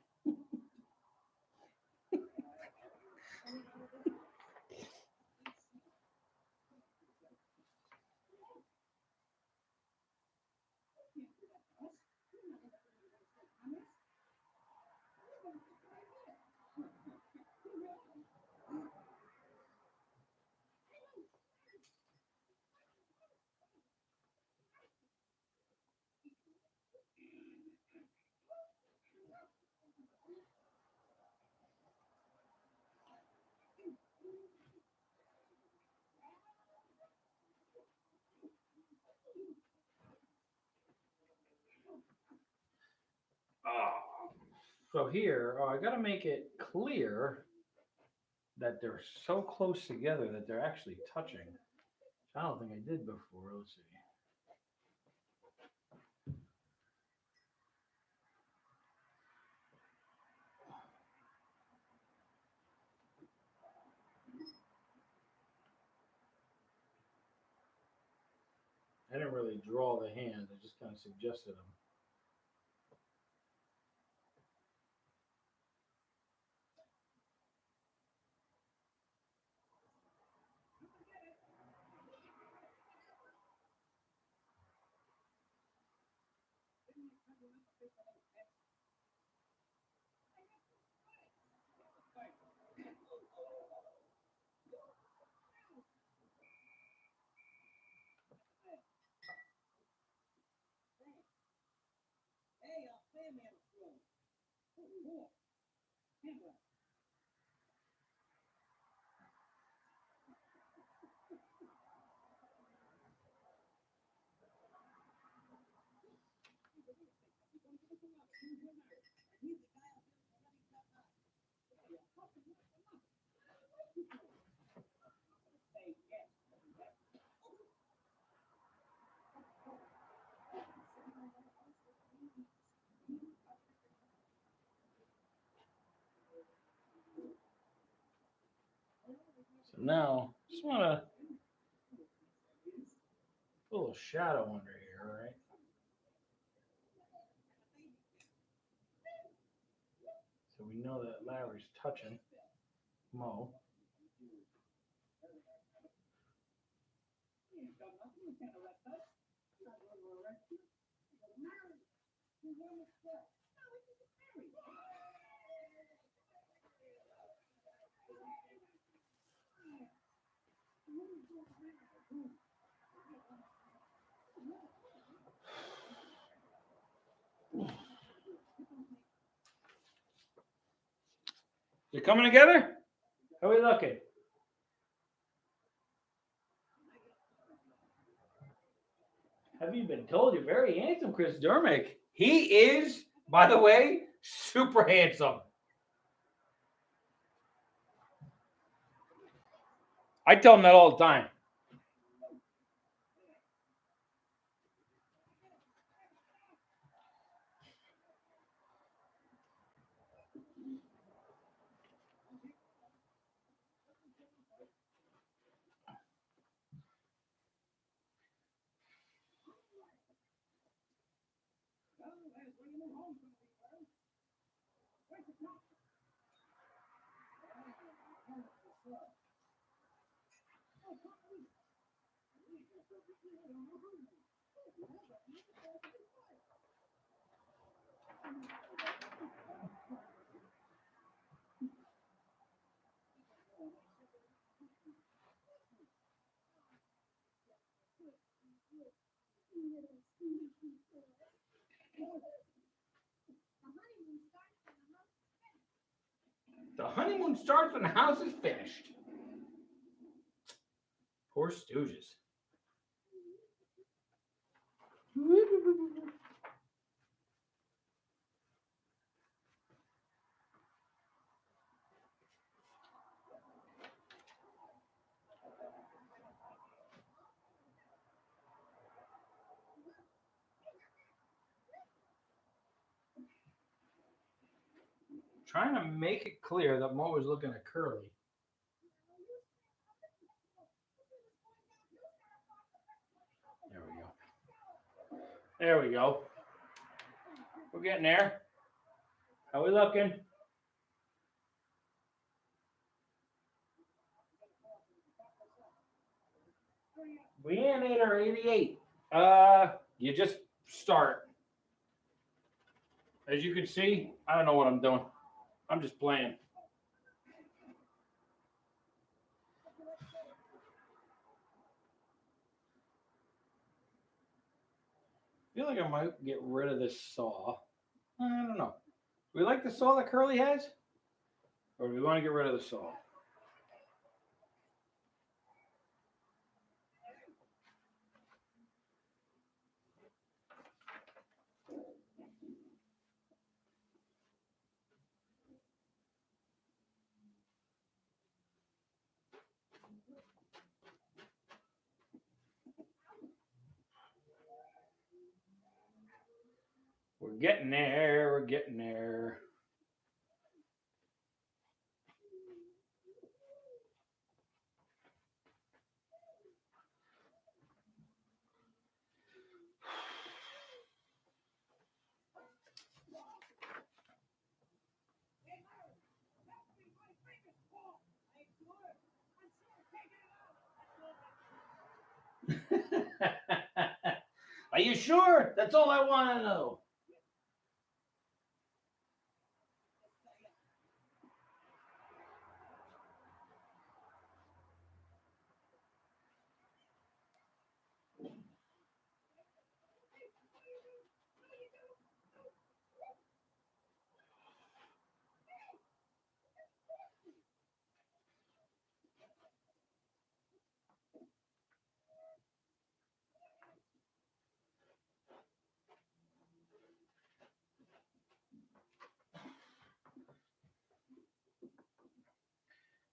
So here, I got to make it clear that they're so close together that they're actually touching. I don't think I did before. Let's see. I didn't really draw the hand. I just kind of suggested them. So now, just want to put a little shadow under here, all right? So we know that Lowry's touching Mo. Is it coming together? How are we looking? Have you been told you're very handsome, Chris Dermick? He is, by the way, super handsome. I tell him that all the time. The honeymoon starts when the house is finished. Poor Stooges. Trying to make it clear that Mo is looking at Curly. There we go. There we go. We're getting there. How we looking? Leanne 8 or 88. You just start. As you can see, I don't know what I'm doing. I'm just playing. I feel like I might get rid of this saw. I don't know. We like the saw that Curly has? Or do we want to get rid of the saw? We're getting there. We're getting there. Are you sure? That's all I want to know.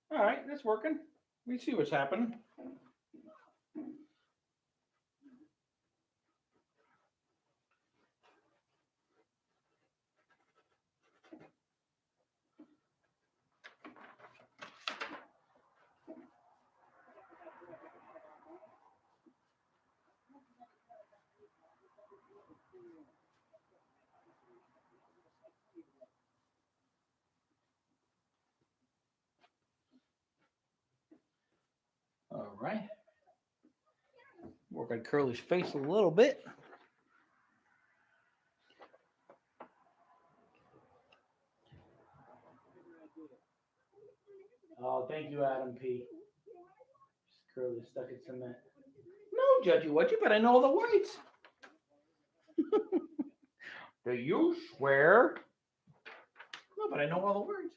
All right, that's working. We see what's happening. Work on Curly's face a little bit. Oh, thank you, Adam P. Curly stuck in cement. No, Judgy Wudgy, but I know all the words. Do you swear? No, but I know all the words.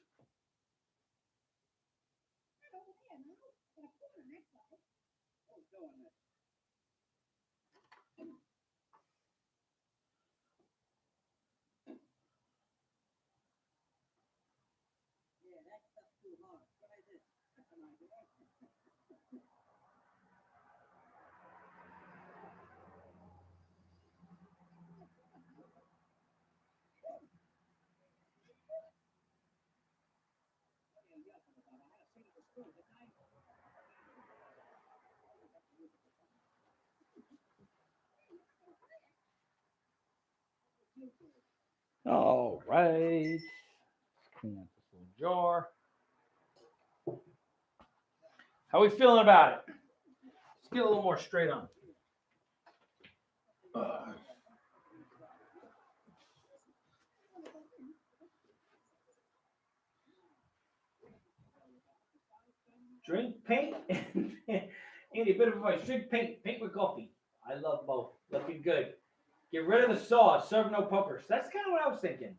All right. Let's clean up this little jar. How are we feeling about it? Let's get a little more straight on. Drink paint. Andy, a bit of advice. Drink paint. Paint with coffee. I love both. Looking good. Get rid of the sauce. Serve no puckers. That's kind of what I was thinking.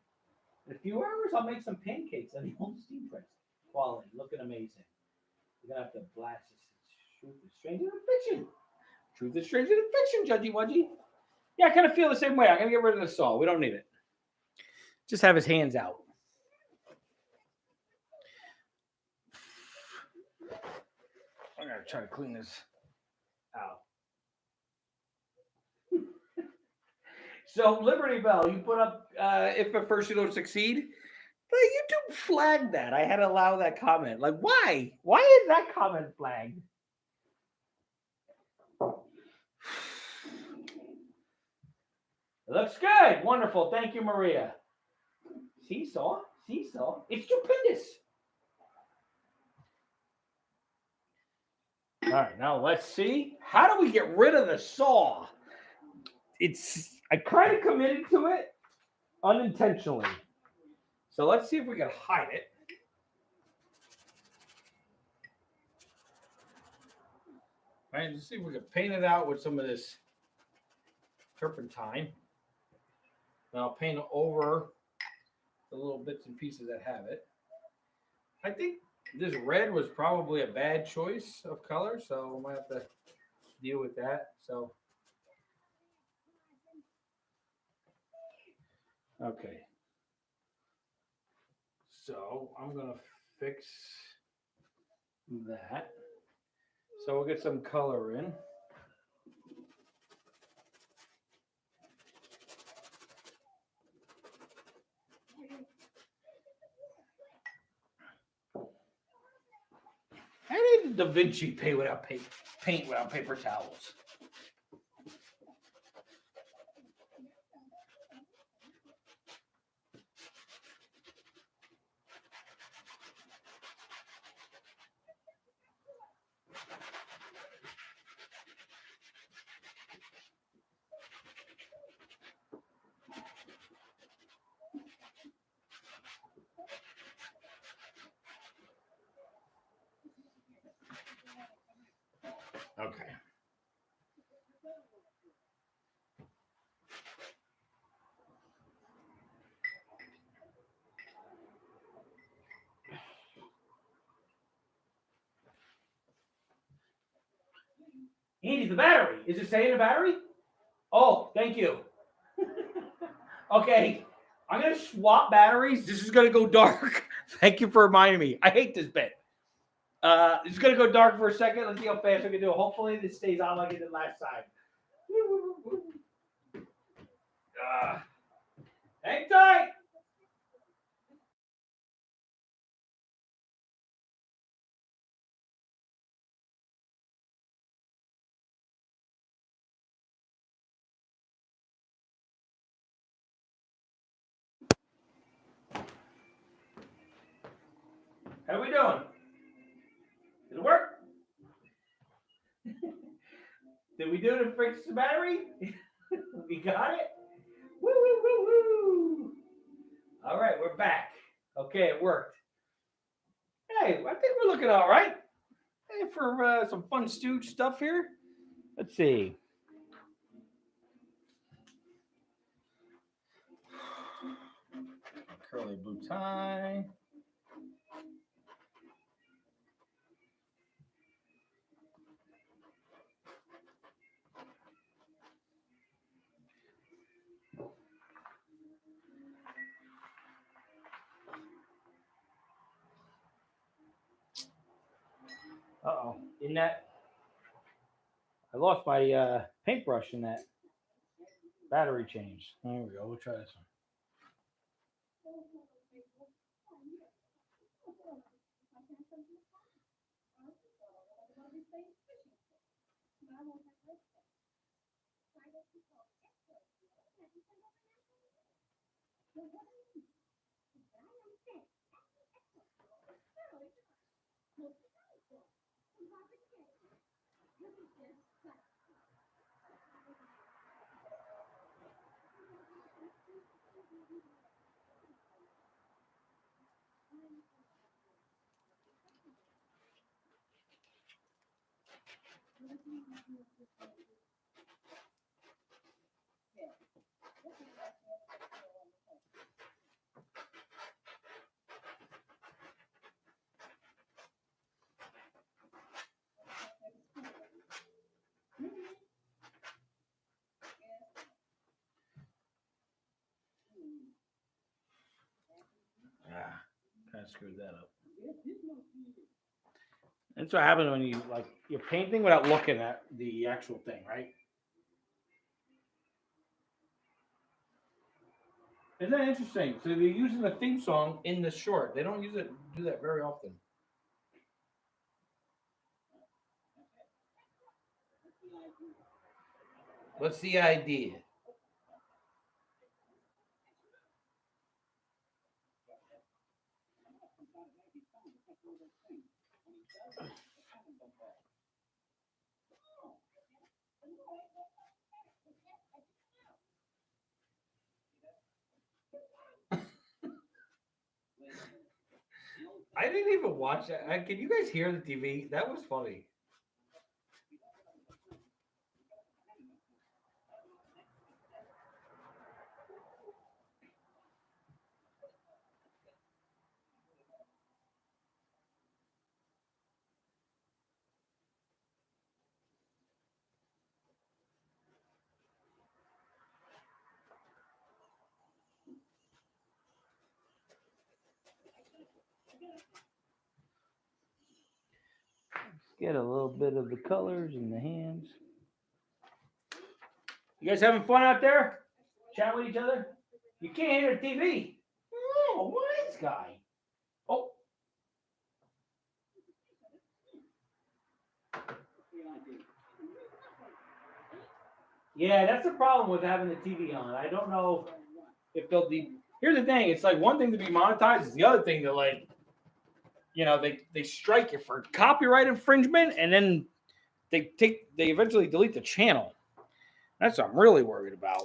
In a few hours, I'll make some pancakes on the old steam press. Quality. Looking amazing. You're going to have to blast this. Truth is stranger than fiction. Truth is stranger than fiction, Judgy Wudgy. Yeah, I kind of feel the same way. I'm going to get rid of the saw. We don't need it. Just have his hands out. I'm going to try to clean this out. So, Liberty Bell, you put up, if at first you don't succeed, but YouTube flagged that. I had to allow that comment. Like, why? Why is that comment flagged? It looks good. Wonderful. Thank you, Maria. Seesaw. Seesaw. It's stupendous. All right, now let's see. How do we get rid of the saw? I kind of committed to it unintentionally. So let's see if we can hide it. All right, let's see if we can paint it out with some of this turpentine. And I'll paint it over the little bits and pieces that have it. I think this red was probably a bad choice of color, so I might have to deal with that. So, okay. So I'm gonna fix that. So we'll get some color in. I need Da Vinci paint without paper towels. Okay. Andy, the battery. Is it saying the battery? Oh, thank you. Okay. I'm going to swap batteries. This is going to go dark. Thank you for reminding me. I hate this bit. It's going to go dark for a second. Let's see how fast I can do it. Hopefully this stays on like it did last time. Hang tight. How are we doing? Did it work? Did we do it to fix the battery? We got it? Woo, woo, woo, woo. All right, we're back. Okay, it worked. Hey, I think we're looking all right. Hey, for some fun Stooge stuff here. Let's see. Curly blue tie. Uh-oh. In that, I lost my paintbrush in that battery change. There we go. We'll try this one. Kind of screwed that up. That's what happens when you you're painting without looking at the actual thing, right? Isn't that interesting? So they're using the theme song in the short. They don't do that very often. What's the idea? I didn't even watch that. Can you guys hear the TV? That was funny. Get a little bit of the colors in the hands. You guys having fun out there? Chat with each other? You can't hear the TV. Oh, what is this guy? Oh. Yeah, that's the problem with having the TV on. I don't know if they'll be. Here's the thing: it's like one thing to be monetized, is the other thing to they strike you for copyright infringement, and then they eventually delete the channel. That's what I'm really worried about.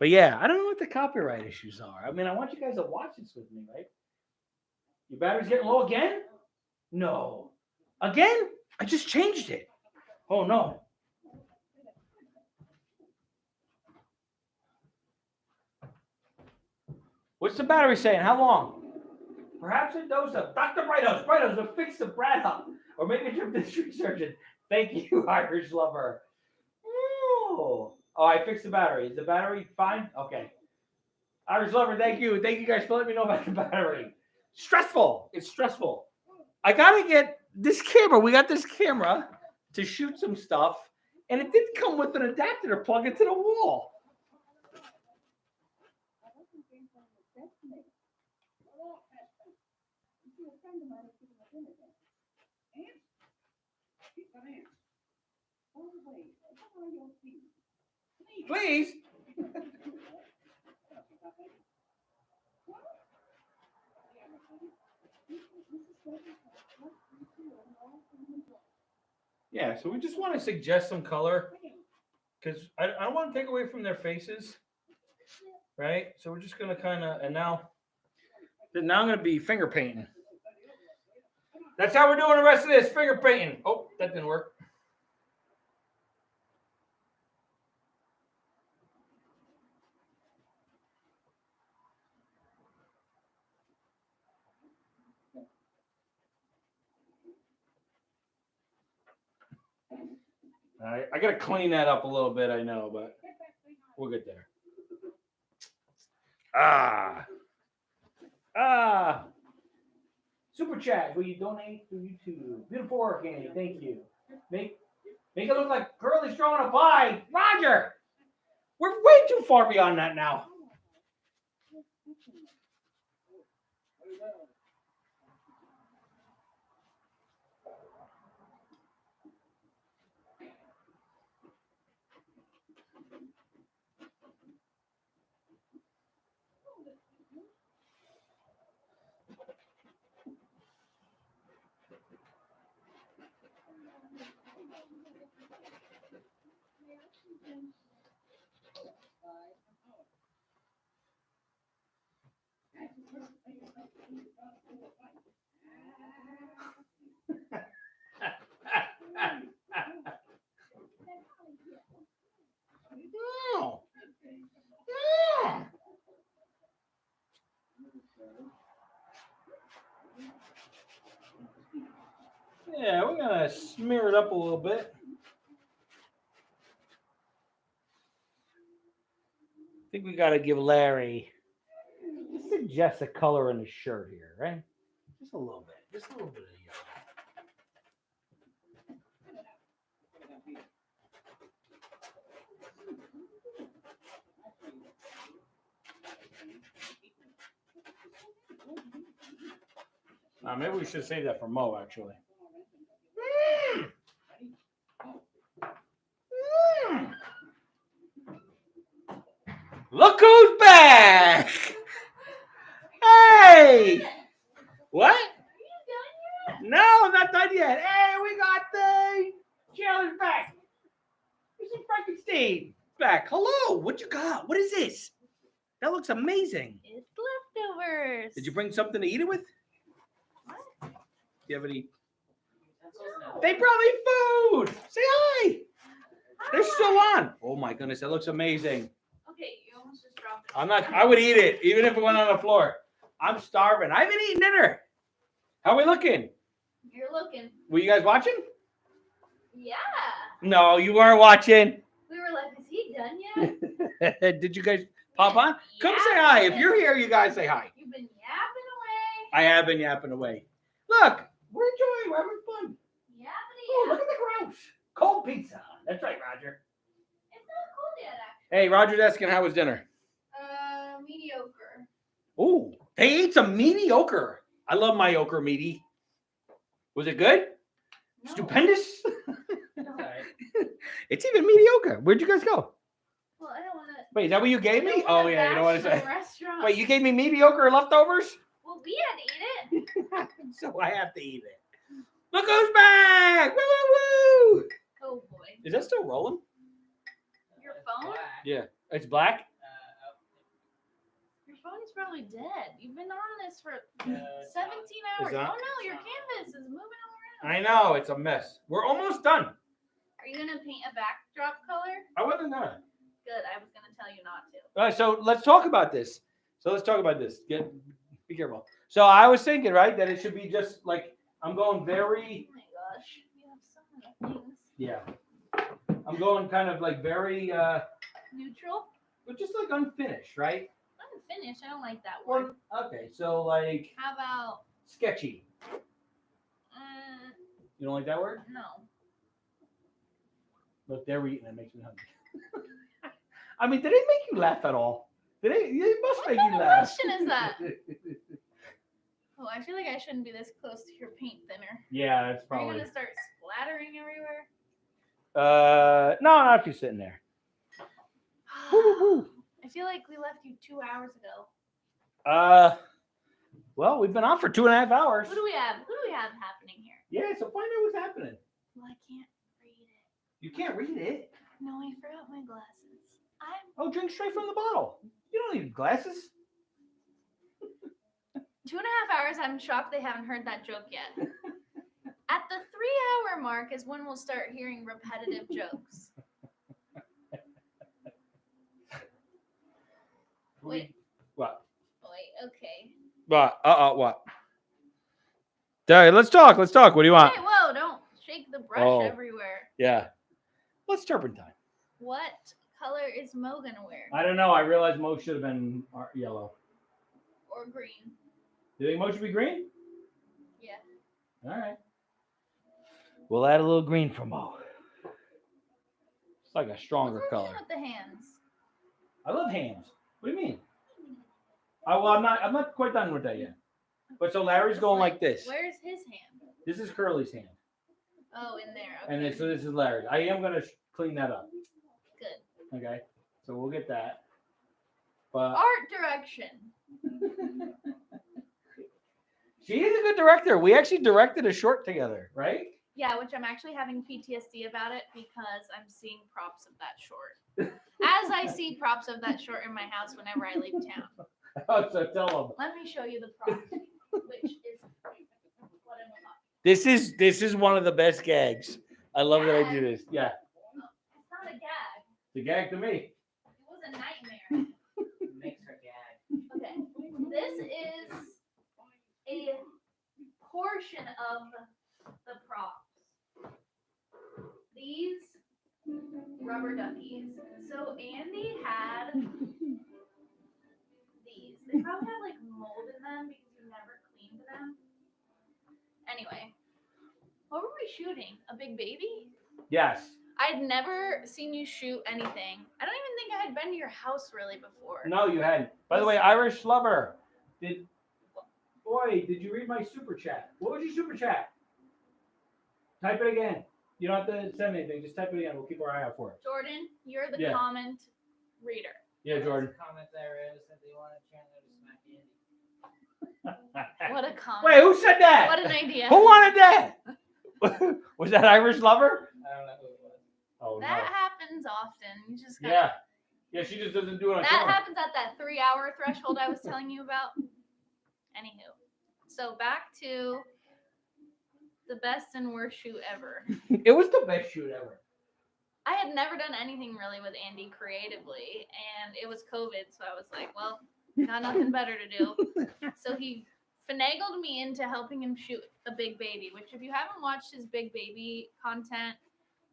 But yeah, I don't know what the copyright issues are. I mean, I want you guys to watch this with me, right? Your battery's getting low again? No. Again? I just changed it. Oh no. What's the battery saying? How long? Perhaps a dose of Dr. Brightos. Brightos will fix the brat up. Or make a trip to the street surgeon. Thank you, Irish lover. Oh, I fixed the battery. Is the battery fine? Okay. Irish lover, thank you. Thank you guys for letting me know about the battery. Stressful. It's stressful. I got to get this camera. We got this camera to shoot some stuff. And it didn't come with an adapter to plug it to the wall. Please. Yeah, so we just want to suggest some color because I don't want to take away from their faces, right? So we're just gonna kind of, and now I'm gonna be finger painting. That's how we're doing the rest of this, finger painting. Oh, that didn't work. All right, I gotta clean that up a little bit, I know, but we'll get there. Super chat, will you donate to YouTube? Beautiful work, Andy. Thank you. Make it look like Curly's throwing a pie. Roger, we're way too far beyond that now. No. No. Yeah, we're gonna smear it up a little bit. I think we gotta give Larry just suggest a color in his shirt here, right? Just a little bit. Just a little bit of yellow. Maybe we should save that for Mo, actually. Look who's back! Hey! What? No, I'm not done yet. Hey, we got the Chandler's back. This is Frankenstein back. Hello, what you got? What is this? That looks amazing. It's leftovers. Did you bring something to eat it with? What? Do you have any? They brought me food. Say hi. They're still on. Oh my goodness, that looks amazing. Okay, you almost just dropped it. I'm not. I would eat it even if it went on the floor. I'm starving. I haven't eaten dinner. How are we looking? You're looking. Were you guys watching? Yeah. No, you weren't watching. We were like, is he done yet? Did you guys pop on? Come say hi. If you're here, you guys say hi. You've been yapping away. I have been yapping away. Look, we're enjoying. We're having fun. Yappity Oh, yap. look at the grouse. Cold pizza. That's right, Roger. It's not cold yet, actually. Hey, Roger's asking how was dinner. Mediocre. Oh, they ate some mediocre. I love my ochre meaty. Was it good? No. Stupendous? No. It's even mediocre. Where'd you guys go? Well, I don't want to. Wait, is that what you gave me? Oh, yeah, you don't want to say. Restaurant. Wait, you gave me mediocre leftovers? Well, we had to eat it. So I have to eat it. Look who's back! Woo, woo, woo! Oh boy. Is that still rolling? Your phone? Yeah. It's black? Your phone's probably dead. You've been on this for 17 Is hours. that- Oh no, your canvas is moving all around. I know, it's a mess. We're almost done. Are you gonna paint a backdrop color? I wasn't done. Good. I was gonna tell you not to. All right, so let's talk about this. Be careful. So I was thinking, right, that it should be just like, I'm going very, Oh my gosh, you have so many things. yeah. I'm going kind of like very, Neutral. but just like unfinished, right? Unfinished. I don't like that word. Well, okay, so like How about? sketchy. You don't like that word? No. Look, they're eating. It makes me hungry. I mean, did it make you laugh at all? It must What make kind you of laugh. question is that? Oh, I feel like I shouldn't be this close to your paint thinner. Yeah, that's Are you probably. gonna start splattering everywhere? No, not if you're sitting there. Woo-hoo-hoo. I feel like we left you 2 hours ago. Well, we've been on for 2.5 hours. Who do we have? Who do we have happening here? Yeah, so find out what's happening. Well, I can't. You can't read it. No, I forgot my glasses. Oh, drink straight from the bottle. You don't need glasses. 2.5 hours. I'm shocked they haven't heard that joke yet. At the 3-hour mark is when we'll start hearing repetitive jokes. Wait. What? Wait, okay. What? What? All right, let's talk. Let's talk. What do you want? Hey, whoa, don't shake the brush Oh. everywhere. Yeah. What's turpentine? What color is Mo gonna wear? I don't know. I realized Mo should have been yellow. Or green? Do you think Mo should be green? Yeah. All right. We'll add a little green for Mo. It's like a stronger What's color. wrong with the hands? I love hands. What do you mean? Well, I'm not quite done with that yet. But so Larry's going like this. Where's his hand? This is Curly's hand. Oh, in there. Okay. And then, so this is Larry. I am going to clean that up. Good. Okay. So we'll get that. But Art direction. she is a good director. We actually directed a short together, right? Yeah, which I'm actually having PTSD about it because I'm seeing props of that short. As I see props of that short in my house whenever I leave town. Oh, so tell them. Let me show you the prop, which is what I'm about. This is one of the best gags. I love that I do this. Yeah. It's not a gag. It's a gag to me. It was a nightmare. Makes her gag. Okay. This is a portion of the props. These rubber duckies. So Andy had these. They probably have like mold in them because you never cleaned them. Anyway, what were we shooting? A big baby? Yes. I'd never seen you shoot anything. I don't even think I had been to your house really before. No, you hadn't. By the way, Irish Lover, did you read my super chat? What was your super chat? Type it again. You don't have to send me anything. Just type it again. We'll keep our eye out for it. Jordan, you're the Yeah. comment reader. Yeah, Jordan. Comment there is that they want to channel to smack Andy. What a comment. Wait, who said that? What an idea. Who wanted that? Was that Irish Lover? I don't know who it was. Oh, That no. happens often. You just gotta, Yeah. Yeah, she just doesn't do it on that camera. happens at that 3-hour threshold I was telling you about. Anywho. So back to the best and worst shoot ever. It was the best shoot ever. I had never done anything really with Andy creatively, and it was COVID, so I was like, well, got nothing better to do. So he finagled me into helping him shoot a big baby, which if you haven't watched his big baby content,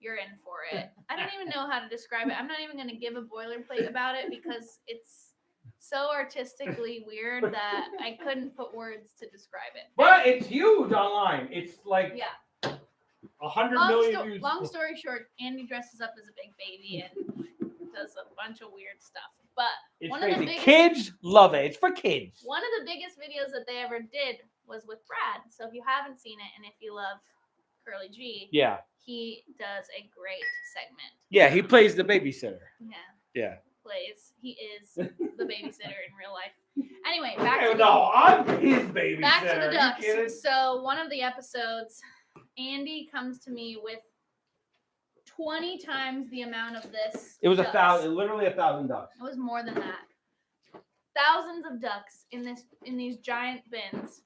you're in for it. I don't even know how to describe it. I'm not even going to give a boilerplate about it because it's so artistically weird that I couldn't put words to describe it. But it's huge online. It's like Yeah. 100 million views. Long story short, Andy dresses up as a big baby and does a bunch of weird stuff. But It's one of the crazy. biggest- Kids love it. It's for kids. one of the biggest videos that they ever did was with Brad. So if you haven't seen it and if you love Curly G, Yeah. he does a great segment. Yeah, he plays the babysitter. Yeah. Yeah. Plays. He is the babysitter in real life. Anyway, back to No, I'm his babysitter. back to the Are you kidding? ducks. So one of the episodes, Andy comes to me with 20 times the amount of this. It was ducks. 1,000, literally 1,000 ducks. It was more than that. Thousands of ducks in these giant bins.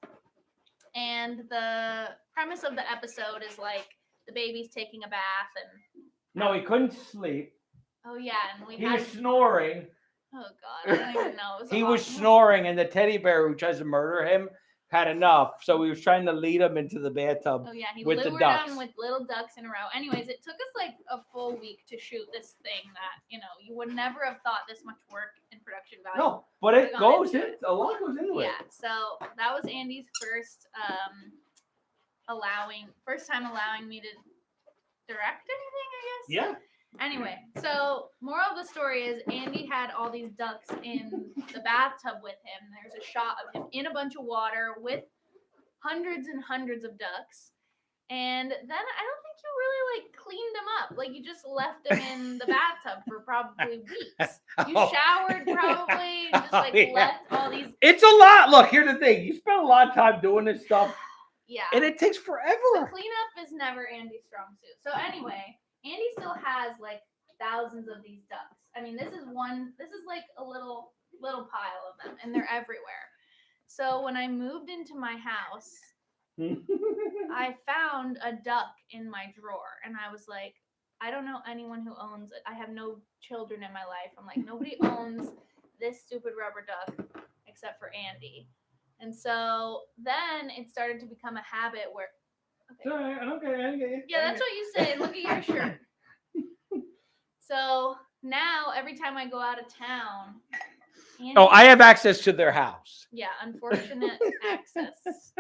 And the premise of the episode is like the baby's taking a bath and No, he couldn't sleep. oh yeah, and we He had was snoring. oh god, I don't even know. It was He was awful. snoring, and the teddy bear who tries to murder him had enough. So he was trying to lead him into the bathtub. Oh yeah, he with the lured ducks. them with little ducks in a row. Anyways, it took us like a full week to shoot this thing that, you would never have thought this much work and production value. No, but it Gone goes into in. it. A lot goes into it. Yeah, so that was Andy's first time allowing me to direct anything, I guess. Yeah. Anyway, so moral of the story is Andy had all these ducks in the bathtub with him. There's a shot of him in a bunch of water with hundreds and hundreds of ducks. And then I don't think you really like cleaned them up. Like you just left them in the bathtub for probably weeks. You showered probably, just like Oh, yeah. left all these. It's a lot. Look, here's the thing. You spend a lot of time doing this stuff, Yeah. and it takes So forever. cleanup is never Andy's strong suit. So anyway, Andy still has like thousands of these ducks. I mean, this is like a little pile of them, and they're everywhere. So when I moved into my house, I found a duck in my drawer, and I was like, I don't know anyone who owns it. I have no children in my life. I'm like, nobody owns this stupid rubber duck except for Andy. And so then it started to become a habit where. Okay. Sorry, I don't get it. Yeah, that's what you say. Look at your shirt. So now every time I go out of town. Andy, Oh, I have access to their house. Yeah, unfortunate access. It's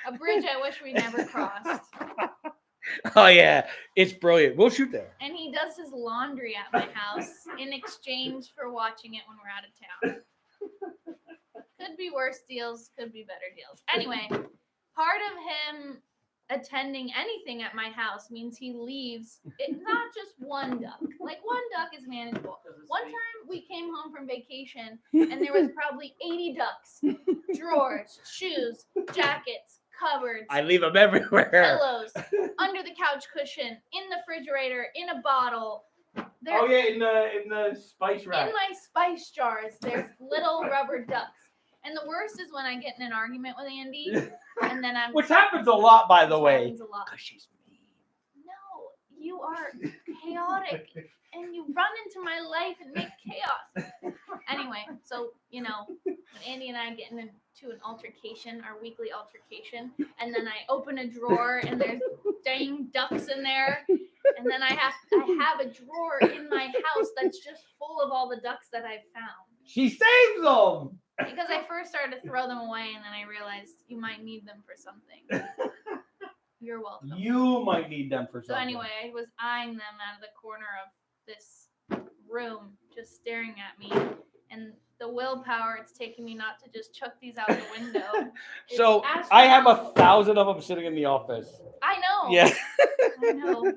a bridge I wish we never crossed. Oh yeah, it's brilliant. We'll shoot there. And he does his laundry at my house in exchange for watching it when we're out of town. Could be worse deals, could be better deals. Anyway, part of him attending anything at my house means he leaves it, not just one duck. Like one duck is manageable. One time we came home from vacation and there was probably 80 ducks. Drawers, shoes, jackets, cupboards. I leave them everywhere. Pillows, under the couch cushion, in the refrigerator, in a bottle. Oh yeah, in the spice rack. In my spice jars, there's little rubber ducks. And the worst is when I get in an argument with Andy, and then I'm. Which happens a lot, by the way. Happens a lot. Because she's mean. No, you are chaotic, and you run into my life and make chaos. Anyway, so when Andy and I get into an altercation, our weekly altercation, and then I open a drawer and there's dang ducks in there, and then I have a drawer in my house that's just full of all the ducks that I've found. She saves them. Because I first started to throw them away, and then I realized you might need them for something. You're welcome. You might need them for something. So anyway, I was eyeing them out of the corner of this room, just staring at me, and the willpower it's taking me not to just chuck these out the window. So I have 1,000 of them sitting in the office. I know. Yeah. I know.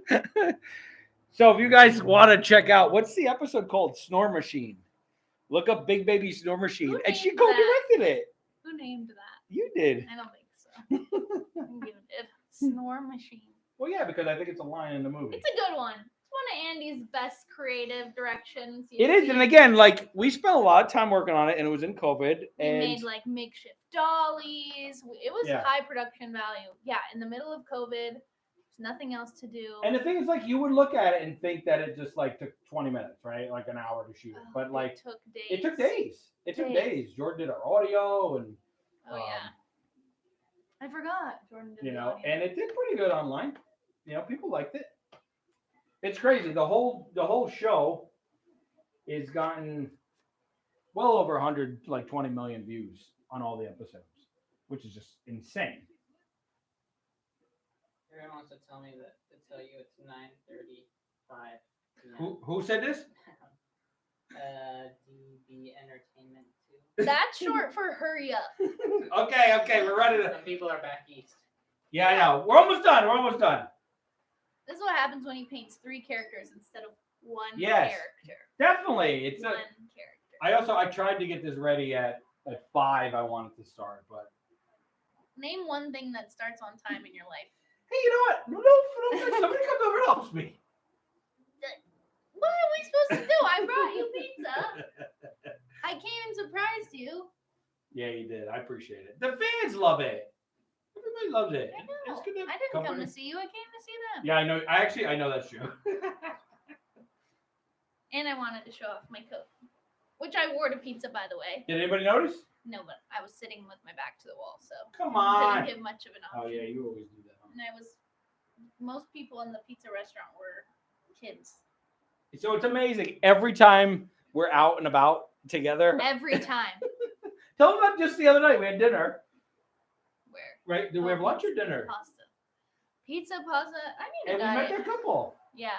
So if you guys want to check out, what's the episode called? Snore Machine. Look up Big Baby Snore Machine, and she co-directed it. Who named that? You did. I don't think so. You did. Snore Machine. Well, yeah, because I think it's a line in the movie. It's a good one. It's one of Andy's best creative directions. It is, and again, like we spent a lot of time working on it, and it was in COVID. We And made like makeshift dollies. It was Yeah. high production value. Yeah, in the middle of COVID, there's nothing else to do. And the thing is, like, you would look at it and think that it just like took 20 minutes, right? Like an hour to shoot it, but like it took days. it took days. It took days. Jordan did our audio, and Oh yeah, I forgot. Jordan did the audio. and it did pretty good online. People liked it. It's crazy. The whole show is gotten well over 100, like 20 million views on all the episodes, which is just insane. Everyone wants to tell you it's 9:35 p.m. Who said this? DB Entertainment 2. That's short for hurry up. Okay, we're ready to. Some people are back east. Yeah, I know. We're almost done. This is what happens when he paints 3 characters instead of one Yes. character. Definitely. It's One character. I tried to get this ready at 5. I wanted to start, but Name one thing that starts on time in your life. hey, you know what? No, somebody comes over and helps me. What are we supposed to do? I brought you pizza. I came and surprised you. Yeah, you did. I appreciate it. The fans love it. Everybody loves it. I know. It's good to have I didn't come company. to see you. I came to see them. Yeah, I know. I know that's true. And I wanted to show off my coat, which I wore to pizza, by the way. Did anybody notice? No, but I was sitting with my back to the wall, so Come on. didn't give much of an option. Oh yeah, you always do that. And most people in the pizza restaurant were kids. So it's amazing. Every time we're out and about together. Every time. Tell them about just the other night. We had dinner. Where? Right? Did we have lunch or dinner? Pasta. Pizza, pasta. I need And a we met diet. that couple. Yeah.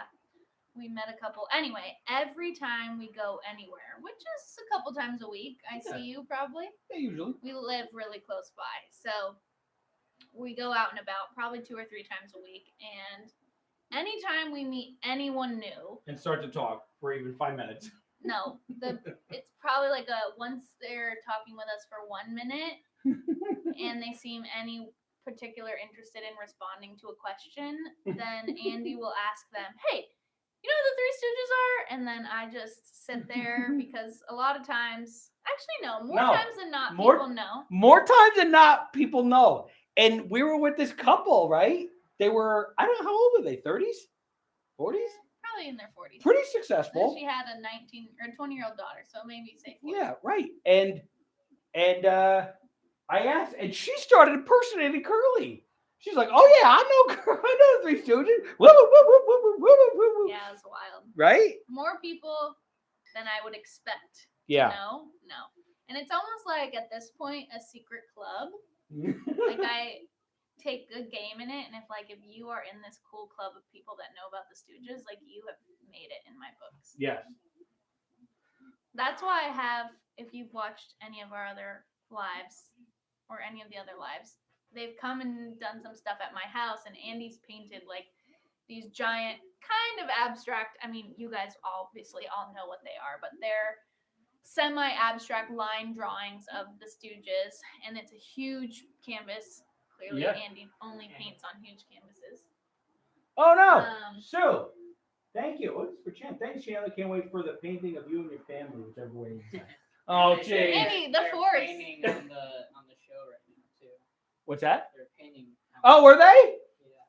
We met a couple. Anyway, every time we go anywhere, which is a couple times a week, I see you probably. Yeah, usually. We live really close by. So we go out and about probably 2 or 3 times a week. And anytime we meet anyone new, And start to talk for even 5 minutes. no, it's probably like once they're talking with us for 1 minute and they seem any particular interested in responding to a question, then Andy will ask them, "Hey, you know who the Three Stooges are?" And then I just sit there because a lot of times, actually no, more No. times than not, More- people know. More times than not, people know. And we were with this couple, right? They were, I don't know, how old were they? 30s? 40s? Probably in their 40s. Pretty And successful. she had a 19 or 20-year-old daughter, so maybe say 40. Yeah, right. And I asked, and she started impersonating Curly. She's like, "Oh yeah, I know the Three Stooges." Woo, woo, woo, woo, woo, woo, woo, woo. Yeah, it was wild. Right? More people than I would expect. Yeah. No. And it's almost like at this point a secret club. Like I take good game in it, and if you are in this cool club of people that know about the Stooges, like you have made it in my books. Yes. That's why I have, if you've watched any of our other lives or any of the other lives, they've come and done some stuff at my house, and Andy's painted like these giant kind of abstract, I mean, you guys obviously all know what they are, but they're semi-abstract line drawings of the Stooges, and it's a huge canvas. Clearly, Yeah. Andy only paints on huge canvases. Oh no, Um, Sue. Thank you. Oh, it's for Chan. Thanks, Chandler. Can't wait for the painting of you and your family, whichever way you decide. Oh, They gee. said Andy, the they're force. painting on the show right now too. What's that? They're painting. Oh, were they?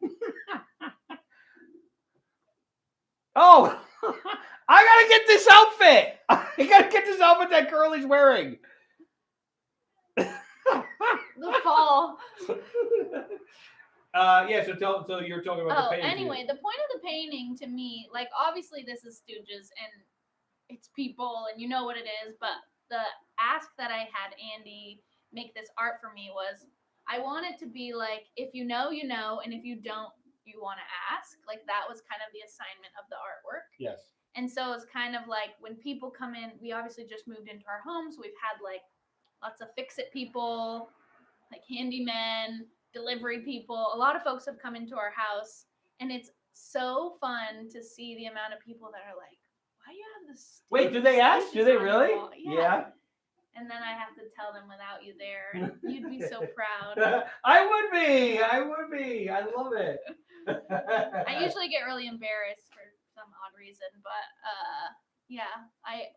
Yeah. Oh, I gotta get this outfit. I gotta get this outfit that Curly's wearing. the fall. Yeah. So you're talking about the painting. Anyway, the point of the painting to me, like obviously this is Stooges and it's people and you know what it is, but the ask that I had Andy make this art for me was I want it to be like if you know, you know, and if you don't, you want to ask. Like that was kind of the assignment of the artwork. Yes. And so it's kind of like when people come in, we obviously just moved into our home, so we've had like lots of fix-it people, like handymen, delivery people. A lot of folks have come into our house, and it's so fun to see the amount of people that are like, "Why do you have this?" Wait, do they ask? Do they really? Yeah. And then I have to tell them without you there. And you'd be so proud. I would be. I love it. I usually get really embarrassed for some odd reason, but yeah,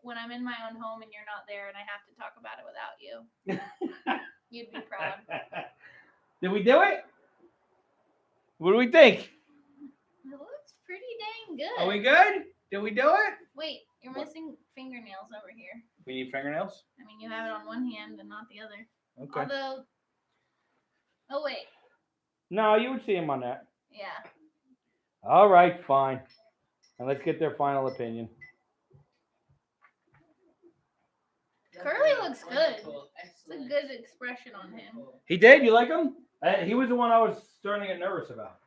when I'm in my own home and you're not there and I have to talk about it without you, you'd be proud. Did we do it? What do we think? It looks pretty dang good. Are we good? Did we do it? Wait, you're What? missing fingernails over here. We need fingernails. I mean, you have it on one hand and not the other. Okay. Although, oh wait, No, you would see him on that. yeah. All right, fine. And let's get their final opinion. Curly looks good. Wonderful. It's a Excellent. good expression on him. Wonderful. He did? You like him? He was the one I was starting to get nervous about.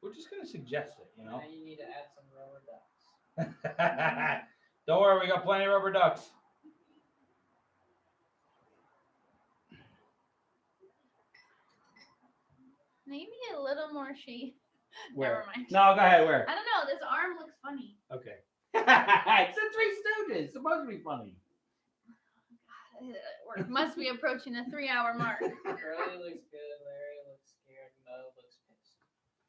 We're just going to suggest it, you know? Now you need to add some rubber ducks. Don't worry, we got plenty of rubber ducks. Maybe a little more sheep. Where? Never mind. No, go ahead. Where? I don't know. This arm looks funny. Okay. It's the Three Stooges. It's supposed to be funny. It must be approaching the 3-hour mark. Curly looks good. Larry looks scared. Mo looks pissed.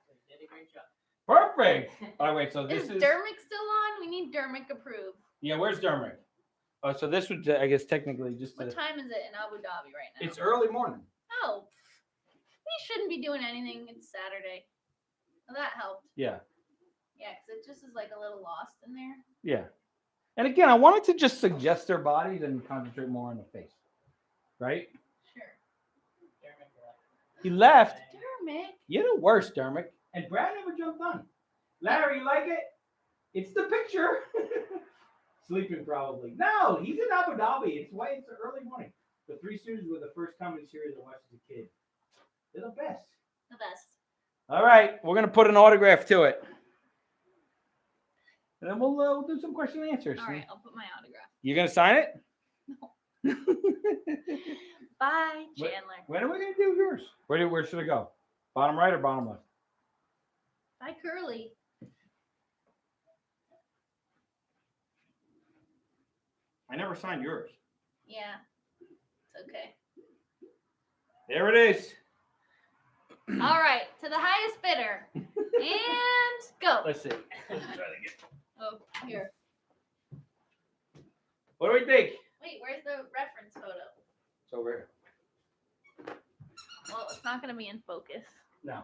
So you did a great job. Perfect. All right, wait. So this Is is. Dermick still on? We need Dermick approved. Yeah, where's Dermot? Oh, so this would, I guess, technically just. What time is it in Abu Dhabi right now? It's early morning. Oh, we shouldn't be doing anything. It's Saturday. Well, that helped. Yeah. Yeah, because it just is like a little lost in there. Yeah. And again, I wanted to just suggest their bodies and concentrate more on the face. Right? Sure. Dermot left. He left. Dermick. You're the worst, Dermot. And Brad never jumped on. Larry, you like it? It's the picture. Sleeping probably. No, he's in Abu Dhabi. It's why it's the early morning. The Three Stooges were the first comedy series I watched as a kid. They're the best. The best. All right, we're gonna put an autograph to it, and then we'll do some question and answers. All right, I'll put my autograph. You gonna sign it? No. Bye, What- Chandler. When are we gonna do yours? Where should I go? Bottom right or bottom left? Bye, Curly. I never signed yours. Yeah, it's okay. There it is. All right, to the highest bidder. And go. Let's see. Let's try to get. Oh, here. What do we think? Wait, where's the reference photo? It's over here. Well, it's not going to be in focus. No.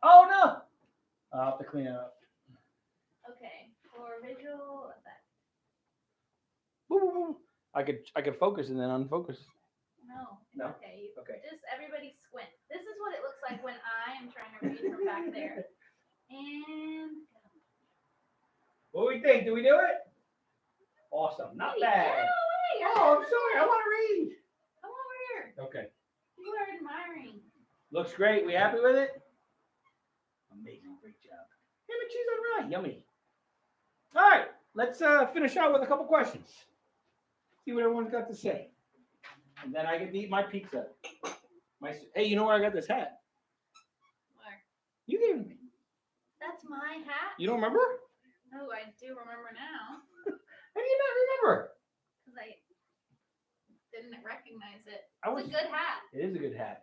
Oh no! I'll have to clean it up. Okay, for visual effect. Woo, woo, woo. I could focus and then unfocus. No, it's No? okay. Okay. Just everybody squint. This is what it looks like when I am trying to read from back there. And What do we think? Do we do it? Awesome. Not Wait, bad. get away. Oh, I'm sorry. I want to read. Come over here. Okay. You are admiring. Looks great. We happy with it? Amazing. Great job. Ham and cheese on rye. Yummy. All right. Let's finish out with a couple questions. See what everyone's got to say. And then I get to eat my pizza. Hey, you know where I got this hat? Where? You gave it to me. That's my hat? You don't remember? Oh, I do remember now. How do you not remember? Because I didn't recognize it. I It's a good hat. It is a good hat.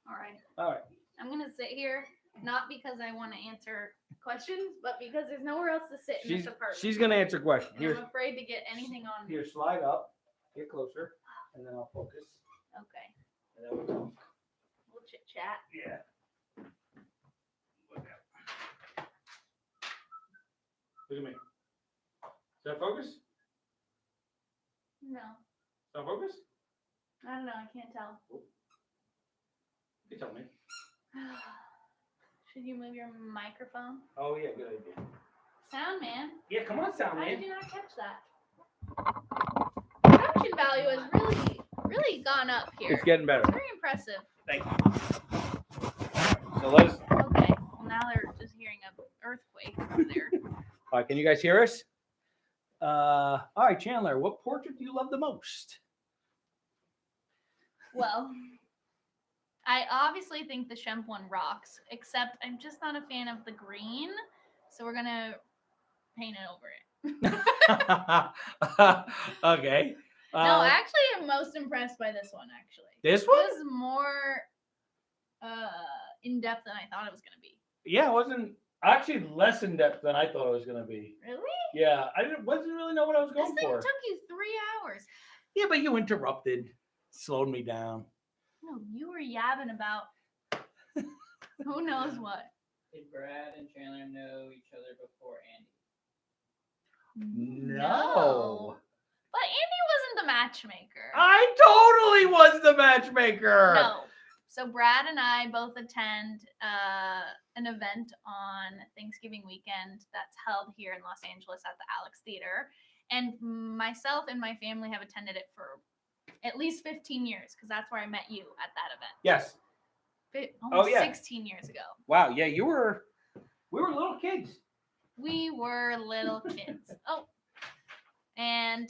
All right. All right. I'm going to sit here, not because I want to answer questions, but because there's nowhere else to sit in this apartment. She's gonna answer questions. And Here, I'm afraid to get anything on me. here, slide up, get closer, and then I'll focus. Okay. And then we'll talk. We'll chit chat. Yeah. Look at me. Is that focus? No. Is that focus? I don't know. I can't tell. You tell me. Should you move your microphone? Oh yeah, good idea. Sound man. Yeah, come on, sound How man. did you not catch that? Production value has really gone up here. It's getting better. It's very impressive. Thank you. So let's. Okay. Well, now they're just hearing an earthquake over there. All right, can you guys hear us? All right, Chandler, what portrait do you love the most? Well, I obviously think the Shemp one rocks, except I'm just not a fan of the green, so we're gonna paint it over it. Okay. No, actually, I'm most impressed by this one. Actually, This one? It was more in depth than I thought it was gonna be. Yeah, it wasn't actually less in depth than I thought it was gonna be. Really? Yeah, wasn't really know what I was This going thing for. took you 3 hours. Yeah, but you interrupted, slowed me down. No, you were yabbing about who knows what. Did Brad and Chandler know each other before Andy? No. But Andy wasn't the matchmaker. I totally was the matchmaker. No. So Brad and I both attend an event on Thanksgiving weekend that's held here in Los Angeles at the Alex Theater. And myself and my family have attended it for at least 15 years because that's where I met you at that event. Yes. Almost yeah. 16 years ago. Wow. Yeah, we were little kids. We were little kids. Oh. And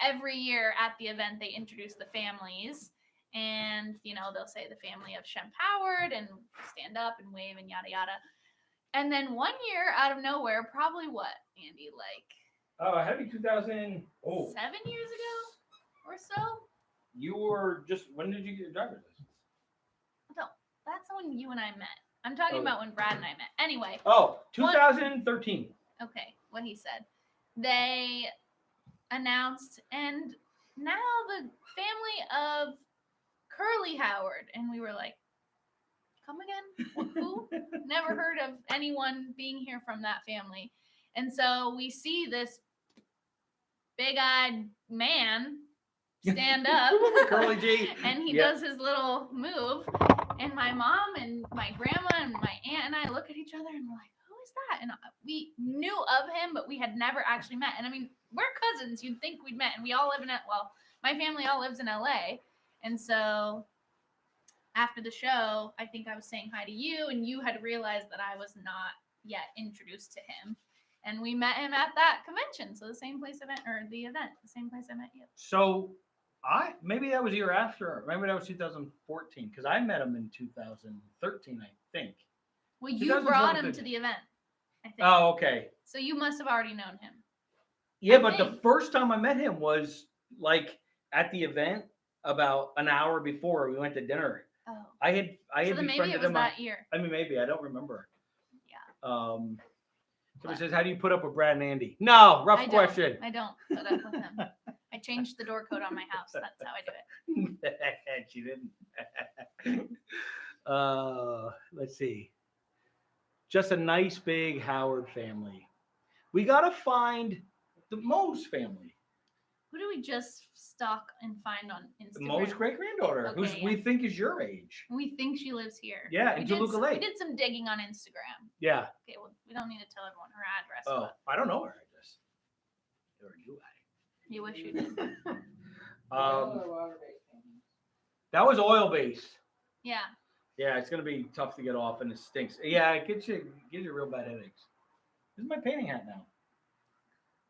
every year at the event, they introduce the families. And, you know, they'll say the family of Shemp Howard and stand up and wave and yada, yada. And then one year out of nowhere, probably what, Andy, like Oh, I had to be 2000. Oh, 7 years ago or so? you were just. When did you get your driver's license? No, that's when you and I met. I'm talking about when Brad and I met. Anyway. Oh, 2013. Okay, what he said. They announced, and now the family of Curly Howard, and we were like, come again? Who? Never heard of anyone being here from that family. And so we see this big-eyed man stand up, Curly G. and he does his little move, and my mom and my grandma and my aunt and I look at each other and we're like, who is that? And we knew of him, but we had never actually met. And I mean, we're cousins. You'd think we'd met, and we all live in my family all lives in LA. And so after the show, I think I was saying hi to you, and you had realized that I was not yet introduced to him. And we met him at that convention. So the same place I met, the same place I met you. So maybe that was a year after. Maybe that was 2014 because I met him in 2013, I think. Well, you brought him to 2013. the event, I think. Oh, okay. So you must have already known him. Yeah, I but the think. first time I met him was like at the event about an hour before we went to dinner. Oh. I had So then maybe befriended it was him. that year. I mean, maybe I don't remember. Yeah. Somebody What? says, "How do you put up with Brad and Andy?" No, rough I don't. question. I don't put up with him. I changed the door code on my house. That's how I do it. She didn't. Let's see. Just a nice big Howard family. We gotta find the Mose family. Who do we just stalk and find on The Instagram? Mose great granddaughter, Okay, who's yeah. we think is your age. We think she lives here. Yeah, in we did, Toluca we Lake. did some digging on Instagram. Yeah. Okay, well, we don't need to tell everyone her address. Oh, But I don't know her address. Or do I? you wish you did. That was oil base. Yeah. Yeah, it's gonna be tough to get off, and it stinks. Yeah, it gives you real bad headaches. This is my painting hat now.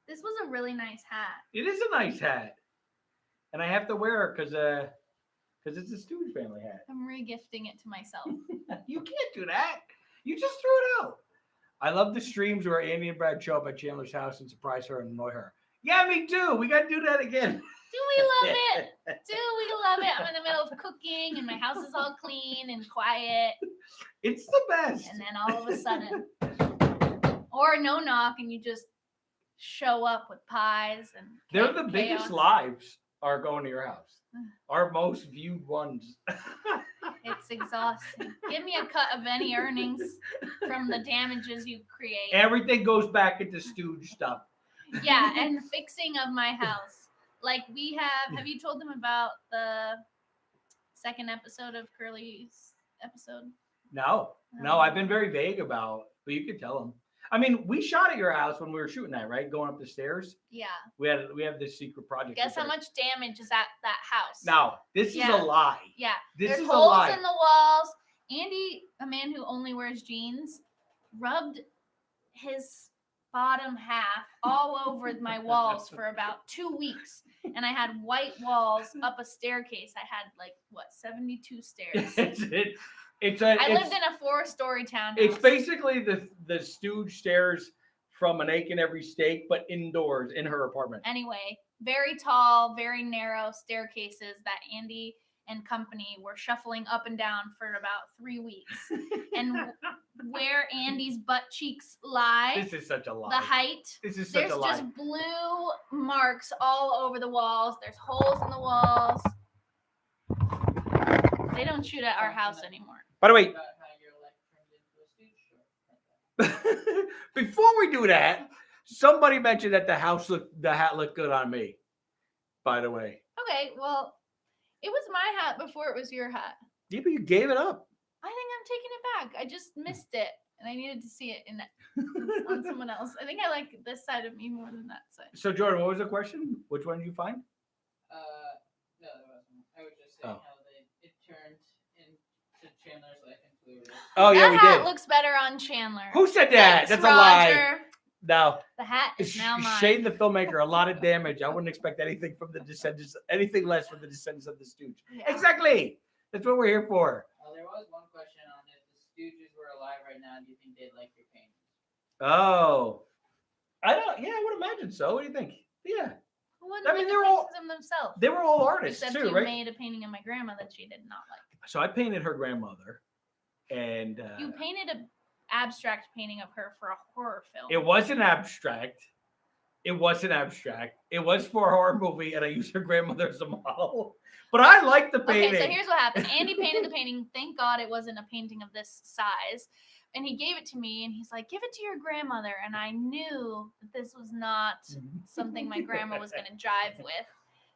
This was a really nice hat. It is a nice hat, and I have to wear it because it's a Stooges family hat. I'm regifting it to myself. You can't do that. You just threw it out. I love the streams where Andy and Brad show up at Chandler's house and surprise her and annoy her. Yeah, me too. We got to do that again. Do we love it? Do we love it? I'm in the middle of cooking and my house is all clean and quiet. It's the best. And then all of a sudden, or no knock, and you just show up with pies and They're the chaos. biggest lives are going to your house. Our most viewed ones. It's exhausting. Give me a cut of any earnings from the damages you create. Everything goes back into Stooge stuff. Yeah, and fixing of my house. Like we have you told them about the second episode of Curly's episode? No, I've been very vague about, but you could tell them. I mean, we shot at your house when we were shooting that, right? Going up the stairs. Yeah. We have this secret project. Guess how much damage is at that house? Now, this is a lie. Yeah. This There's is a holes lie. in the walls. Andy, a man who only wears jeans, rubbed his bottom half all over my walls for about 2 weeks. And I had white walls up a staircase. I had 72 stairs. I lived in a 4-story townhouse. It's basically the Stooge stairs from an ache in every steak, but indoors in her apartment. Anyway, very tall, very narrow staircases that Andy and company were shuffling up and down for about 3 weeks. And where Andy's butt cheeks lie, This is such a lie. the height, This is such there's a lie. just blue marks all over the walls. There's holes in the walls. They don't shoot at our house anymore. By the way, before we do that, somebody mentioned that the hat looked good on me. By the way. Okay, well, it was my hat before it was your hat. Yeah, but you gave it up. I think I'm taking it back. I just missed it, and I needed to see it on someone else. I think I like this side of me more than that side. So, Jordan, what was the question? Which one did you find? No, there wasn't. I was just saying how it turned into Chandler's life and Clueless. Oh yeah, that we hat did. looks better on Chandler. Who said that? Thanks, That's a lie. Roger. No. The hat is now mine. Shane the filmmaker, a lot of damage. I wouldn't expect anything from the descendants, anything less from the descendants of the Stooge. Yeah. Exactly. That's what we're here for. There was one question on if the Stooges were alive right now. Do you think they'd like your paintings? Oh, I would imagine so. What do you think? Yeah, Who wouldn't I mean, like they the were all- paintings of themselves? they were all artists Except too, you right? made a painting of my grandma that she did not like. So I painted her grandmother, and You painted an abstract painting of her for a horror film. it wasn't abstract. It wasn't abstract. It was for a horror movie, and I used her grandmother as a model. But I like the painting. Okay, so here's what happened. Andy painted the painting. Thank God it wasn't a painting of this size. And he gave it to me, and he's like, give it to your grandmother. And I knew that this was not something my grandma was going to jive with.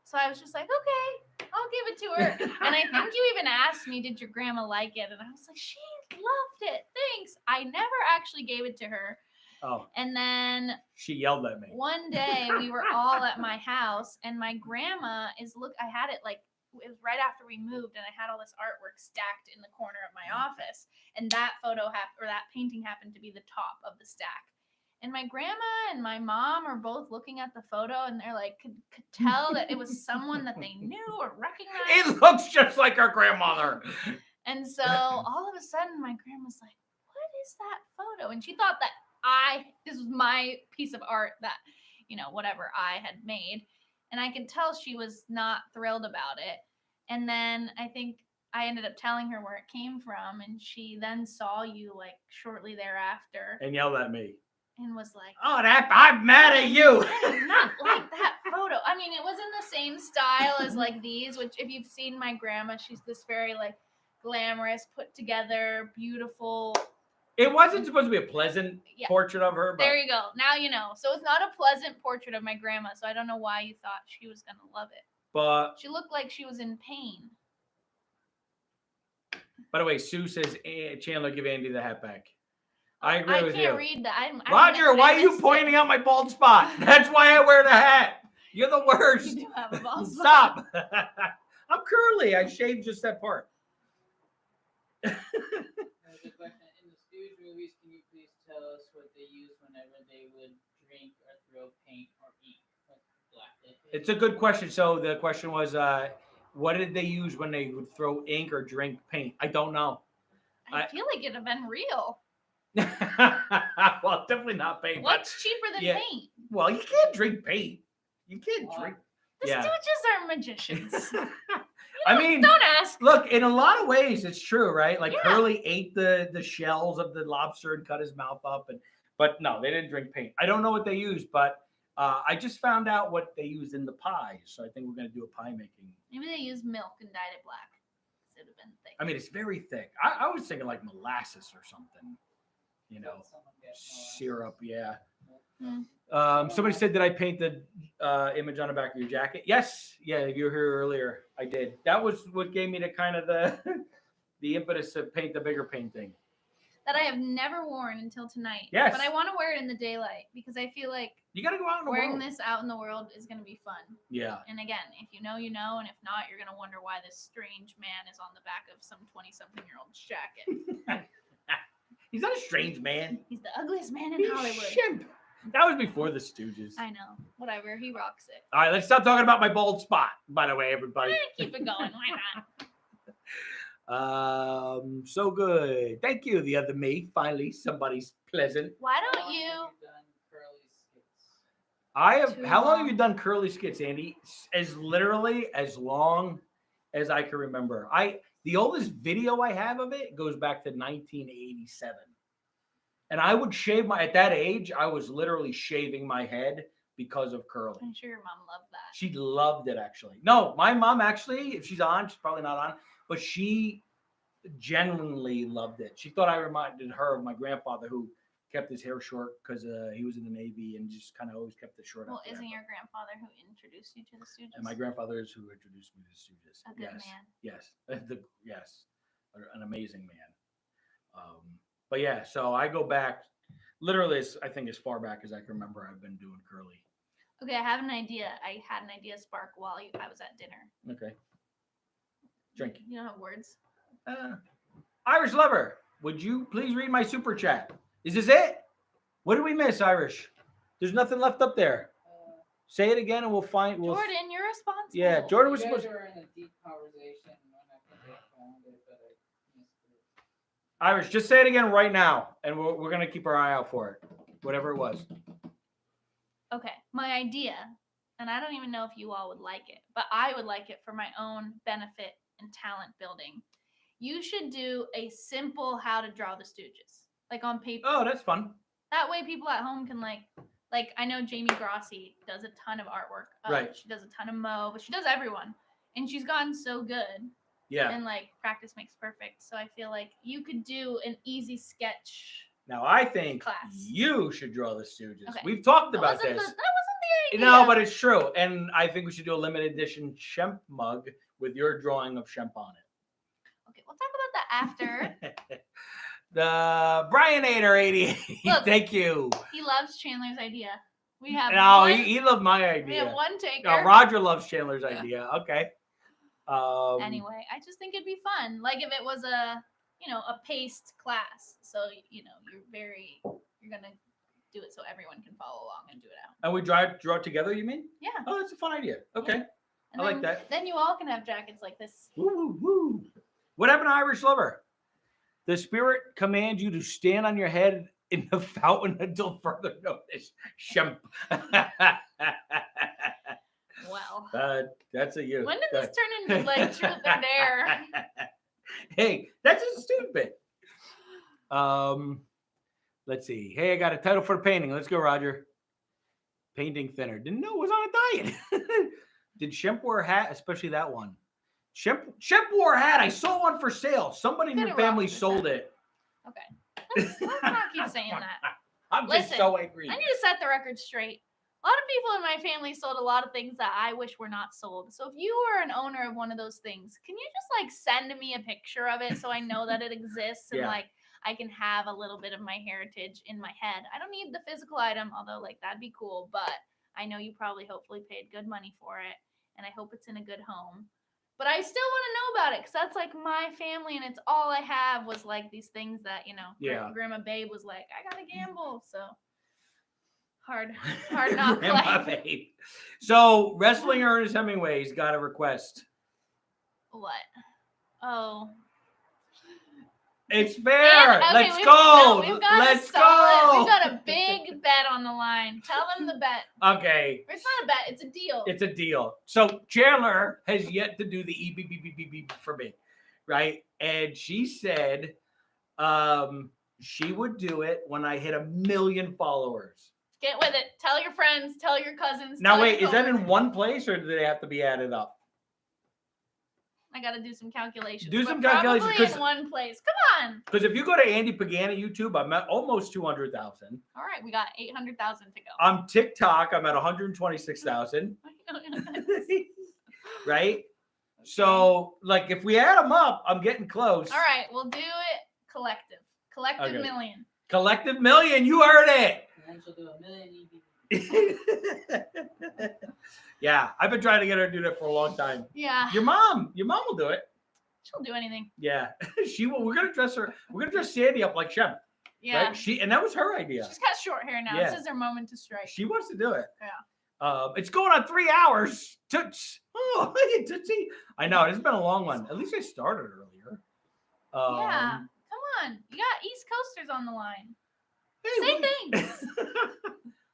So I was just like, okay, I'll give it to her. And I think you even asked me, did your grandma like it? And I was like, she loved it. Thanks. I never actually gave it to her. Oh, And then she yelled at me. one day we were all at my house, and my grandma I had it it was right after we moved, and I had all this artwork stacked in the corner of my office, and that that painting happened to be the top of the stack. And my grandma and my mom are both looking at the photo, and they're like, could tell that it was someone that they knew or recognized. It looks just like her grandmother. And so all of a sudden, my grandma's like, what is that photo? And she thought that this was my piece of art that, whatever I had made. And I could tell she was not thrilled about it. And then I think I ended up telling her where it came from, and she then saw you like shortly thereafter And yelled at me. and was like, Oh, I'm mad at you. I do not like that photo. I mean, it was in the same style as like these, which if you've seen my grandma, she's this very like glamorous, put together, beautiful. It wasn't supposed to be a pleasant Yeah. portrait of her, but There you go. Now you know. So it's not a pleasant portrait of my grandma, so I don't know why you thought she was going to love it. but She looked like she was in pain. by the way, Sue says Chandler give Andy the hat back. I agree with you. I can't read that. Roger, why are you pointing out my bald spot? That's why I wear the hat. You're the worst. You do have a bald spot. Stop. I'm curly. I shaved just that part. There's a question. In the Stooges movies, can you please tell us what they use whenever they would drink or throw paint or eat? It's a good question. So the question was, what did they use when they would throw ink or drink paint? I don't know. I feel like it'd have been real. Well, definitely not paint. What's cheaper than yeah. paint? Well, you can't drink paint. You can't drink. The Yeah. Stooges are magicians. I mean, don't ask. Look, in a lot of ways, it's true, right? Like Yeah. Curly ate the shells of the lobster and cut his mouth up, but no, they didn't drink paint. I don't know what they used, but I just found out what they used in the pies, so I think we're gonna do a pie making. Maybe they used milk and dyed it black. It'd have been thick. I mean, it's very thick. I was thinking like molasses or something, syrup. Yeah. Somebody said, did I paint the image on the back of your jacket? Yes. Yeah, you were here earlier. I did. That was what gave me the kind of the impetus to paint the bigger painting. That I have never worn until tonight. Yes. But I want to wear it in the daylight because I feel like You got to go out in the wearing world. this out in the world is going to be fun. Yeah. And again, if you know, you know, and if not, you're going to wonder why this strange man is on the back of some 20-something-year-old's jacket. He's not a strange man. He's the ugliest man in He's Hollywood. shimp. That was before the Stooges. I know. Whatever. He rocks it. All right, let's stop talking about my bald spot, by the way, everybody. Keep it going. Why not? So good. Thank you, the other me. Finally, somebody's pleasant. Why How don't long you? have done curly skits? I have. Too How long have long. you done curly skits, Andy? As literally as long as I can remember. The oldest video I have of it goes back to 1987, and I would shave at that age. I was literally shaving my head because of curly. I'm sure your mom loved that. She loved it, actually. No, my mom actually, if she's on, she's probably not on, but she genuinely loved it. She thought I reminded her of my grandfather, who kept his hair short because he was in the Navy and just kind of always kept it short. Well, after isn't that. your grandfather who introduced you to the Stooges? And my grandfather is who introduced me to Stooges. A good Yes. man. Yes. Yes. An amazing man. But yeah, so I go back literally, I think as far back as I can remember, I've been doing curly. Okay, I have an idea. I had an idea spark while I was at dinner. Okay. Drink. You don't have words? Irish Lover, would you please read my super chat? Is this it? What did we miss, Irish? There's nothing left up there. Say it again and we'll find. Jordan, you're responsible. Yeah, Jordan was You guys supposed. were in a deep conversation when I think I found it, but I missed it. Irish, just say it again right now, and we're gonna keep our eye out for it, whatever it was. Okay, my idea, and I don't even know if you all would like it, but I would like it for my own benefit and talent building. You should do a simple how to draw the Stooges, like on paper. Oh, that's fun. That way people at home can like I know Jamie Grossi does a ton of artwork. Right. She does a ton of Mo, but she does everyone. And she's gotten so good. Yeah. And like practice makes perfect. So I feel like you could do an easy sketch. Now I think Class. you should draw the Stooges. Okay. We've talked That about wasn't this. the idea. No, but it's true, and I think we should do a limited edition Shemp mug with your drawing of Shemp on it. Okay, we'll talk about that after. The Brianator 88. Look. Thank you. He loves Chandler's idea. We have No, one, he loved my we have idea. one taker. No, Roger loves Chandler's idea. Okay. Anyway, I just think it'd be fun. Like if it was a paced class. So, you're gonna do it so everyone can follow along and do it out. And we draw it together, you mean? Yeah. Oh, that's a fun idea. Okay. Yeah. And I like then- that. Then you all can have jackets like this. Woo, woo, woo. What happened to Irish Lover? The spirit commands you to stand on your head in the fountain until further notice. Shemp. Well, That's a you. when did this turn into like truth or dare? Hey, that's a stupid bit. Let's see. Hey, I got a title for the painting. Let's go, Roger. Painting thinner. Didn't know it was on a diet. Did Shemp wear a hat? Especially that one. Shemp wore a hat. I saw one for sale. Somebody in your family sold it. Okay. Let's not keep saying that. I'm just Listen, so angry. I need to set the record straight. A lot of people in my family sold a lot of things that I wish were not sold. So if you are an owner of one of those things, can you just like send me a picture of it so I know that it exists and Yeah. like I can have a little bit of my heritage in my head? I don't need the physical item, although like that'd be cool, but I know you probably hopefully paid good money for it and I hope it's in a good home. But I still want to know about it because that's like my family and it's all I have was like these things that, you know, Yeah. Grandma Babe was like, I gotta gamble. So hard not Grandma play. Babe. So wrestling Ernest Hemingway's got a request. What? Oh. It's fair. And, okay, Let's we've go. got Let's a solid, go. We've got a big bet on the line. Tell them the bet. Okay. It's not a bet. It's a deal. It's a deal. So Chandler has yet to do the beep for me, right? And she said she would do it when I hit 1 million followers. Get with it. Tell your friends. Tell your cousins. Now tell wait, your is that in coworkers. one place or do they have to be added up? I got to do some calculations. Do but some calculations, Probably 'cause- in one place. Come on. Because if you go to Andy Pagana YouTube, I'm at almost 200,000. All right, we got 800,000 to go. On TikTok, I'm at 126,000. Right? So, like, if we add them up, I'm getting close. All right, we'll do it collective. Collective Okay. million. Collective million, you heard it. And then she'll do 1 million EBB. Yeah, I've been trying to get her to do that for a long time. Yeah. Your mom will do it. She'll do anything. Yeah, she will. We're gonna dress her. We're gonna dress Sandy up like Shem. Yeah. Right? And that was her idea. She's got short hair now. Yeah. This is her moment to strike. She wants to do it. Yeah. It's going on 3 hours. Toots. Oh, Tootsie. I know it's been a long one. At least I started earlier. Yeah. Come on. You got East Coasters on the line. Hey, Say what- thanks.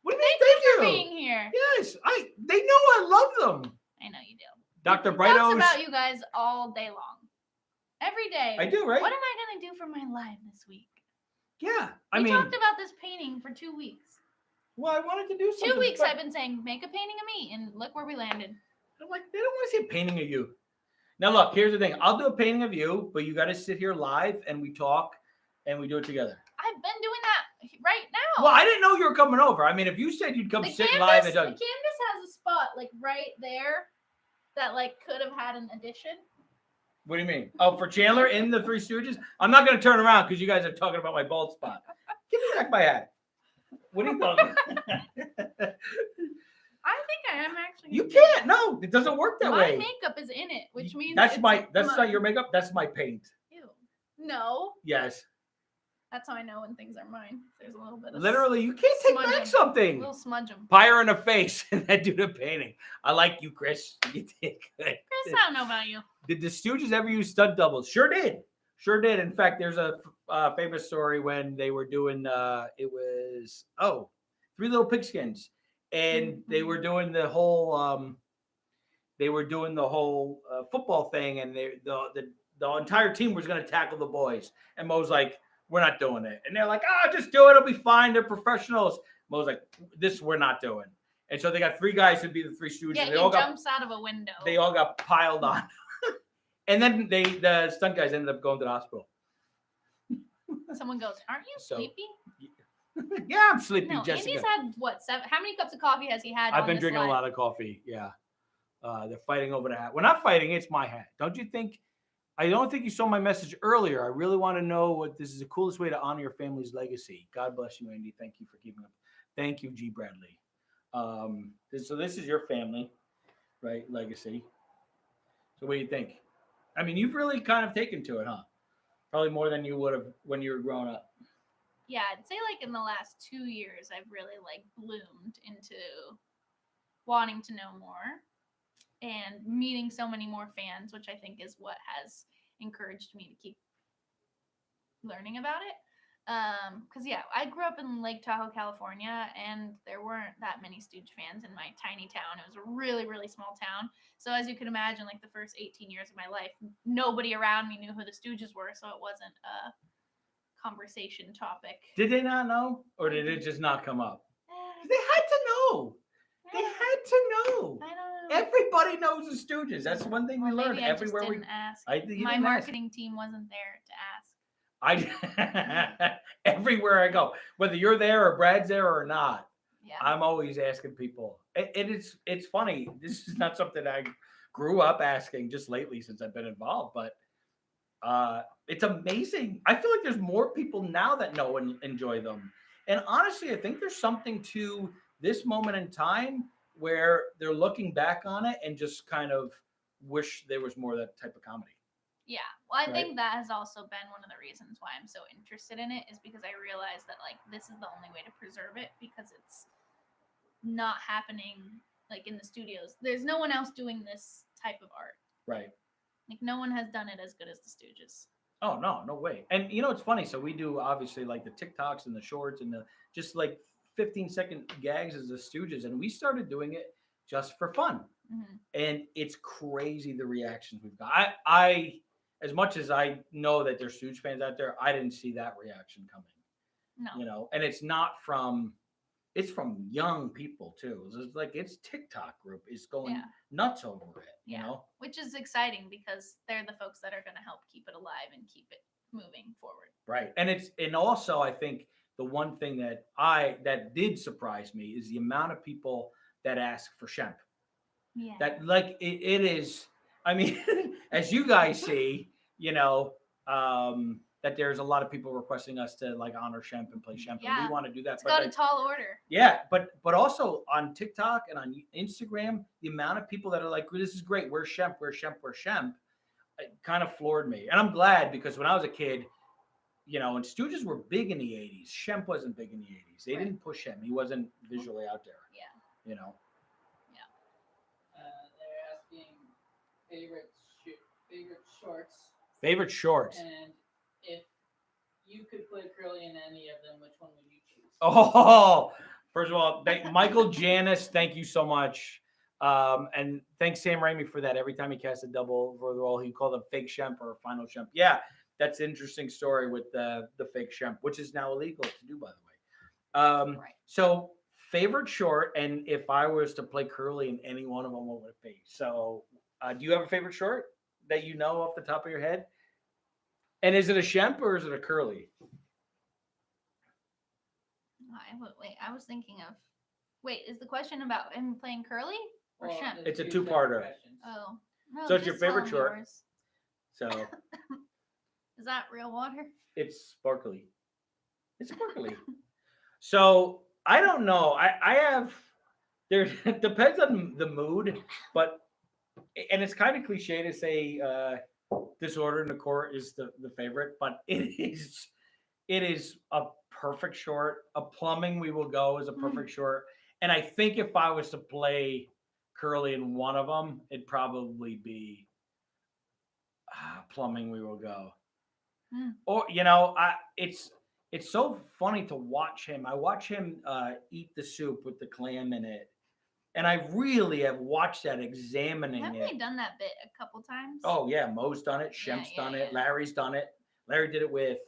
What do you mean? Thank you for Thank you. being here. Yes, they know I love them. I know you do. Dr. He talks Brighto's. about you guys all day long. Every day. I do, right? What am I going to do for my life this week? Yeah, We talked about this painting for 2 weeks. well, I wanted to do something. 2 weeks but I've been saying, make a painting of me, and look where we landed. I'm like, they don't want to see a painting of you. Now, look, here's the thing. I'll do a painting of you, but you got to sit here live and we talk and we do it together. I've been doing that right now. Well, I didn't know you were coming over. I mean, if you said you'd come the sit canvas, live the and canvas has a spot like right there that like could have had an addition. what do you mean? Oh, for Chandler in the Three Stooges? I'm not going to turn around because you guys are talking about my bald spot. Give me back my hat. What are you talking about? I think I am actually. You gonna do can't. No, it doesn't work that My way. makeup is in it, which means That's it's that's my- not your makeup. That's my paint. Ew. No, Yes. that's how I know when things are mine. There's a little bit of Literally, you can't take smudging. back something. little smudge them. Pie her in the face and then do the painting. I like you, Chris. You did good. Chris, I don't know about you. Did the Stooges ever use stunt doubles? Sure did. Sure did. In fact, there's a famous story when they were doing it was Three Little Pigskins, and they were doing the whole football thing, and the entire team was going to tackle the boys, and Mo's like, "We're not doing it," and they're like, just do it. It'll be fine. They're professionals. Mo's like, "This we're not doing," and so they got 3 guys to be the Three Stooges. Yeah, they he all got jumps out of a window. they all got piled on. And then the stunt guys ended up going to the hospital. Someone goes, "Aren't you So, sleepy?" Yeah, I'm sleepy, No, Jessica. Andy's had what 7? How many cups of coffee has he had? I've on been this drinking live? a lot of coffee. Yeah. They're fighting over the hat. We're not fighting. It's my hat. Don't you think? I don't think you saw my message earlier. I really want to know what this is the coolest way to honor your family's legacy. God bless you, Andy. Thank you for keeping up. Thank you, G. Bradley. So this is your family, right? Legacy. So what do you think? I mean, you've really kind of taken to it, huh? Probably more than you would have when you were growing up. Yeah, I'd say like in the last 2 years, I've really like bloomed into wanting to know more and meeting so many more fans, which I think is what has encouraged me to keep learning about it. Because yeah, I grew up in Lake Tahoe, California, and there weren't that many Stooge fans in my tiny town. It was a really, really small town. So as you can imagine, like the first 18 years of my life, nobody around me knew who the Stooges were, so it wasn't a conversation topic. Did they not know, or did it just not come up? They had to know. They had to know. I don't know. Everybody knows the Stooges. That's one thing we Or learned maybe I everywhere just we. didn't ask. You My didn't ask. marketing team wasn't there to ask. Everywhere I go, whether you're there or Brad's there or not, Yeah. I'm always asking people. It's funny. This is not something I grew up asking just lately since I've been involved, but it's amazing. I feel like there's more people now that know and enjoy them. And honestly, I think there's something to this moment in time where they're looking back on it and just kind of wish there was more of that type of comedy. Yeah. Well, I Right. think that has also been one of the reasons why I'm so interested in it is because I realized that like this is the only way to preserve it because it's not happening like in the studios. There's no one else doing this type of art. Right. Like no one has done it as good as the Stooges. Oh no way. And you know it's funny. So we do obviously like the TikToks and the shorts and the just like 15-second gags as the Stooges, and we started doing it just for fun. Mm-hmm. And it's crazy the reactions we've got. I as much as I know that there's Stooge fans out there, I didn't see that reaction coming. No. You know, and it's not from it's from young people too. It's like its TikTok group is going Yeah. nuts over it. You Yeah. know, Which is exciting because they're the folks that are going to help keep it alive and keep it moving forward. right? And also I think the one thing that did surprise me is the amount of people that ask for Shemp. Yeah. That like it is. I mean, as you guys see, you know, that there's a lot of people requesting us to like honor Shemp and play Shemp, and Yeah. we want to do that. It's But got like, a tall order. yeah, but also on TikTok and on Instagram, the amount of people that are like, "This is great. Where's Shemp? Where's Shemp? Where's Shemp?" It kind of floored me, and I'm glad because when I was a kid, you know, and Stooges were big in the '80s. Shemp wasn't big in the '80s. They Right. didn't push him. He wasn't visually out there. Yeah. You know. They're asking favorite shorts, Favorite shorts. and if you could play Curly in any of them, which one would you choose? Oh, first of all, Michael Janis, thank you so much. And thanks Sam Raimi for that. Every time he cast a double for the role, he called him fake Shemp or final Shemp. Yeah, that's an interesting story with the fake Shemp, which is now illegal to do, by the way. Right. So favorite short, and if I was to play Curly in any one of them, what would it be? So do you have a favorite short that you know off the top of your head? And is it a Shemp or is it a Curly? Wait, I was thinking of. Wait, is the question about him playing Curly or Well, Shemp? there's It's a two two-parter. questions. Oh. No, So it's your just tell favorite me short? yours. So Is that real water? it's sparkly. It's sparkly. So I don't know. I have there it depends on the mood, but and it's kind of cliche to say Disorder in the Court is the favorite, but it is a perfect short. A Plumbing We Will Go is a perfect short. And I think if I was to play Curly in one of them, it'd probably be Plumbing We Will Go. Or you know, it's so funny to watch him. I watch him eat the soup with the clam in it, and I really have watched that, examining Haven't it. we done that bit a couple times? Oh yeah, Mo's done it, Yeah, Shemp's yeah, done it, yeah. Larry's done it. Larry did it with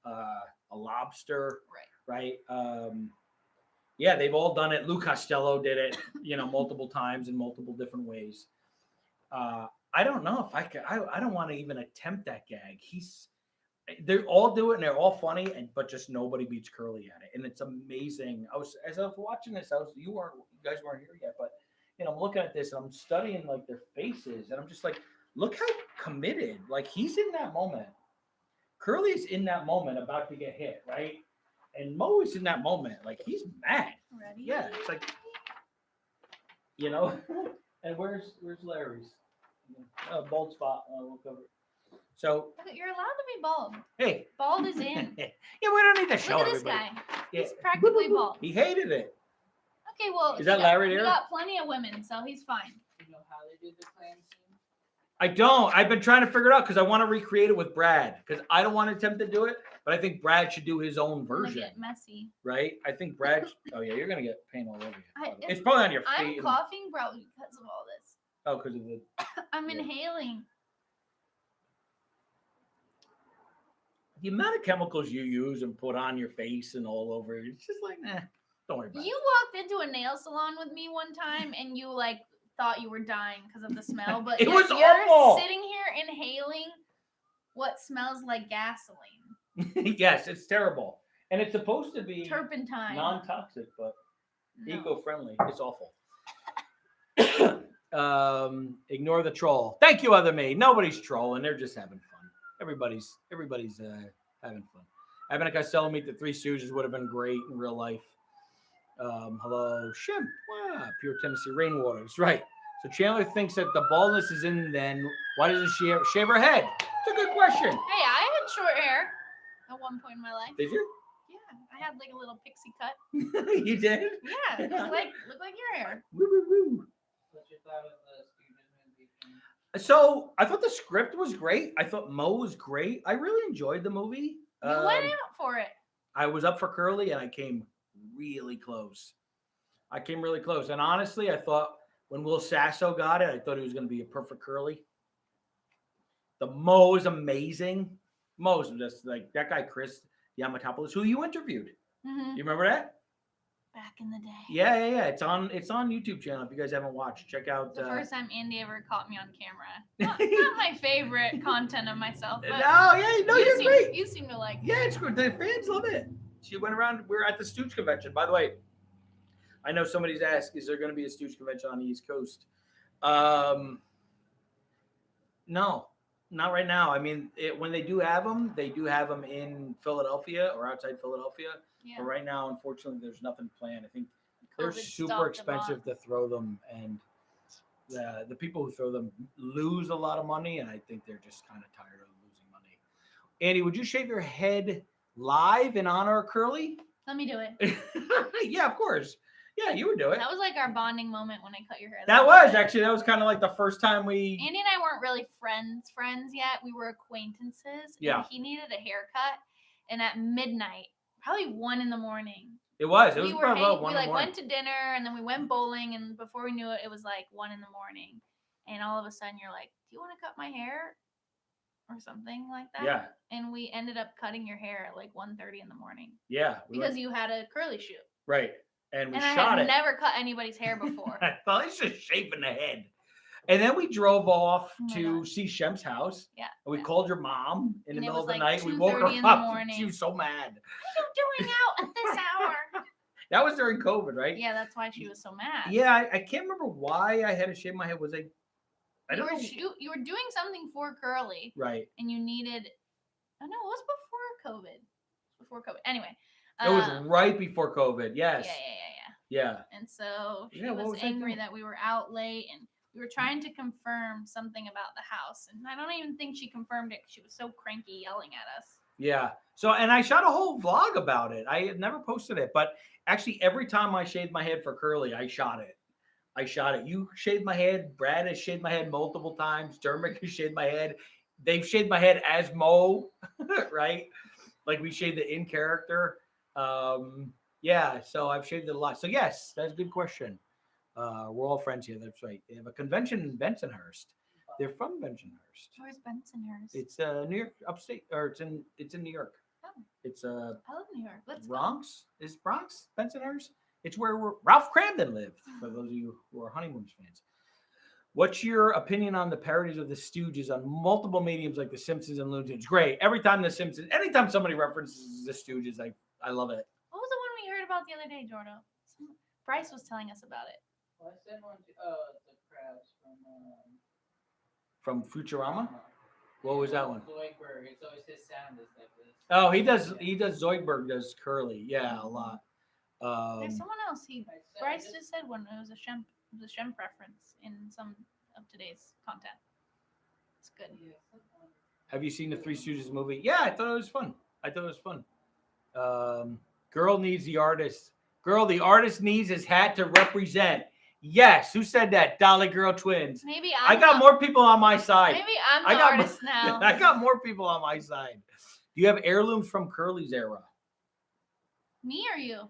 a lobster, right? Yeah, they've all done it. Lou Costello did it, you know, multiple times in multiple different ways. I don't know if I could. I don't want to even attempt that gag. They all do it and they're all funny, but just nobody beats Curly at it, and it's amazing. As I was watching this, you guys weren't here yet, but you know, I'm looking at this and I'm studying like their faces, and I'm just like, look how committed. Like he's in that moment. Curly's in that moment about to get hit, right? And Mo is in that moment, like he's mad. Ready? Yeah, it's like, you know. And where's Larry's? Bald spot. We'll cover it. So You're allowed to be bald. hey, Bald is in. yeah, we don't need to show Look at this everybody. guy. Yeah. He's practically bald. He hated it. Okay, well, Is that Larry he there? got plenty of women, so he's fine. Do you know how they did the clam scene? I don't. I've been trying to figure it out because I want to recreate it with Brad because I don't want to attempt to do it, but I think Brad should do his own It's gonna version. get messy. Right? I think Brad. Oh yeah, you're gonna get paint all over you. It's- It's probably on your I'm feet. coughing probably because of all this. Oh, because of the. I'm Yeah. inhaling. The amount of chemicals you use and put on your face and all over, it's just like, don't worry about You it. walked into a nail salon with me one time and you like thought you were dying because of the smell, but It yet was you're awful. sitting here inhaling what smells like gasoline, Yes, it's terrible. And it's supposed to be turpentine. non-toxic, but No. eco-friendly. It's awful. Ignore the troll. Thank you, other me. Nobody's trolling. They're just having fun. Everybody's having fun. Evan and Costello meet the Three Stooges would have been great in real life. Hello, Shimp. Wow, pure Tennessee rainwater. That's right. So Chandler thinks that the baldness is in. Then why doesn't she shave her head? It's a good question. Hey, I had short hair at one point in my life. Did you? Yeah, I had like a little pixie cut. You did? Yeah, it looked like your hair. Woo, woo, woo. What's your thought of the Stooges movie? So I thought the script was great. I thought Mo was great. I really enjoyed the movie. You went out for it. I was up for Curly and I came really close. And honestly, I thought when Will Sasso got it, I thought he was going to be a perfect Curly. The Mo is amazing. Mo's just like that guy, Chris Yamatopoulos, who you interviewed. Mm-hmm. You remember that? Back in the day. Yeah. It's on YouTube channel. If you guys haven't watched, check out. The first time Andy ever caught me on camera. Not my favorite content of myself, but you're great. You seem to like it. Yeah, it's good. The fans love it. She went around. We were at the Stooge convention. By the way, I know somebody's asked, is there going to be a Stooge convention on the East Coast? No, not right now. I mean, when they do have them in Philadelphia or outside Philadelphia. Yeah. But right now, unfortunately, there's nothing planned. I think they're COVID super stopped them expensive to throw them, and the people who throw them lose a lot of money, and I think they're just kind of tired of losing money. Andy, would you shave your head live in honor of Curly? Let me do it. Yeah, of course. Yeah, you would do it. That was like our bonding moment when I cut your hair. That was kind of like the first time we. Andy and I weren't really friends yet. We were acquaintances. Yeah. And he needed a haircut, and at midnight, probably 1 a.m. It was we were probably about we 1 like a.m. went to dinner, and then we went bowling, and before we knew it, it was like 1 a.m. And all of a sudden, you're like, "Do you want to cut my hair?" Or something like that. Yeah. And we ended up cutting your hair at like 1:30 in the morning. Yeah. Because you had a curly shoot. Right. And we And I shot had it. never cut anybody's hair before. Well, it's just shaving the head. And then we drove off Oh my to gosh. see Shem's house. Yeah. And we yeah. called your mom in the And it middle of was the like night. We woke her 2:30 in the up. morning. She was so mad. What are you doing out at this hour? That was during COVID, right? Yeah, that's why she was so mad. Yeah, I can't remember why I had to shave my head. Was I You don't were, know. you were doing something for curly, Right. and you needed. Oh no, it was before COVID. Before COVID. Anyway. It was right before COVID. Yes. Yeah. Yeah. And so she Yeah, what was was I angry doing? that we were out late, and we were trying to confirm something about the house, and I don't even think she confirmed it. She was so cranky, yelling at us. Yeah. So, and I shot a whole vlog about it. I had never posted it, but actually, every time I shaved my head for curly, I shot it. You shaved my head. Brad has shaved my head multiple times. Dermot has shaved my head. They've shaved my head as Mo, right? Like we shaved it in character. Yeah. So I've shaved it a lot. So yes, that's a good question. We're all friends here. That's right. They have a convention in Bensonhurst. They're from Bensonhurst. Where's Bensonhurst? It's New York, upstate, or it's in New York. Oh. It's I love New York. Let's go. Bronx. Is Bronx Bensonhurst? It's where Ralph Cramden lived. For those of you who are Honeymoons fans, what's your opinion on the parodies of the Stooges on multiple mediums like The Simpsons and Looney Tunes? Great. Every time The Simpsons, anytime somebody references the Stooges, I love it. What was the one we heard about the other day, Jordan? Bryce was telling us about it. Well, I sent one to the crabs From Futurama. What was that one? Zoidberg. It's always his sound is like this. Oh, he does. Zoidberg does curly. Yeah, a lot. There's someone else. Bryce just said one. It was a Shemp reference in some of today's content. It's good. Have you seen the Three Stooges movie? Yeah, I thought it was fun. Girl, the artist needs his hat to represent. Yes. Who said that? Dolly Girl Twins. Maybe I got more people on my side. Maybe I'm I the got artist now. I got more people on my side. Do you have heirlooms from Curly's era? Me or you?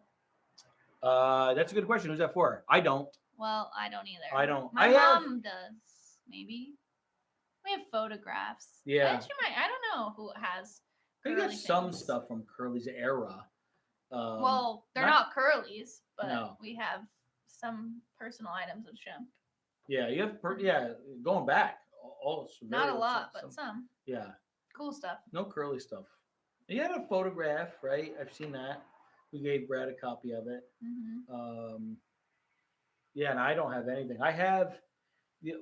That's a good question. Who's that for? I don't. Well, I don't either. I don't. My I have- mom does. Maybe. We have photographs. Yeah. She might. I don't know who has. I got curly some things. stuff from Curly's era. Well, they're not curlies, but No. we have some personal items of Shemp. Yeah, you have. Going back. All Not a lot, but some Yeah, cool stuff. no Curly stuff. You had a photograph, right? I've seen that. We gave Brad a copy of it. Mm-hmm. Yeah, and I don't have anything. I have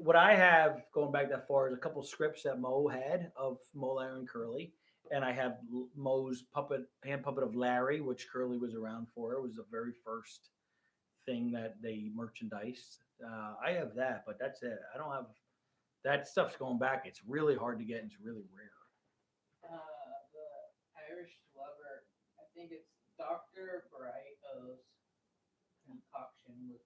what I have going back that far is a couple scripts that Mo had of Mo, Larry, and Curly, and I have Mo's hand puppet of Larry, which Curly was around for. It was the very first thing that they merchandised. I have that, but that's it. I don't have that stuff's going back. It's really hard to get. And it's really rare. The Irish lover, I think it's Dr. Brighto's concoction with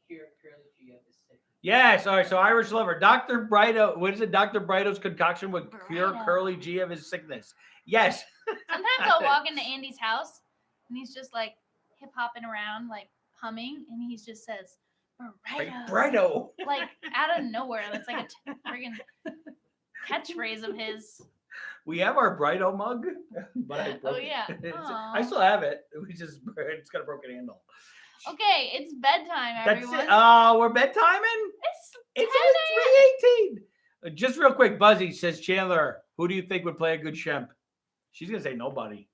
cure curly G of his sickness. Yes, all right. So Irish lover, Dr. Brighto. What is it? Dr. Brighto's concoction would cure Brighto. Curly G of his sickness. Yes. Sometimes I'll walk into Andy's house and he's just like hip hopping around, like humming, and he just says, Brighto. Brighto. Like out of nowhere. That's like a friggin' catchphrase of his. We have our Brighto mug, but I broke yeah. it. Aw. I still have it. It's got a broken handle. Okay, it's bedtime, That's everyone. it. Oh, we're bedtiming? It's It's 3:18. Just real quick, Buzzy says, Chandler, who do you think would play a good Shemp? She's going to say nobody.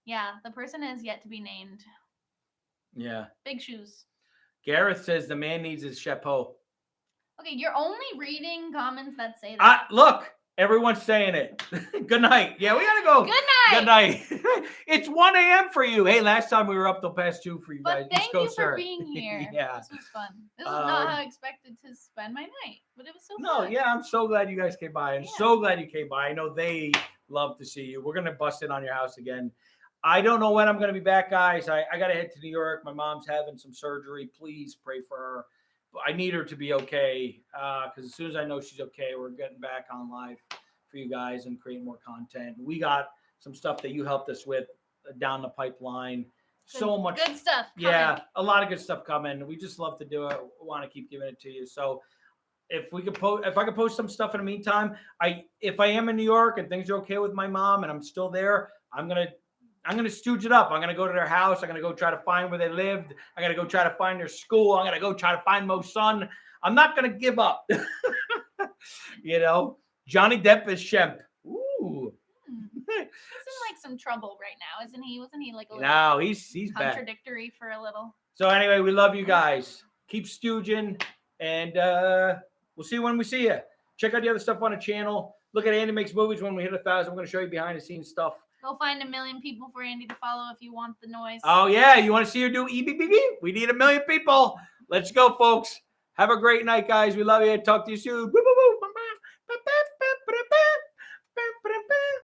Yeah, the person is yet to be named. Yeah. Big shoes. Gareth says the man needs his chapeau. Okay, you're only reading comments that say that. Look, everyone's saying it. Good night. Yeah, we got to go. Good night. Good night. It's 1 a.m. for you. Hey, last time we were up till past 2 for you guys. But thank East Coast, you for sir. being here. Yeah. This was fun. This is not how I expected to spend my night, but it was so No, fun. yeah, I'm so glad you guys came by. I'm Yeah. so glad you came by. I know they love to see you. We're going to bust in on your house again. I don't know when I'm going to be back, guys. I got to head to New York. My mom's having some surgery. Please pray for her. I need her to be okay because as soon as I know she's okay, we're getting back on live for you guys and creating more content. We got some stuff that you helped us with down the pipeline. So much good stuff. Yeah, a lot of good stuff coming. We just love to do it. We want to keep giving it to you. So if I could post some stuff in the meantime, if I am in New York and things are okay with my mom and I'm still there, I'm gonna stooge it up. I'm gonna go to their house. I'm gonna go try to find where they lived. I'm gonna go try to find their school. I'm gonna go try to find Mo's son. I'm not gonna give up. Johnny Depp is Shemp. Ooh. He's in like some trouble right now, isn't he? Wasn't he like a little No, he's bad. contradictory for a little? So anyway, we love you guys. Keep stooging, and we'll see you when we see you. Check out the other stuff on the channel. Look at Andy Makes Movies when we hit 1,000. I'm going to show you behind the scenes stuff. Go find 1 million people for Andy to follow if you want the noise. Oh yeah, you want to see her do EBBB? We need 1 million people. Let's go, folks. Have a great night, guys. We love you. Talk to you soon. Woo, woo, woo.